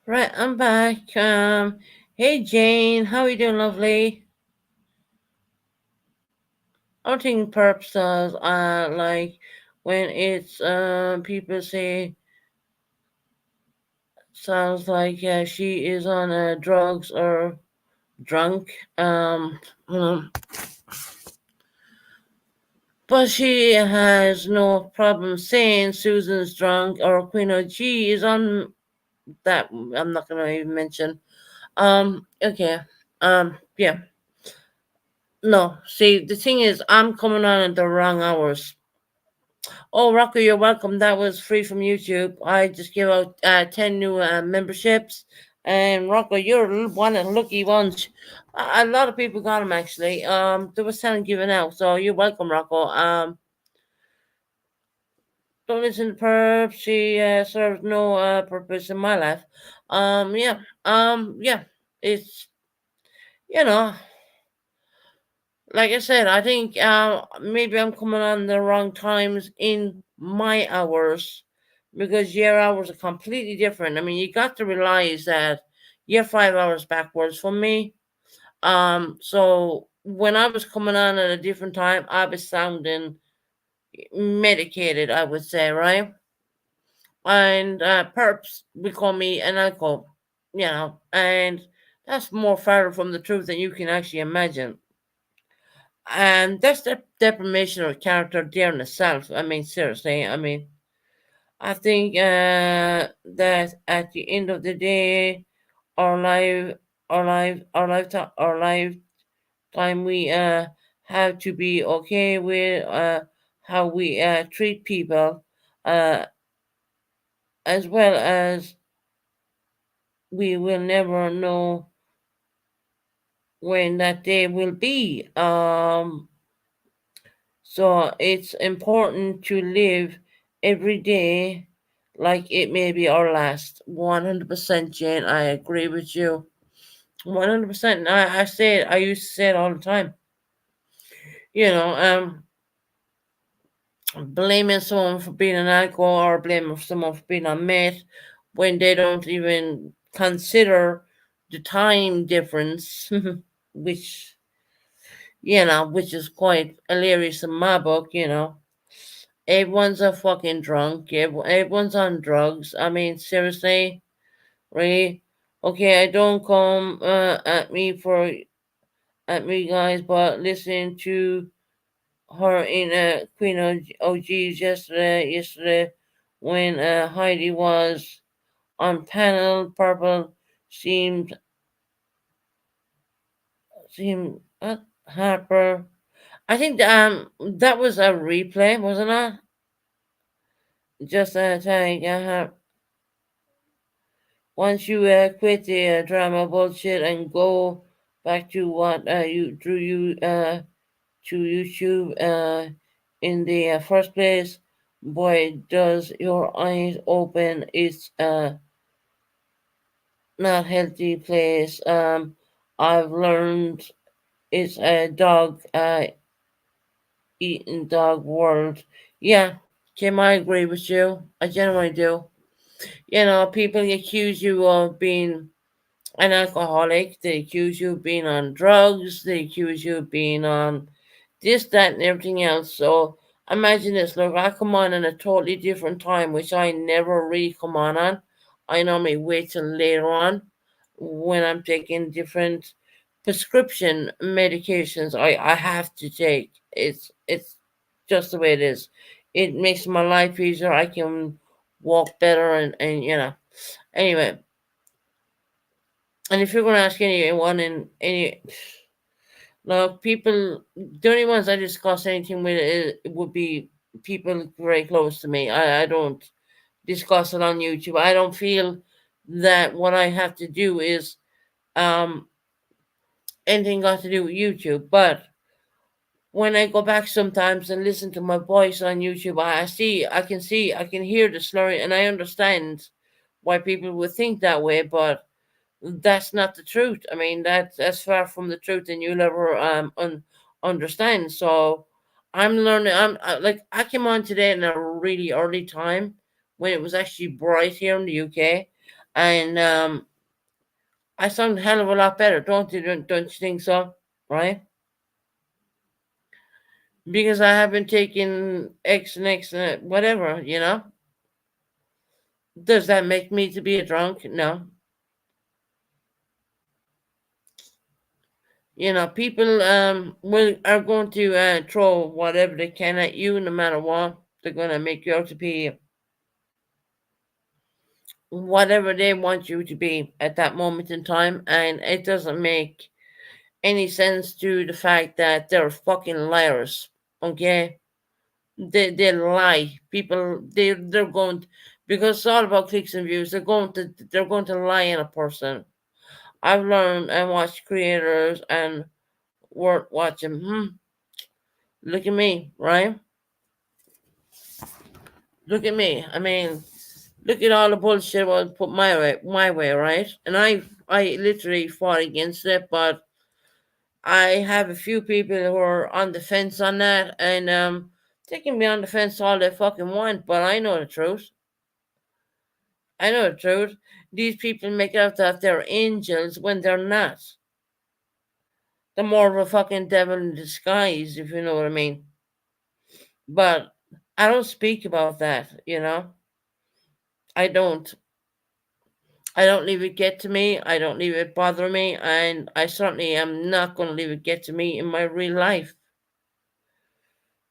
Right, I'm back. Hey Jane, how you doing, lovely? I think perps does. Like when it's people say sounds like she is on drugs or drunk. You know, but she has no problem saying Susan's drunk or Queen OG is on that. I'm not gonna even mention. Okay. Yeah. No. See, the thing is, I'm coming on at the wrong hours. Oh, Rocco, you're welcome. That was free from YouTube. I just gave out 10 new memberships. And Rocco, you're one of the lucky ones. A lot of people got them actually. There was 10 given out. So you're welcome, Rocco. Don't listen to Perp. She serves no purpose in my life. Yeah. Yeah. It's, you know, like I said, I think maybe I'm coming on the wrong times in my hours because your hours are completely different. I mean, you got to realize that you're 5 hours backwards from me. So when I was coming on at a different time, I was sounding medicated, I would say, right? And perps would call me an alcohol, and that's more far from the truth than you can actually imagine. And that's the deprivation of character there in itself. I mean, seriously. I mean, I think that at the end of the day, our life, our lifetime, we have to be okay with how we treat people, uh, as well as we will never know when that day will be. So it's important to live every day like it may be our last. 100%, Jane. I agree with you. 100%. I say it. I used to say it all the time. You know, blaming someone for being an alcohol or blaming someone for being a meth when they don't even consider the time difference, which, which is quite hilarious in my book. Everyone's a fucking drunk. Everyone's on drugs. I mean, seriously, really? Okay, I don't come at me, guys, but listening to her in Queen OG's yesterday, when Heidi was on panel, Purple seemed seemed Harper. I think that was a replay, wasn't it? Just a tag. Once you quit the drama bullshit and go back to what you drew you to YouTube in the first place, boy, does your eyes open. It's not healthy place. I've learned it's a dog eating dog world. Yeah, Kim, I agree with you. I genuinely do. People accuse you of being an alcoholic. They accuse you of being on drugs. They accuse you of being on this, that, and everything else. So imagine this. Look, I come on in a totally different time, which I never really come on. I normally wait till later on when I'm taking different prescription medications. I have to take. It's just the way it is. It makes my life easier. I can walk better and. Anyway, and if you're going to ask anyone in any, look, people, the only ones I discuss anything with it would be people very close to me. I don't discuss it on YouTube. I don't feel that what I have to do is um anything got to do with YouTube. But when I go back sometimes and listen to my voice on YouTube, I can hear the slurring, and I understand why people would think that way. But that's not the truth. I mean, that's far from the truth, and you'll ever understand. So I'm learning. Like I came on today in a really early time when it was actually bright here in the UK. and I sound a hell of a lot better, don't you? Don't you think so? Right? Because I haven't taken X and X and whatever. Does that make me to be a drunk? No. People will are going to throw whatever they can at you, no matter what. They're going to make you out to be whatever they want you to be at that moment in time, and it doesn't make any sense to the fact that they're fucking liars. Okay, they lie. People they're going because it's all about clicks and views. They're going to lie in a person. I've learned and watched creators and work watching. Look at me, right? Look at me. I mean, look at all the bullshit was put my way, right? And I literally fought against it, but I have a few people who are on the fence on that, and they can be on the fence all they fucking want, but I know the truth. I know the truth. These people make out that they're angels when they're not. They're more of a fucking devil in disguise, if you know what I mean. But I don't speak about that. I don't. I don't leave it get to me. I don't leave it bother me, and I certainly am not going to leave it get to me in my real life.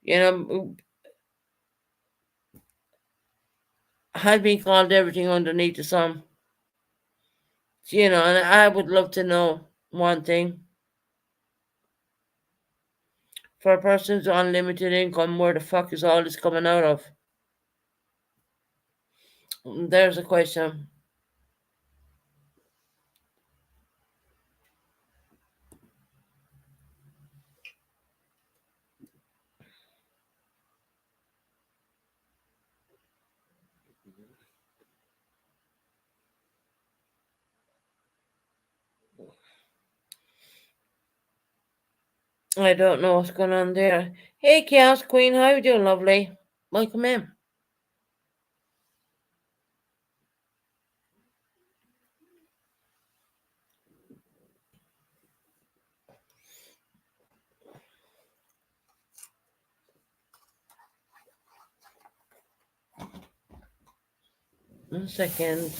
You know, I've been called everything underneath the sun. And I would love to know one thing. For a person with unlimited income, where the fuck is all this coming out of? There's a question. I don't know what's going on there. Hey, Chaos Queen, how you doing, lovely? Welcome in. One second.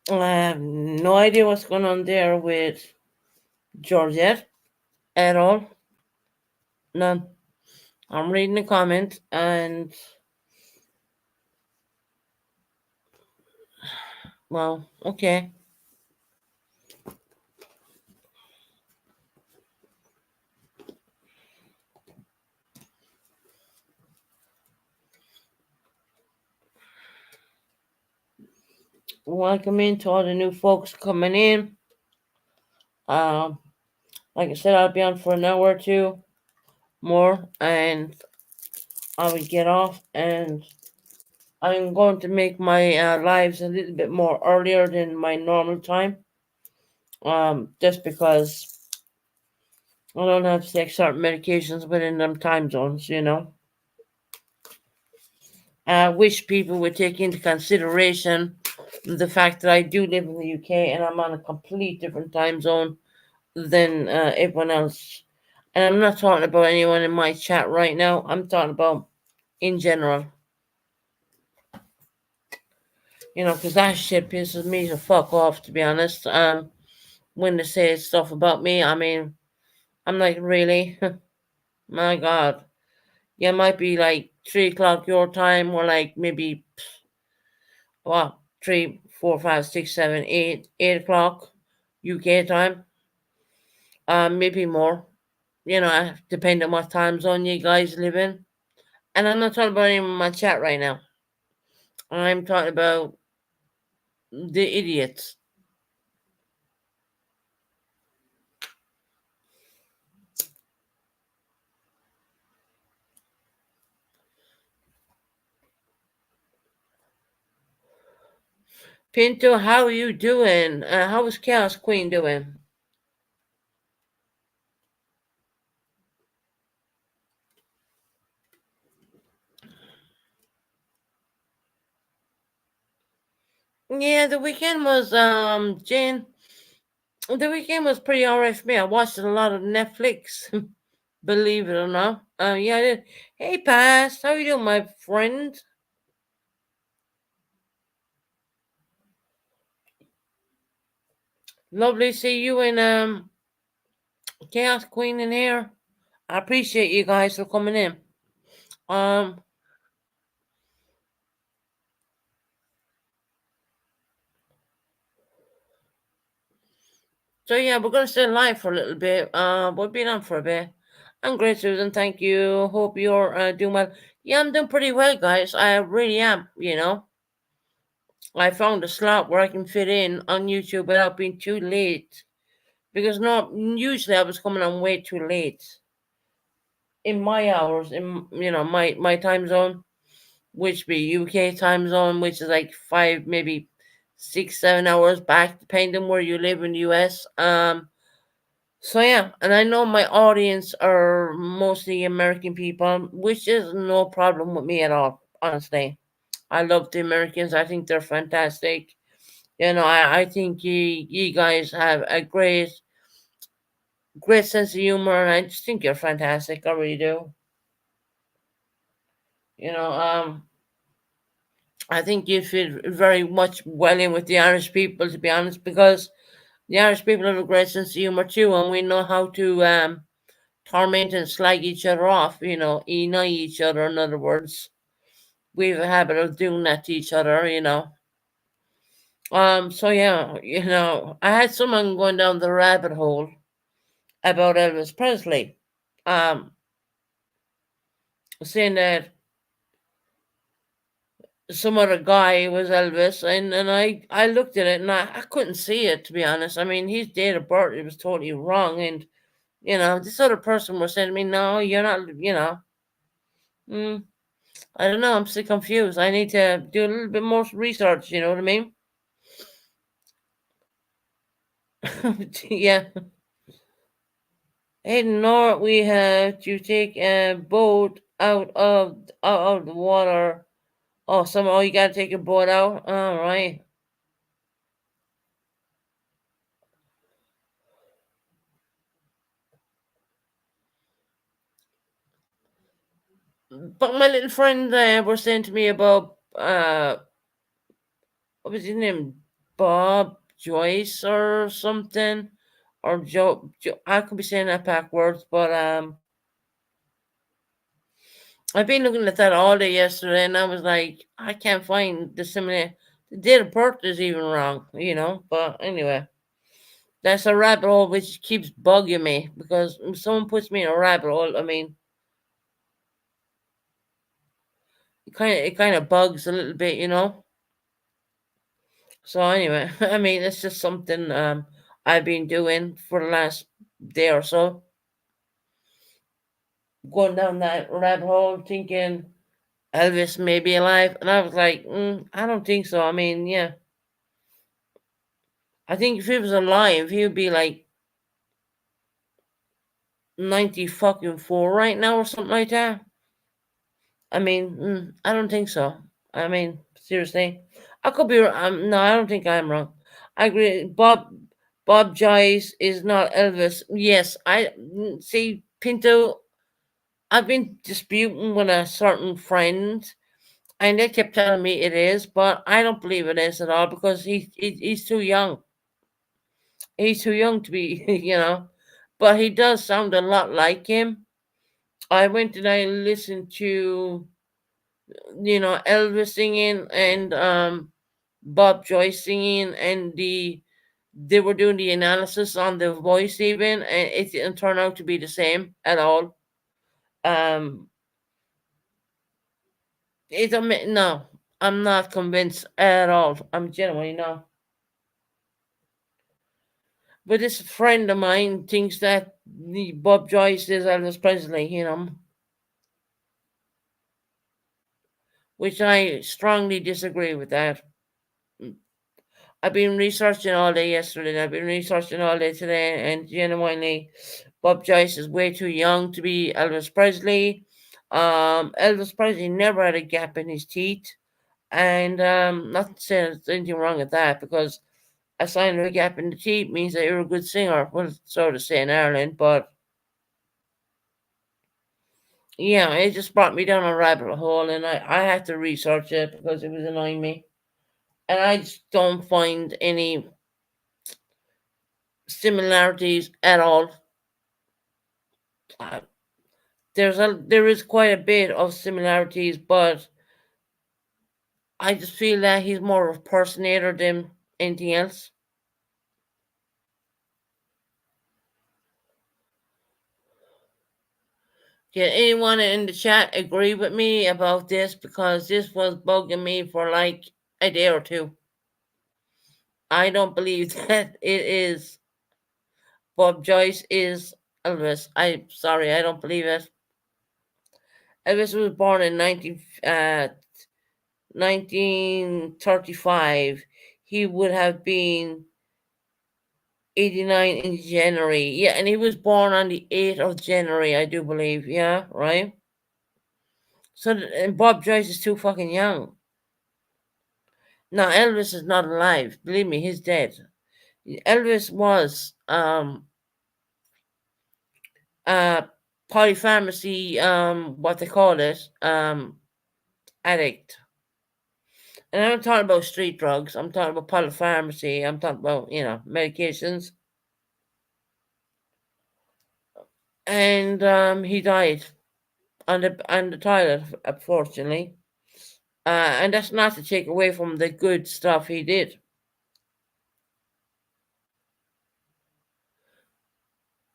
I have no idea what's going on there with Georgette at all. None. I'm reading the comment and, well, okay. Welcome in to all the new folks coming in. Um, like I said, I'll be on for an hour or two more, and I will get off. And I'm going to make my lives a little bit more earlier than my normal time. Just because I don't have to take certain medications within them time zones. I wish people would take into consideration the fact that I do live in the UK and I'm on a complete different time zone than everyone else. And I'm not talking about anyone in my chat right now. I'm talking about in general. Because that shit pisses me the fuck off, to be honest. When they say stuff about me, I mean, I'm like, really? My God. Yeah, it might be like 3 o'clock your time, or like maybe, what, 3, 4, 5, 6, 7, 8 o'clock UK time. Maybe more. Depending on what time zone you guys live in. And I'm not talking about anyone in my chat right now. I'm talking about The idiots. Pinto, how are you doing? How is Chaos Queen doing? Yeah, the weekend was Jane. The weekend was pretty alright for me. I watched a lot of Netflix, believe it or not. Yeah, I did. Hey, Pass, how you doing, my friend? Lovely to see you and Chaos Queen in here. I appreciate you guys for coming in. Um, so yeah, we're gonna stay live for a little bit. We've been on for a bit. I'm great, Susan. Thank you. Hope you're doing well. Yeah, I'm doing pretty well, guys. I really am. I found a slot where I can fit in on YouTube without being too late. Because not usually I was coming on way too late in my hours, in my time zone, which be UK time zone, which is like 5, maybe 6, 7 hours back, depending where you live in the US. So yeah, and I know my audience are mostly American people, which is no problem with me at all. Honestly, I love the Americans. I think they're fantastic. I think you guys have a great sense of humor, and I just think you're fantastic. I really do. You know, I think you fit very much well in with the Irish people, to be honest, because the Irish people have a great sense of humor too, and we know how to torment and slag each other off. Eni each other. In other words, we have a habit of doing that to each other. So yeah, I had someone going down the rabbit hole about Elvis Presley, um, saying that some other guy was Elvis, and I looked at it and I couldn't see it, to be honest. I mean, his date of birth, it was totally wrong, and this other person was saying to me, "No, you're not." Mm, I don't know. I'm still confused. I need to do a little bit more research. You know what I mean? Yeah. Hey, Nor, we have to take a boat out of the water. Oh, somehow you gotta take a boat out. All right. But my little friend was saying to me about what was his name? Bob Joyce or something, or Joe. I could be saying that backwards, but I've been looking at that all day yesterday, and I was like, I can't find the similar. The date of birth is even wrong. But anyway, that's a rabbit hole which keeps bugging me because if someone puts me in a rabbit hole, I mean, it kind of bugs a little bit. So anyway, I mean, it's just something I've been doing for the last day or so, going down that rabbit hole, thinking Elvis may be alive, and I was like, I don't think so. I mean, yeah, I think if he was alive, he would be like 90 fucking 4 right now or something like that. I mean, I don't think so. I mean, seriously, I could be. No, I don't think I'm wrong. I agree. Bob Joyce is not Elvis. Yes, I see. Pinto, I've been disputing with a certain friend, and they kept telling me it is, but I don't believe it is at all because he's too young. He's too young to be, But he does sound a lot like him. I went and I listened to, Elvis singing and Bob Joyce singing, and they were doing the analysis on the voice even, and it didn't turn out to be the same at all. Um, no. I'm not convinced at all. I'm genuinely not. But this friend of mine thinks that the Bob Joyce is Elvis Presley, which I strongly disagree with that. I've been researching all day yesterday, and I've been researching all day today, and genuinely, Bob Joyce is way too young to be Elvis Presley. Elvis Presley never had a gap in his teeth, and not to say there's anything wrong with that, because a sign of a gap in the teeth means that you're a good singer. Well, so to say in Ireland, but yeah, it just brought me down a rabbit hole, and I had to research it because it was annoying me, and I just don't find any similarities at all. Uh, there is quite a bit of similarities, but I just feel that he's more of a personator than anything else. Can anyone in the chat agree with me about this? Because this was bugging me for like a day or two. I don't believe that it is Bob Joyce is Elvis. I'm sorry, I don't believe it. Elvis was born in 1935. He would have been 89 in January. Yeah, and he was born on the 8th of January, I do believe. Yeah, right? So, and Bob Joyce is too fucking young. Now, Elvis is not alive. Believe me, he's dead. Elvis was uh polypharmacy, what they call it, addict. And I'm not talking about street drugs. I'm talking about polypharmacy. I'm talking about, medications. And he died on the toilet, unfortunately. And that's not to take away from the good stuff he did.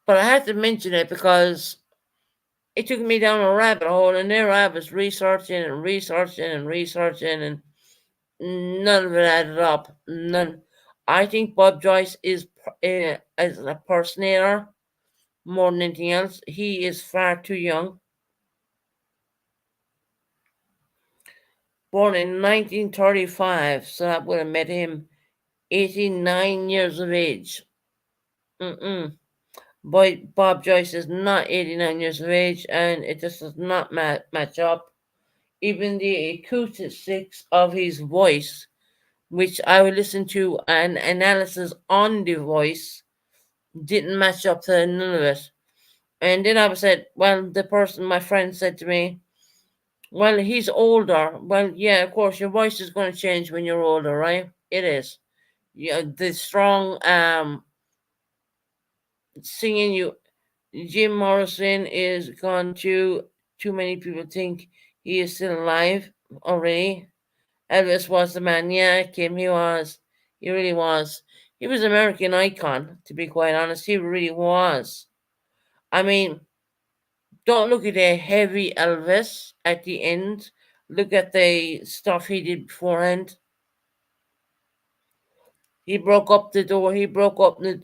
But I had to mention it because it took me down a rabbit hole, and there I was researching and researching and researching, and none of it added up. None. I think Bob Joyce is as a personator more than anything else. He is far too young. Born in 1935, so that would have made him 89 years of age. Mm-mm. Boy, Bob Joyce is not 89 years of age, and it just does not match up. Even the acoustics of his voice, which I would listen to an analysis on the voice, didn't match up to none of it. And then I said, well, the person, my friend said to me, well, he's older. Well, yeah, of course, your voice is going to change when you're older, right? It is. Yeah, the strong singing you. Jim Morrison is gone too. Too many people think he is still alive already. Elvis was the man. Yeah, Kim, he was. He really was. He was an American icon, to be quite honest. He really was. I mean, don't look at the heavy Elvis at the end. Look at the stuff he did beforehand. He broke up the door. He broke up in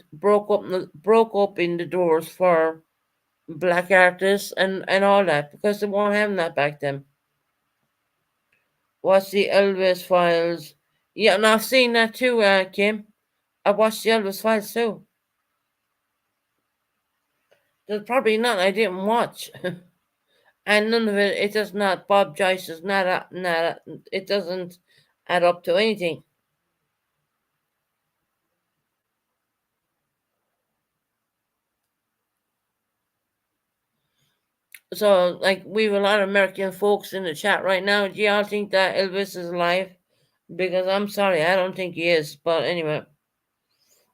the doors for black artists and all that because they weren't having that back then. Watch the Elvis Files. Yeah, and I've seen that too, Kim. I watched the Elvis Files too. There's probably none I didn't watch. And none of it, it does not, Bob Joyce is it doesn't add up to anything. So, like, we have a lot of American folks in the chat right now. Do y'all think that Elvis is alive? Because I'm sorry, I don't think he is. But anyway,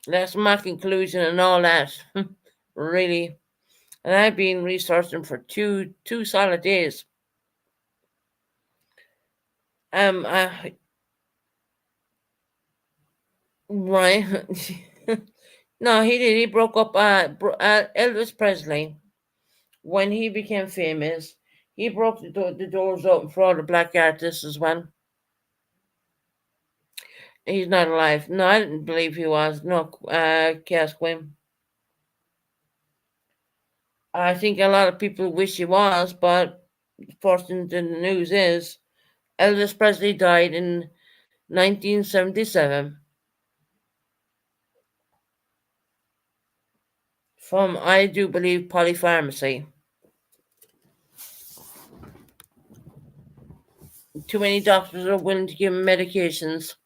that's my conclusion and all that. Really. And I've been researching for two solid days. Right. No, he did. He broke up. Elvis Presley, when he became famous, he broke the doors open for all the black artists as well. He's not alive. No, I didn't believe he was. No, Chaos Queen. I think a lot of people wish he was, but fortunately, the news is Elvis Presley died in 1977 from, I do believe, polypharmacy. Too many doctors are willing to give him medications.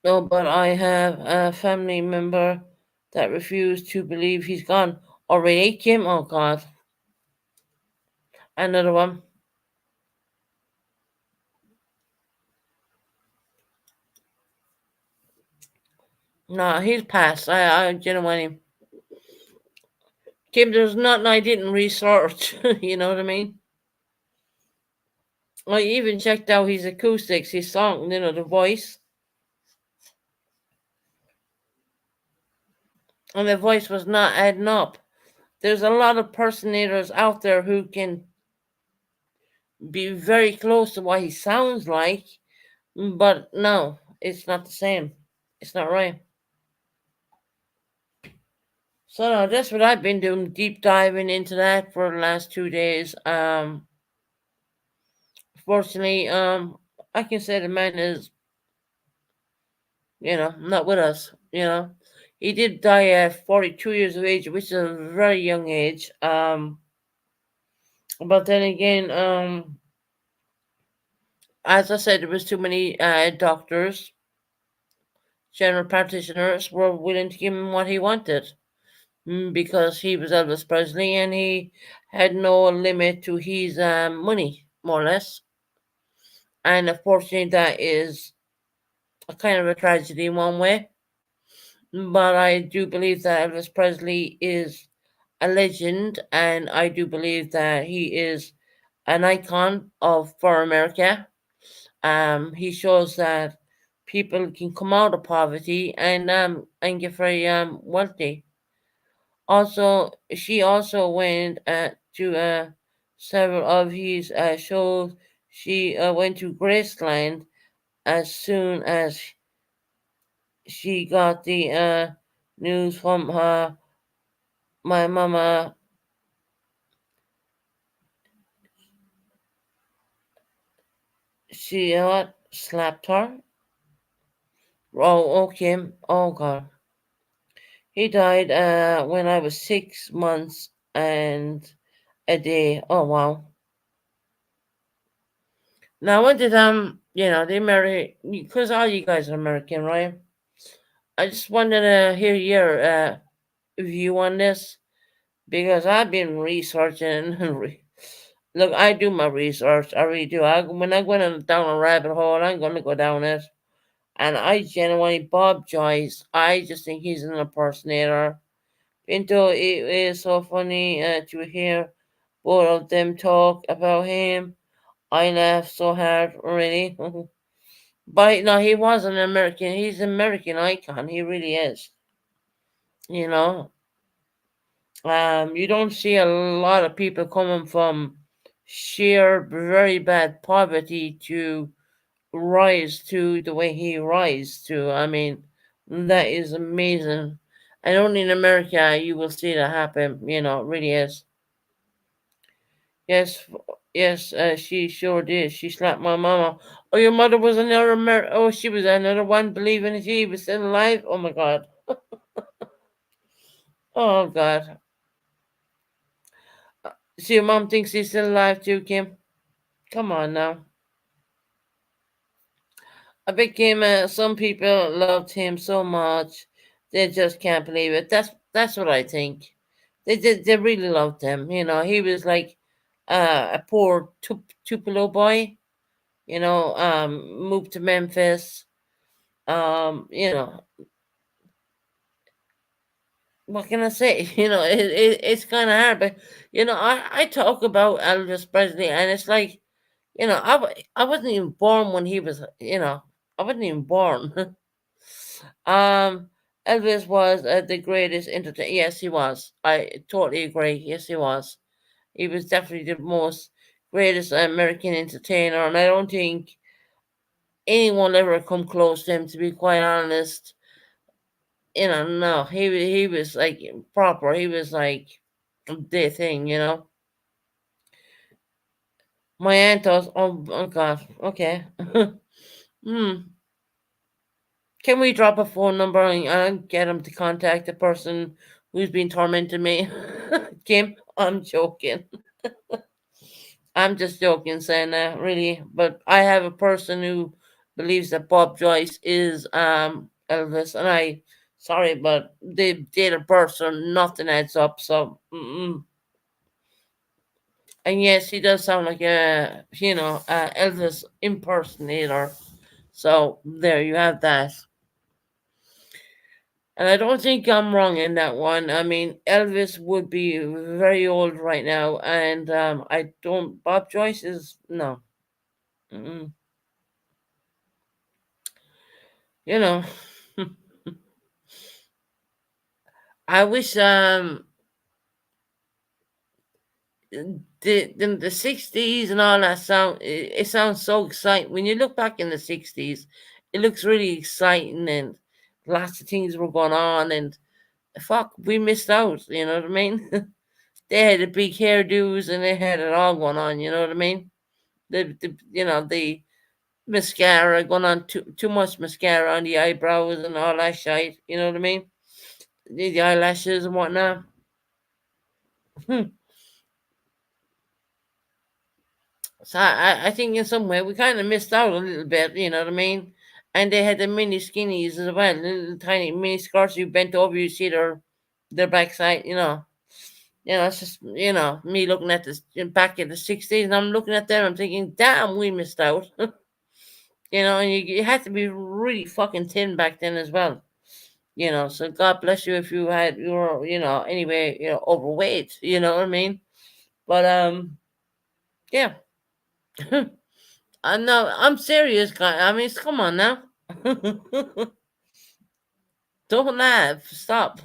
No, but I have a family member that refused to believe he's gone. Already, Kim? Oh, God. Another one. No, he's passed. I genuinely. Kim, there's nothing I didn't research. You know what I mean? I even checked out his acoustics, his song, the voice. And the voice was not adding up. There's a lot of personators out there who can be very close to what he sounds like, but no, it's not the same. It's not right. So no, that's what I've been doing, deep diving into that for the last 2 days. Fortunately, I can say the man is, not with us. He did die at 42 years of age, which is a very young age. But then again, as I said, there was too many doctors, general practitioners were willing to give him what he wanted. Because he was Elvis Presley and he had no limit to his money, more or less. And unfortunately, that is a kind of a tragedy in one way. But I do believe that Elvis Presley is a legend, and I do believe that he is an icon of for America. He shows that people can come out of poverty and get very wealthy. Also, she also went to several of his shows. She went to Graceland as soon as she got the news from my mama. She what slapped her. Oh, okay. Oh God, he died when I was 6 months and a day. Oh wow. Now, what did the American, because all you guys are American, right? I just wanted to hear your view on this because I've been researching. Look, I do my research. I really do. When I go down a rabbit hole, I'm going to go down it. And I genuinely, Bob Joyce, I just think he's an impersonator. Pinto, it is so funny to hear both of them talk about him. I laughed so hard, really. But no, he was an American. He's an American icon. He really is. You know, you don't see a lot of people coming from sheer very bad poverty to rise to the way he rise to. I mean, that is amazing. And only in America you will see that happen. It really is. Yes, yes, she sure did. She slapped my mama. Oh, your mother was another Oh, she was another one believing she was still alive. Oh my God. Oh God. So your mom thinks he's still alive too, Kim. Come on now. I bet Kim. Some people loved him so much they just can't believe it. That's what I think. They really loved him. He was like a poor Tupelo boy. Moved to Memphis. You know, what can I say? It's kind of hard, but I talk about Elvis Presley, and it's like, I wasn't even born when he was, I wasn't even born. um, Elvis was the greatest entertainer. Yes, he was. I totally agree. Yes, he was. He was definitely the most greatest American entertainer, and I don't think anyone ever come close to him. To be quite honest, no, he was like proper. He was like the thing, My aunt was, oh God, okay. Hmm. Can we drop a phone number and get him to contact the person who's been tormenting me? Kim, I'm joking. I'm just joking, saying that really. But I have a person who believes that Bob Joyce is Elvis, and sorry, but the date of birth, so nothing adds up. So, and yes, he does sound like a Elvis impersonator. So there you have that. And I don't think I'm wrong in that one. I mean, Elvis would be very old right now, and I don't. Bob Joyce is no. Mm-mm. You know, I wish the 60s and all that it sounds so exciting when you look back in the 60s. It looks really exciting and lots of things were going on and fuck, we missed out. You know what I mean? They had the big hairdos and they had it all going on. You know what I mean? The mascara going on, too much mascara on the eyebrows and all that shit. You know what I mean? The eyelashes and whatnot. Hmm. So I think in some way we kind of missed out a little bit. You know what I mean? And they had the mini skinnies as well, little tiny mini skirts. You bent over, you see their backside. It's just me looking at this back in the 60s, and I'm looking at them. I'm thinking, damn, we missed out. And you had to be really fucking thin back then as well. So God bless you if you were anyway overweight. You know what I mean? But yeah. No, I'm serious, guy. I mean, come on now. Don't laugh. Stop.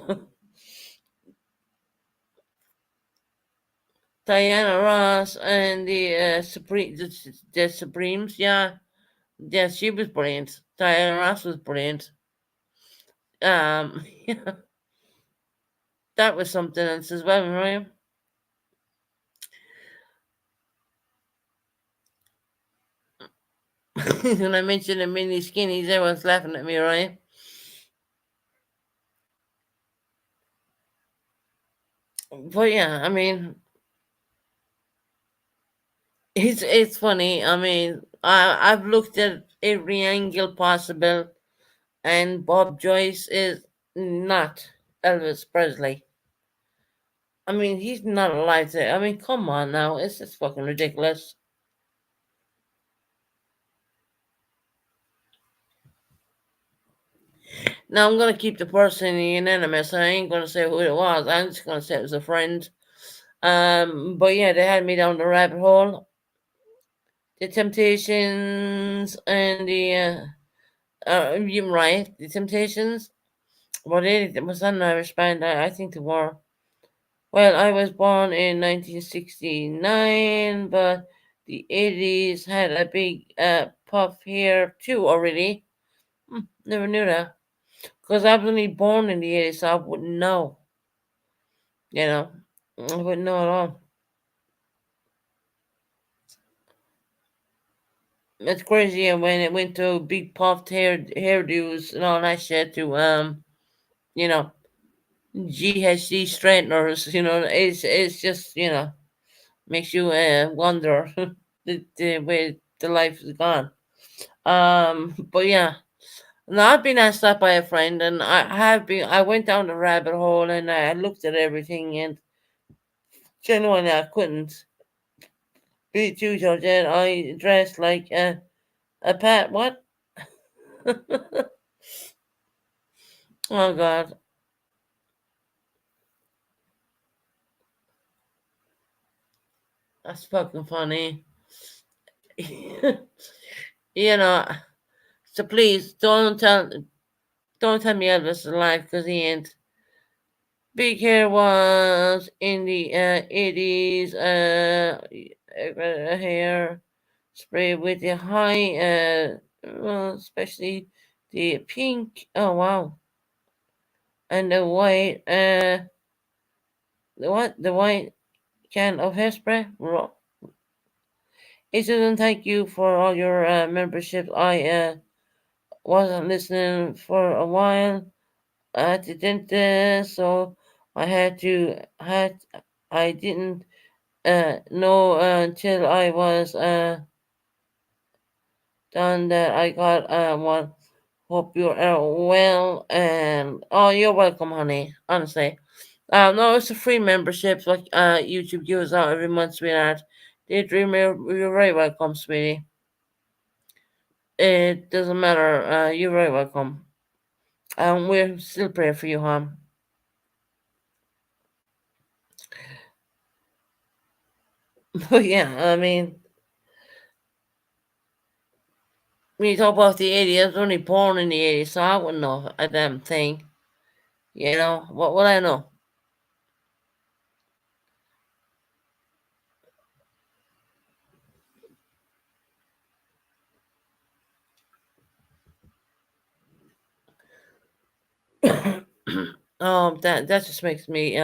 Diana Ross and the Supremes. Yeah, yeah, she was brilliant. Diana Ross was brilliant. Yeah, that was something else as well, right? When I mentioned the mini skinnies, everyone's laughing at me, right? But yeah, I mean, it's funny. I mean, I've looked at every angle possible, and Bob Joyce is not Elvis Presley. I mean, he's not alive today. I mean, come on now, it's just fucking ridiculous. Now I'm gonna keep the person anonymous. I ain't gonna say who it was. I'm just gonna say it was a friend. But yeah, they had me down the rabbit hole. The Temptations and you're right. The Temptations. Well, they was an Irish band. I think they were. Well, I was born in 1969, but the 80s had a big puff here too already. Never knew that. Because I was only born in the 80s, so I wouldn't know. You know, I wouldn't know at all. It's crazy when it went to big puffed hairdos and all that shit to you know GHD straighteners. It's just makes you wonder the way the life is gone. But yeah, now I've been asked that by a friend, and I went down the rabbit hole and I looked at everything, and genuinely I couldn't beat you, Georgette. I dressed like a pat. What? Oh God, that's fucking funny. you know. So please don't tell me Elvis is alive because he ain't. Big hair was in the 80s. Hair spray with the high especially the pink. Oh wow, and the white. The what? The white can of hairspray. It says thank you for all your memberships. I wasn't listening for a while at the dentist, so I I didn't know until I was done that I got one. Hope you are well, and oh, you're welcome, honey. Honestly, no, it's a free membership like YouTube gives out every month, sweetheart. Daydream, you're very welcome, sweetie. It doesn't matter. You're very welcome. We're still praying for you, hon. But yeah, I mean, when you talk about the 80s, I was only born in the 80s, so I wouldn't know a damn thing. You know, what would I know? That just makes me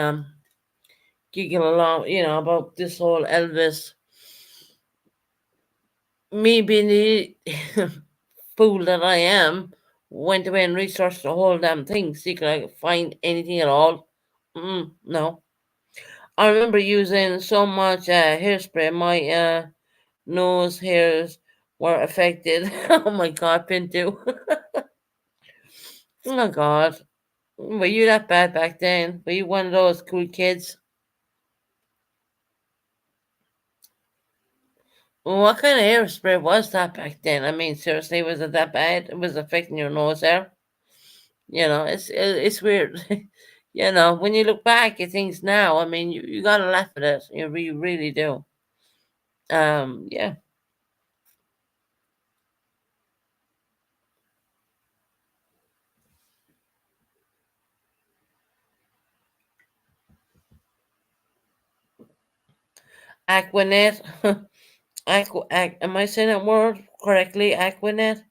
giggle along, about this whole Elvis. Me being the fool that I am, went away and researched the whole damn thing, see could I find anything at all. No. I remember using so much hairspray, my nose hairs were affected. Oh my god, Pinto. Oh my god. Were you that bad back then? Were you one of those cool kids? Well, what kind of hairspray was that back then? I mean, seriously, was it that bad? It was affecting your nose hair? It's weird. When you look back at things now, I mean, you gotta laugh at it. You really do. Yeah. Aquanet. Am I saying that word correctly? Aquanet?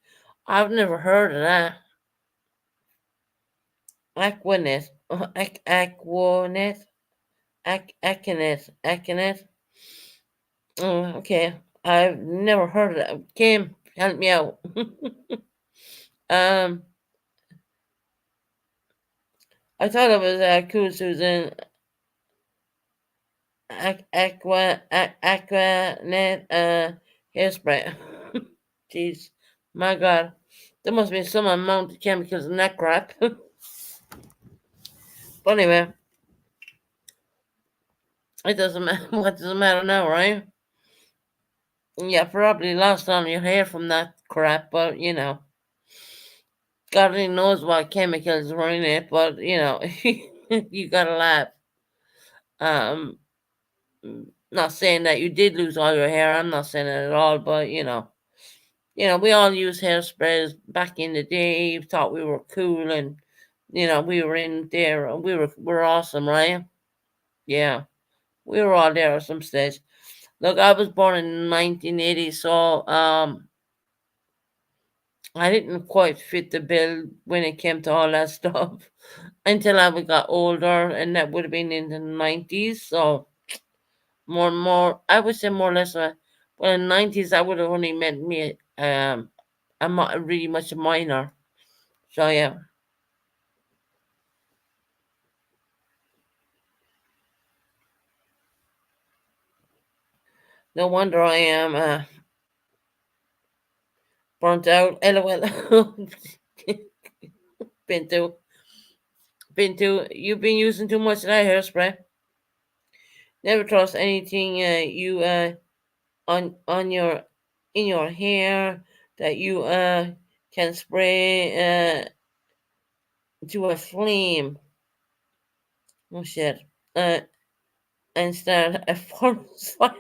I've never heard of that. Aquanet. Aquanet. Acanet. Okay. I've never heard of that. Kim, help me out. um, I thought it was cool, Susan. Aquanet hairspray. Jeez, my God, there must be some amount of chemicals in that crap. But anyway, it doesn't matter. What does it matter now, right? Yeah, probably lost on your hair from that crap, but God only knows what chemicals were in it. But you gotta laugh. Um, not saying that you did lose all your hair. I'm not saying it at all, but we all used hairsprays back in the day. Thought we were cool, and we were in there. We were awesome, right? Yeah, we were all there at some stage. Look, I was born in 1980, so I didn't quite fit the bill when it came to all that stuff until I got older, and that would have been in the 90s. So more and more, I would say more or less. Well, in the 90s, I would have only meant me. I'm not really much a minor. So yeah, no wonder I am burnt out. LOL. Been you've been using too much of that hairspray. Never trust anything you on your in your hair that you can spray to a flame. Oh shit. Uh, and start a forest fire.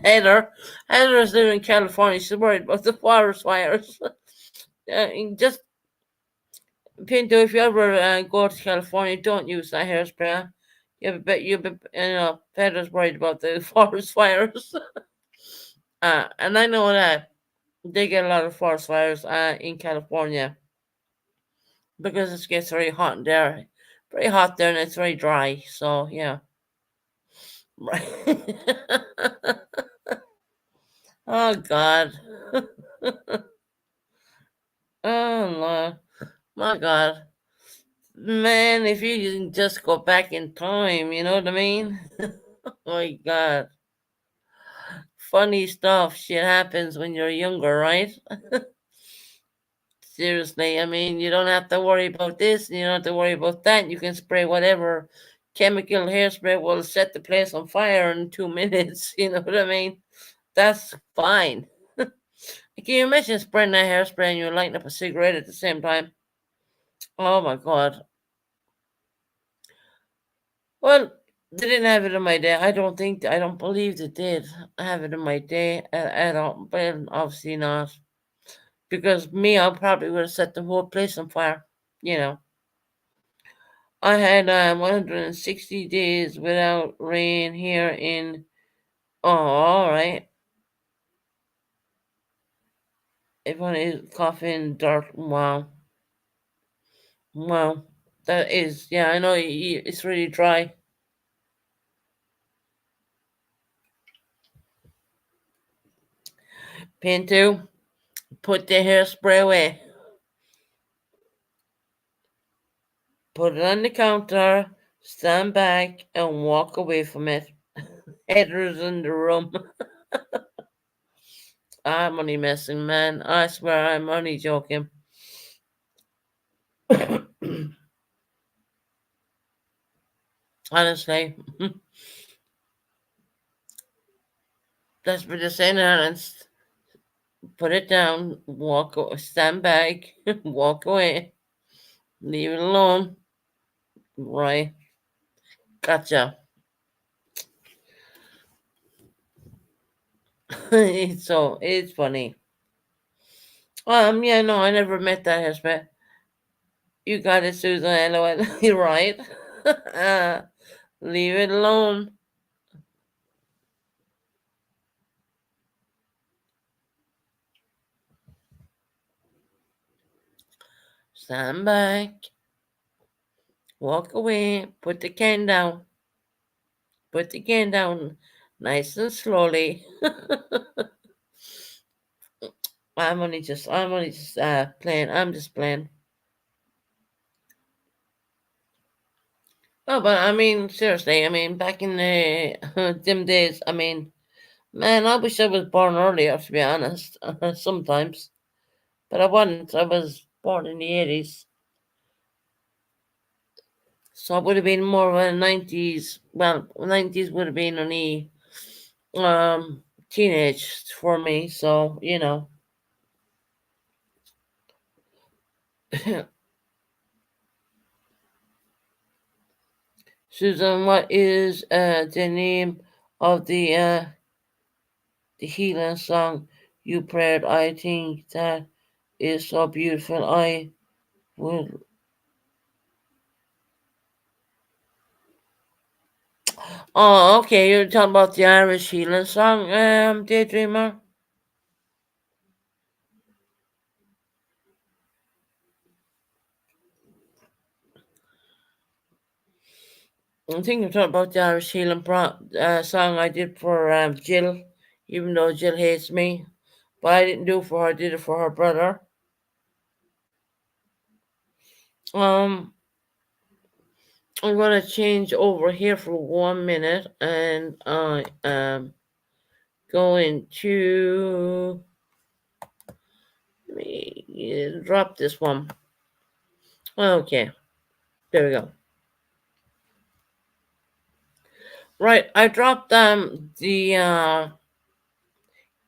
Heather, Heather's living in California. She's worried about the forest fires. Just Pinto, if you ever go to California, don't use that hairspray. You bet Heather's worried about the forest fires. And I know that they get a lot of forest fires in California because it gets very hot there. Very hot there and it's very dry. So, yeah. Right. Oh, God. Oh, Lord. My God. Man, if you can just go back in time, you know what I mean? Oh, my God. Funny stuff. Shit happens when you're younger, right? Seriously, I mean, you don't have to worry about this, and you don't have to worry about that. You can spray whatever chemical hairspray will set the place on fire in 2 minutes. You know what I mean? That's fine. Can you imagine spraying that hairspray and you're lighting up a cigarette at the same time? Oh my god. Well, they didn't have it in my day. I don't believe they did have it in my day at all. But obviously not. Because me, I probably would have set the whole place on fire. You know. I had 160 days without rain here in. Oh, all right. Everyone is coughing dirt. Wow, wow. That is, yeah. I know it's really dry. Pinto, put the hairspray away. Put it on the counter. Stand back and walk away from it. Headers in the room. I'm only messing, man. I swear I'm only joking. Honestly, that's what they're saying, and put it down, stand back, walk away, leave it alone. Right, gotcha. So it's funny. Yeah, no, I never met that husband. You got it, Susan. LOL. You're right. Leave it alone. Stand back, walk away, put the can down, put the can down, nice and slowly. I'm only just playing. I'm just playing. Oh, but I mean, seriously, I mean, back in the dim days, I mean, man, I wish I was born earlier, to be honest, sometimes. But I wasn't. I was born in the 80s. So it would have been more of a 90s. Well, 90s would have been only teenage for me. So, you know. Susan, what is the name of the healing song you prayed? I think that is so beautiful. I would. Oh, okay. You're talking about the Irish healing song, Daydreamer. I think you're talking about the Irish healing song I did for Jill, even though Jill hates me. But I didn't do it for her. I did it for her brother. Um, I'm gonna change over here for 1 minute, and I am going to let me drop this one. Okay, there we go. Right, I dropped the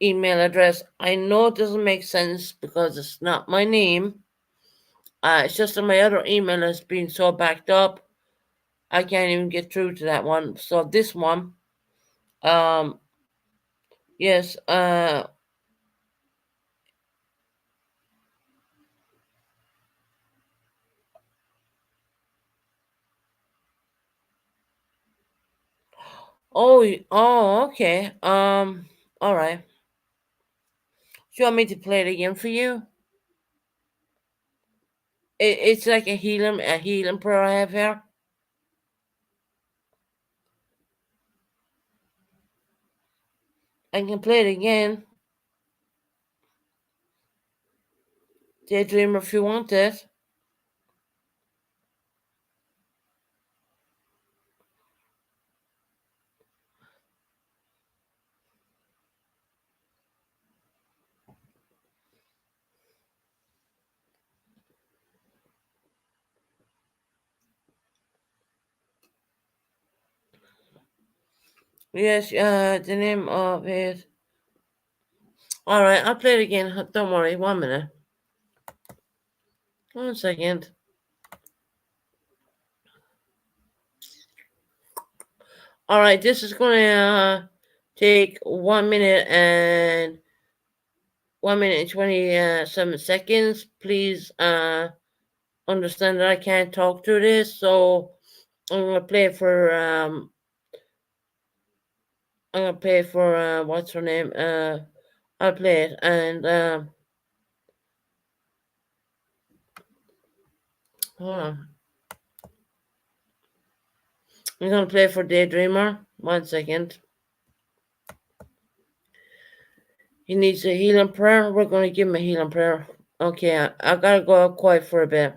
email address. I know it doesn't make sense because it's not my name. It's just that my other email has been so backed up, I can't even get through to that one. So this one, um, yes, oh, okay, all right. Do you want me to play it again for you? It's like a healing prayer I have here. I can play it again. Daydreamer if you want it. Yes, the name of it. Alright, I'll play it again. Don't worry, 1 minute. 1 second. Alright, this is gonna take 1 minute and 1 minute and 27 seconds. Please understand that I can't talk through this, so I'm gonna play it for what's her name? I'll play it and hold on. I'm gonna play it for Daydreamer. 1 second. He needs a healing prayer. We're gonna give him a healing prayer. Okay, I gotta go quiet for a bit.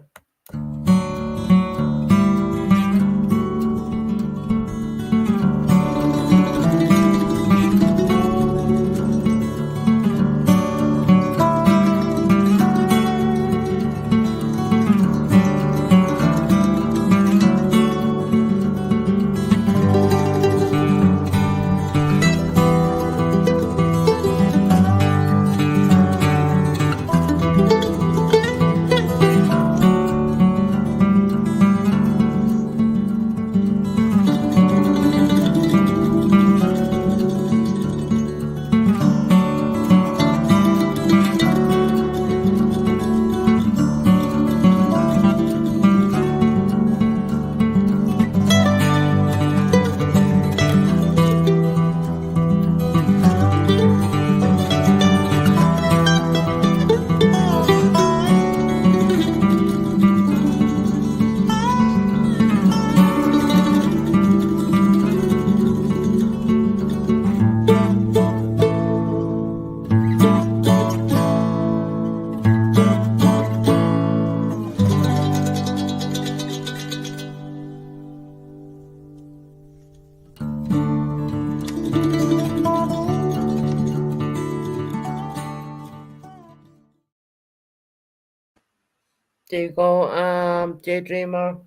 There you go, Daydreamer.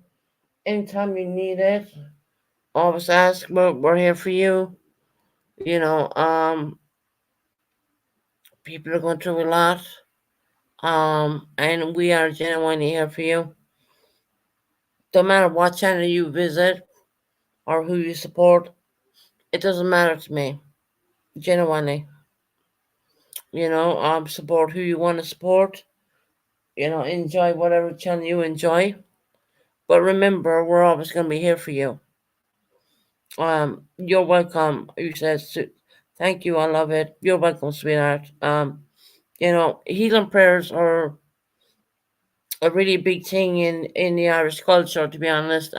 Anytime you need it, always ask. We're here for you. You know, people are going through a lot. And we are genuinely here for you. Don't matter what channel you visit or who you support, it doesn't matter to me. Genuinely. Support who you want to support. Enjoy whatever channel you enjoy. But remember, we're always going to be here for you. You're welcome. You said, thank you. I love it. You're welcome, sweetheart. Healing prayers are a really big thing in the Irish culture, to be honest.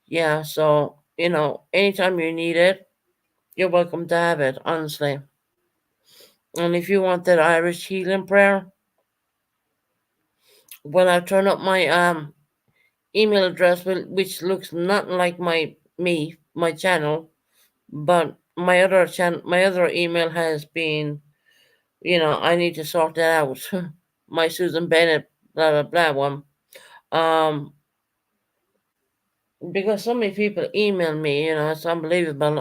Yeah. So anytime you need it, you're welcome to have it. Honestly. And if you want that Irish healing prayer, when I turn up my email address, which looks nothing like my channel, but my other email has been, I need to sort that out. My Susan Bennett blah blah blah one. Um, because so many people email me, it's unbelievable.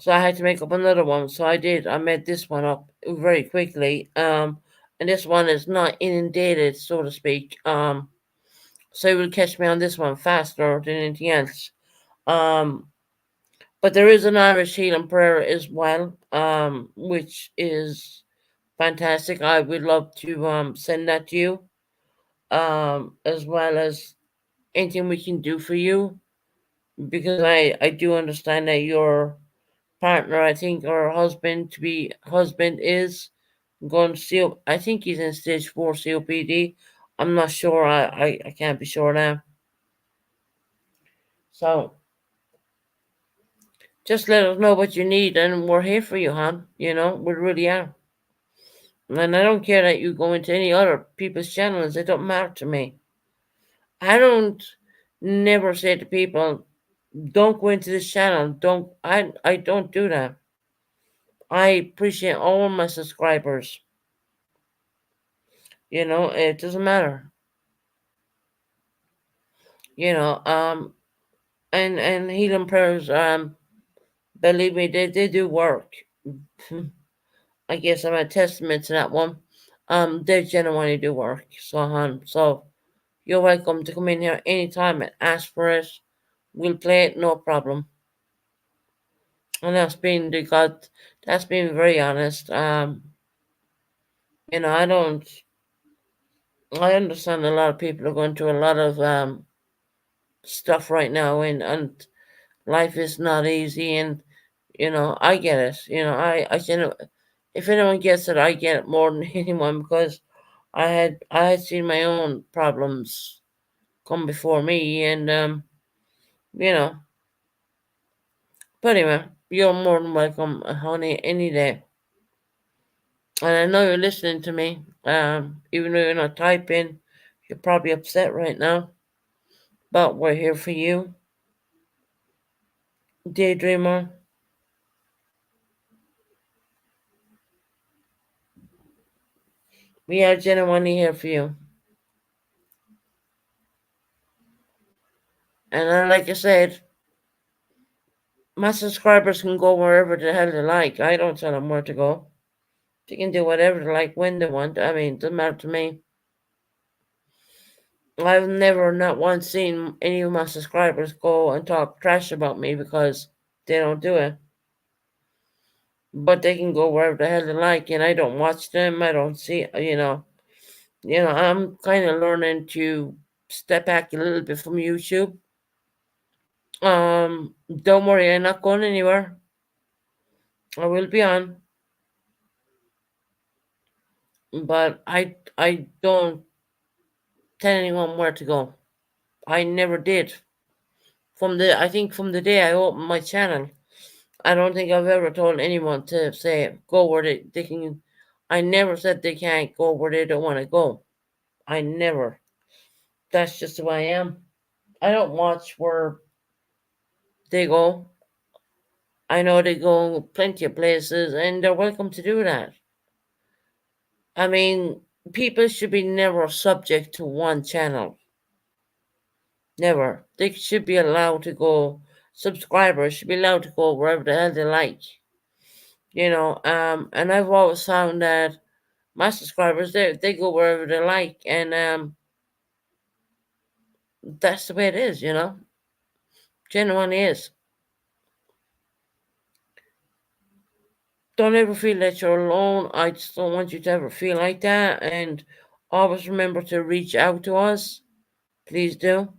So I had to make up another one. So I did. I made this one up very quickly. And this one is not inundated, so to speak. So you will catch me on this one faster than anything else. Um, but there is an Irish healing prayer as well, which is fantastic. I would love to send that to you, as well as anything we can do for you, because I do understand that you're partner, I think, or husband to be husband is going to CO. I think he's in stage 4 COPD. I'm not sure. I can't be sure now. So just let us know what you need, and we're here for you, hon. We really are. And I don't care that you go into any other people's channels. It don't matter to me. I don't never say to people, don't go into this channel. Don't I don't do that. I appreciate all my subscribers. It doesn't matter. You know, um and healing prayers, believe me, they do work. I guess I'm a testament to that one. They genuinely do work. So you're welcome to come in here anytime and ask for it. We'll play it, no problem. And that's been very honest. I don't. I understand a lot of people are going through a lot of stuff right now, and life is not easy, and I get it. I can. If anyone gets it, I get it more than anyone because I had seen my own problems come before me, and you know. But anyway, you're more than welcome, honey, any day. And I know you're listening to me. Even though you're not typing, you're probably upset right now. But we're here for you, daydreamer. We are genuinely here for you. And like I said, my subscribers can go wherever the hell they like. I don't tell them where to go. They can do whatever they like when they want. I mean, it doesn't matter to me. I've never, not once, seen any of my subscribers go and talk trash about me because they don't do it. But they can go wherever the hell they like, and I don't watch them. I don't see, I'm kind of learning to step back a little bit from YouTube. Don't worry, I'm not going anywhere. I will be on, but I don't tell anyone where to go. I never did. I think from the day I opened my channel, I don't think I've ever told anyone to say go where they can. I never said they can't go where they don't want to go. I never. That's just who I am. I don't watch where they go. I know they go plenty of places, and they're welcome to do that. I mean, people should be never subject to one channel. Never. They should be allowed to go. Subscribers should be allowed to go wherever the hell they like. And I've always found that my subscribers they go wherever they like, and that's the way it is. Genuinely is. Don't ever feel that you're alone. I just don't want you to ever feel like that, and always remember to reach out to us. Please do.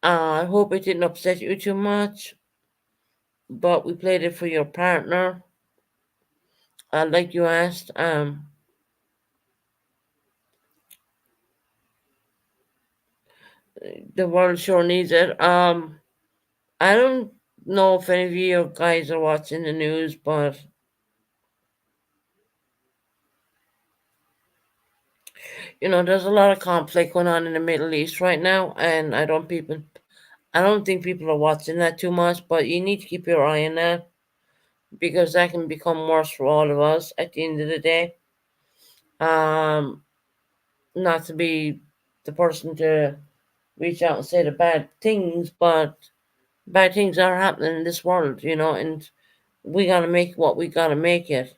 I hope it didn't upset you too much, but we played it for your partner. Like you asked, the world sure needs it. I don't know if any of you guys are watching the news, but there's a lot of conflict going on in the Middle East right now, and I don't think people are watching that too much, but you need to keep your eye on that because that can become worse for all of us at the end of the day. Um, Not to be the person to reach out and say the bad things, but bad things are happening in this world, and we gotta make what we gotta make it.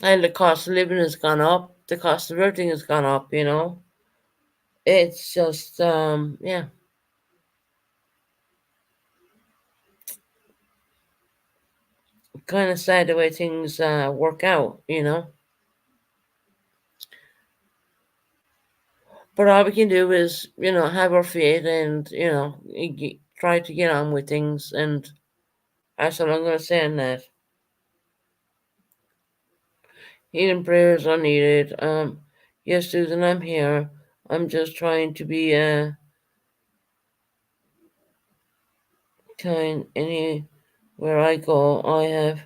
And the cost of living has gone up, the cost of everything has gone up. It's just, yeah, kind of sad the way things work out. But all we can do is, have our faith and, try to get on with things. And that's what I'm going to say on that. Healing prayers are needed. Yes, Susan, I'm here. I'm just trying to be kind. Anywhere I go, I have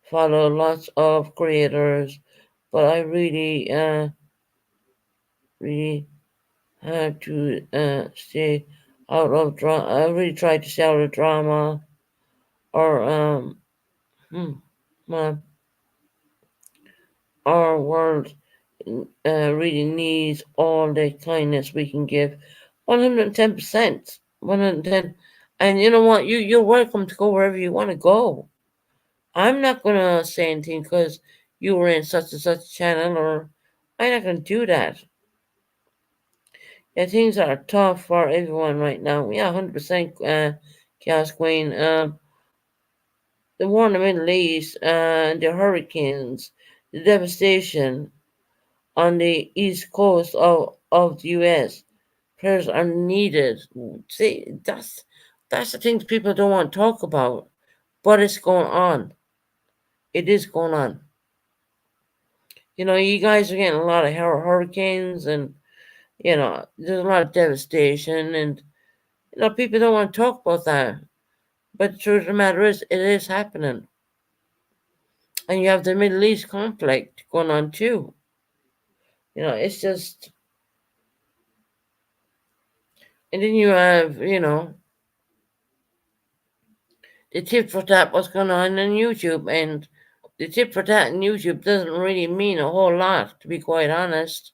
followed lots of creators, but I really had to stay out of drama. I really tried to stay out of drama, or hmm, my our world really needs all the kindness we can give. 110%. 110. And you know what? You're welcome to go wherever you want to go. I'm not going to say anything because you were in such and such channel, or I'm not going to do that. Yeah, things are tough for everyone right now. Yeah, 100%, Chaos Queen. The war in the Middle East, the hurricanes, the devastation on the east coast of the US. Prayers are needed. See, that's the things people don't want to talk about, but it's going on. It is going on. You guys are getting a lot of hurricanes, and there's a lot of devastation, and people don't want to talk about that. But the truth of the matter is, it is happening, and you have the Middle East conflict going on too. It's just, and then you have, the tip for that what's going on YouTube, and the tip for that in YouTube doesn't really mean a whole lot, to be quite honest.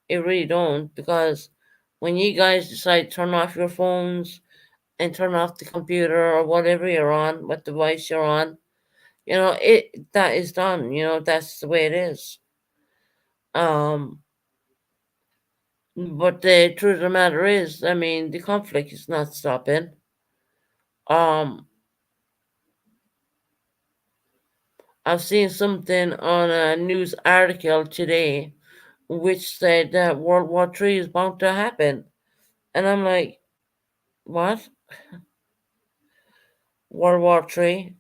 It really don't, because when you guys decide to turn off your phones and turn off the computer or whatever you're on, what device you're on, it that is done. That's the way it is. Um, but the truth of the matter is, I mean, the conflict is not stopping. Um, I've seen something on a news article today which said that World War III is bound to happen. And I'm like, what? World War III?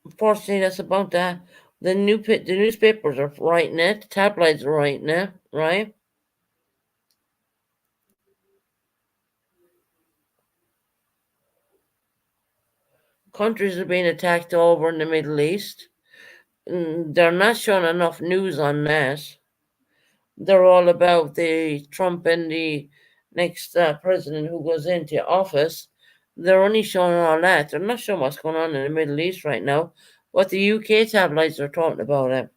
Unfortunately, that's about to happen. The newspapers are writing it, the tabloids are writing it, right? Countries are being attacked over in the Middle East. They're not showing enough news on that. They're all about the Trump and the next president who goes into office. They're only showing all that. They're not showing what's going on in the Middle East right now. What the UK tabloids are talking about it.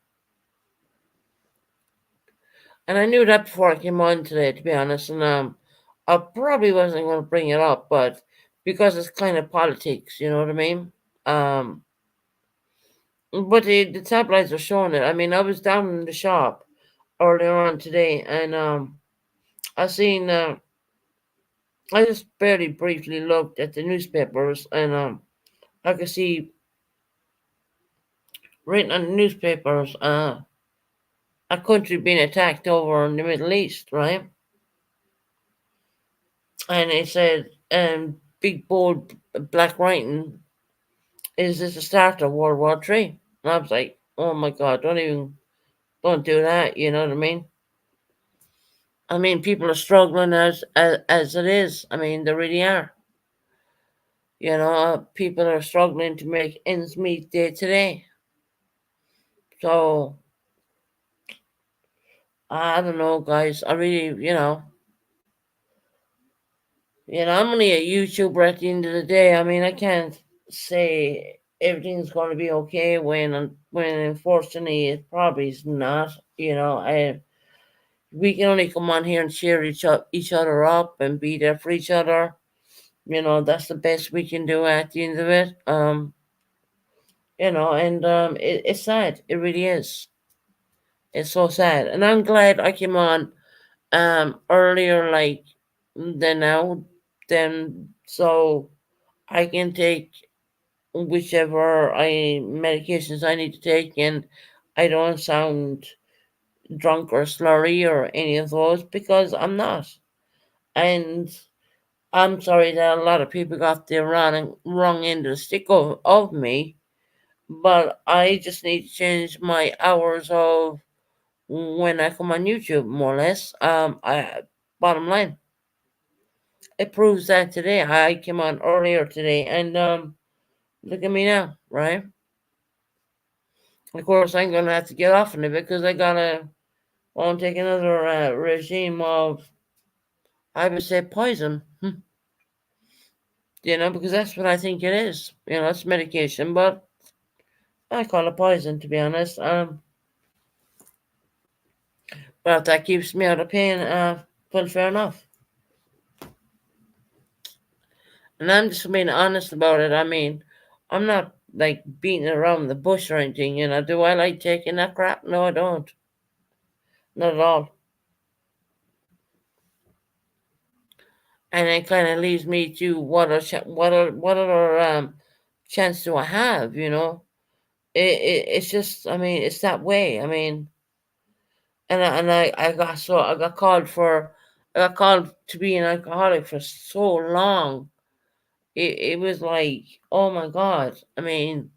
And I knew that before I came on today, to be honest. And I probably wasn't going to bring it up, but because it's kind of politics, you know what I mean? Um, but the tabloids are showing it. I mean, I was down in the shop earlier on today, and I seen. I just barely briefly looked at the newspapers, and I could see written on the newspapers, a country being attacked over in the Middle East, right? And it said, big bold black writing, is this the start of World War III? And I was like, oh my God, don't do that. You know what I mean? I mean, people are struggling as it is. I mean, they really are. People are struggling to make ends meet day to day. So I don't know, guys. I really, I'm only a YouTuber at the end of the day. I mean, I can't say everything's going to be okay when unfortunately it probably is not. We can only come on here and cheer each other up and be there for each other. That's the best we can do at the end of it. And it's sad. It really is. It's so sad, and I'm glad I came on earlier, like than now, then so I can take whichever I medications I need to take, and I don't sound drunk or slurry or any of those because I'm not. And I'm sorry that a lot of people got the wrong end of the stick of me, but I just need to change my hours of when I come on YouTube, more or less. Bottom line, it proves that today. I came on earlier today, and look at me now, right? Of course, I'm gonna have to get off in a bit because I gotta. Well, I'm taking another regime of, I would say, poison. Because that's what I think it is. It's medication, but I call it poison to be honest. But if that keeps me out of pain, well, fair enough. And I'm just being honest about it. I mean, I'm not like beating around the bush or anything. Do I like taking that crap? No, I don't. Not at all. And it kind of leaves me to what other chance do I have? It's just, I mean, it's that way. I mean, I got called to be an alcoholic for so long. It was like, oh my god. I mean,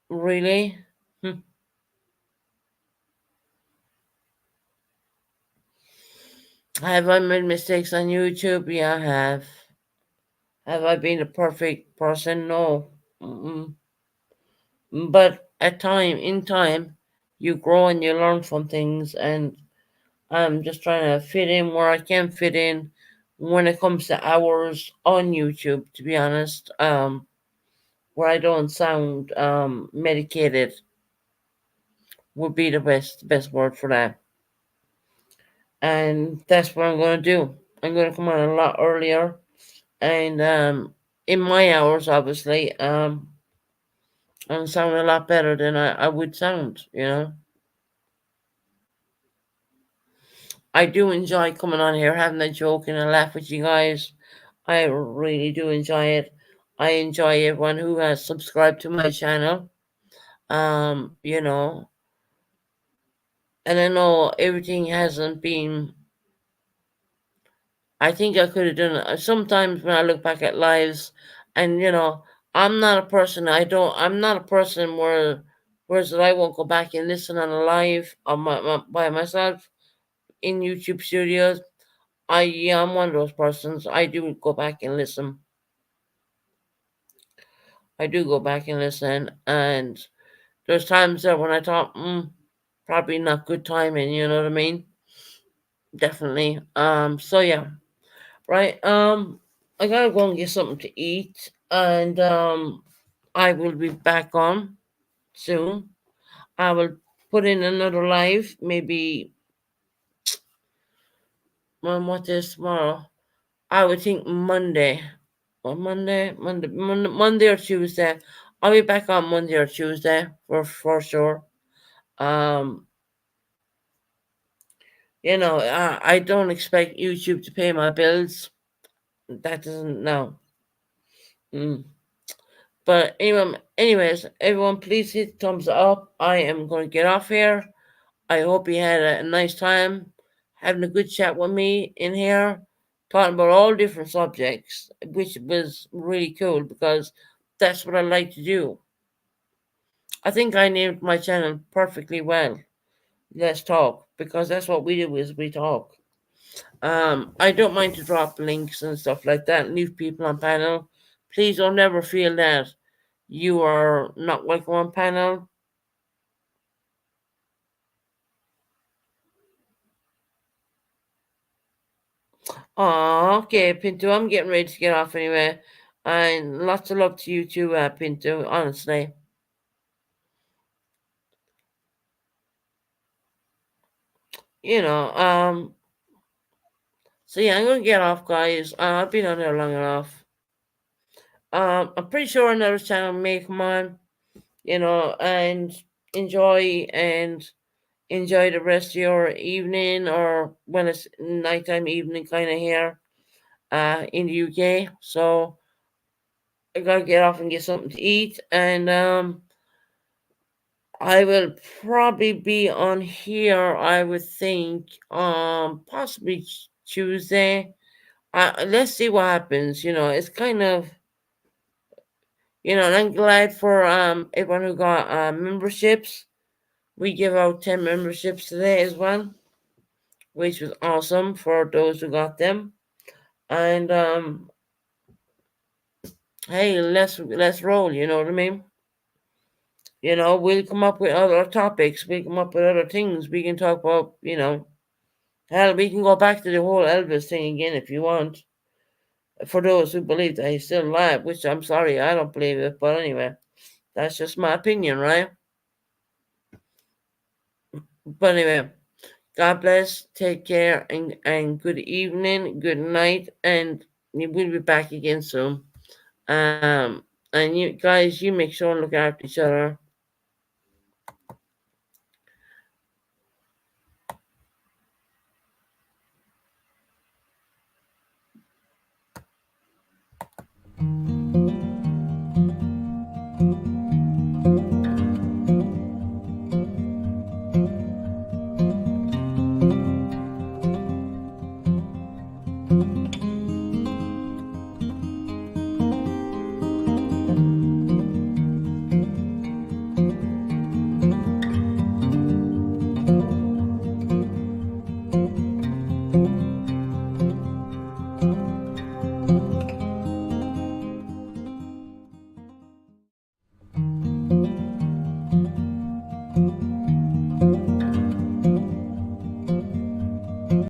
really? Hmm. Have I made mistakes on YouTube? Yeah, I have. Have I been a perfect person? No. Mm-mm. But in time, you grow and you learn from things, and I'm just trying to fit in where I can fit in when it comes to hours on YouTube, to be honest. Where I don't sound medicated would be the best word for that. And that's what I'm gonna do. I'm gonna come on a lot earlier and in my hours obviously, and sound a lot better than I would sound. I do enjoy coming on here, having a joke and a laugh with you guys. I really do enjoy it. I enjoy everyone who has subscribed to my channel. You know, and I know everything hasn't been. I think I could have done it. Sometimes when I look back at lives, and I'm not a person. I'm not a person whereas that I won't go back and listen on a live on by myself in YouTube studios. I'm one of those persons. I do go back and listen. I do go back and listen, and there's times that when I thought, probably not good timing. You know what I mean? Definitely. So yeah. Right. I gotta go and get something to eat, and I will be back on soon. I will put in another live, maybe what is tomorrow? I would think Monday, or Monday or Tuesday. I'll be back on Monday or Tuesday for sure. Um, I don't expect YouTube to pay my bills. That doesn't no. Mm. But anyways, everyone, please hit thumbs up. I am going to get off here. I hope you had a nice time having a good chat with me in here, talking about all different subjects, which was really cool because that's what I like to do. I think I named my channel perfectly well. Let's talk, because that's what we do is we talk. I don't mind to drop links and stuff like that and leave people on panel. Please don't ever feel that you are not welcome on panel. Oh, okay, Pinto. I'm getting ready to get off anyway. And lots of love to you too, Pinto, honestly. You know, so yeah, I'm gonna get off, guys. I've been on there long enough. I'm pretty sure another channel may come on, and enjoy and enjoy the rest of your evening, or when it's nighttime, evening kind of here, in the UK. So I gotta get off and get something to eat, and I will probably be on here, I would think, possibly Tuesday. Let's see what happens. It's kind of, and I'm glad for everyone who got memberships. We give out 10 memberships today as well, which was awesome for those who got them. And hey, let's roll. You know what I mean? We'll come up with other topics. We come up with other things we can talk about. Hell, we can go back to the whole Elvis thing again if you want. For those who believe that he's still alive, which I'm sorry, I don't believe it. But anyway, that's just my opinion, right? But anyway, God bless, take care, and good evening, good night, and we'll be back again soon. And you guys, you make sure and look after each other.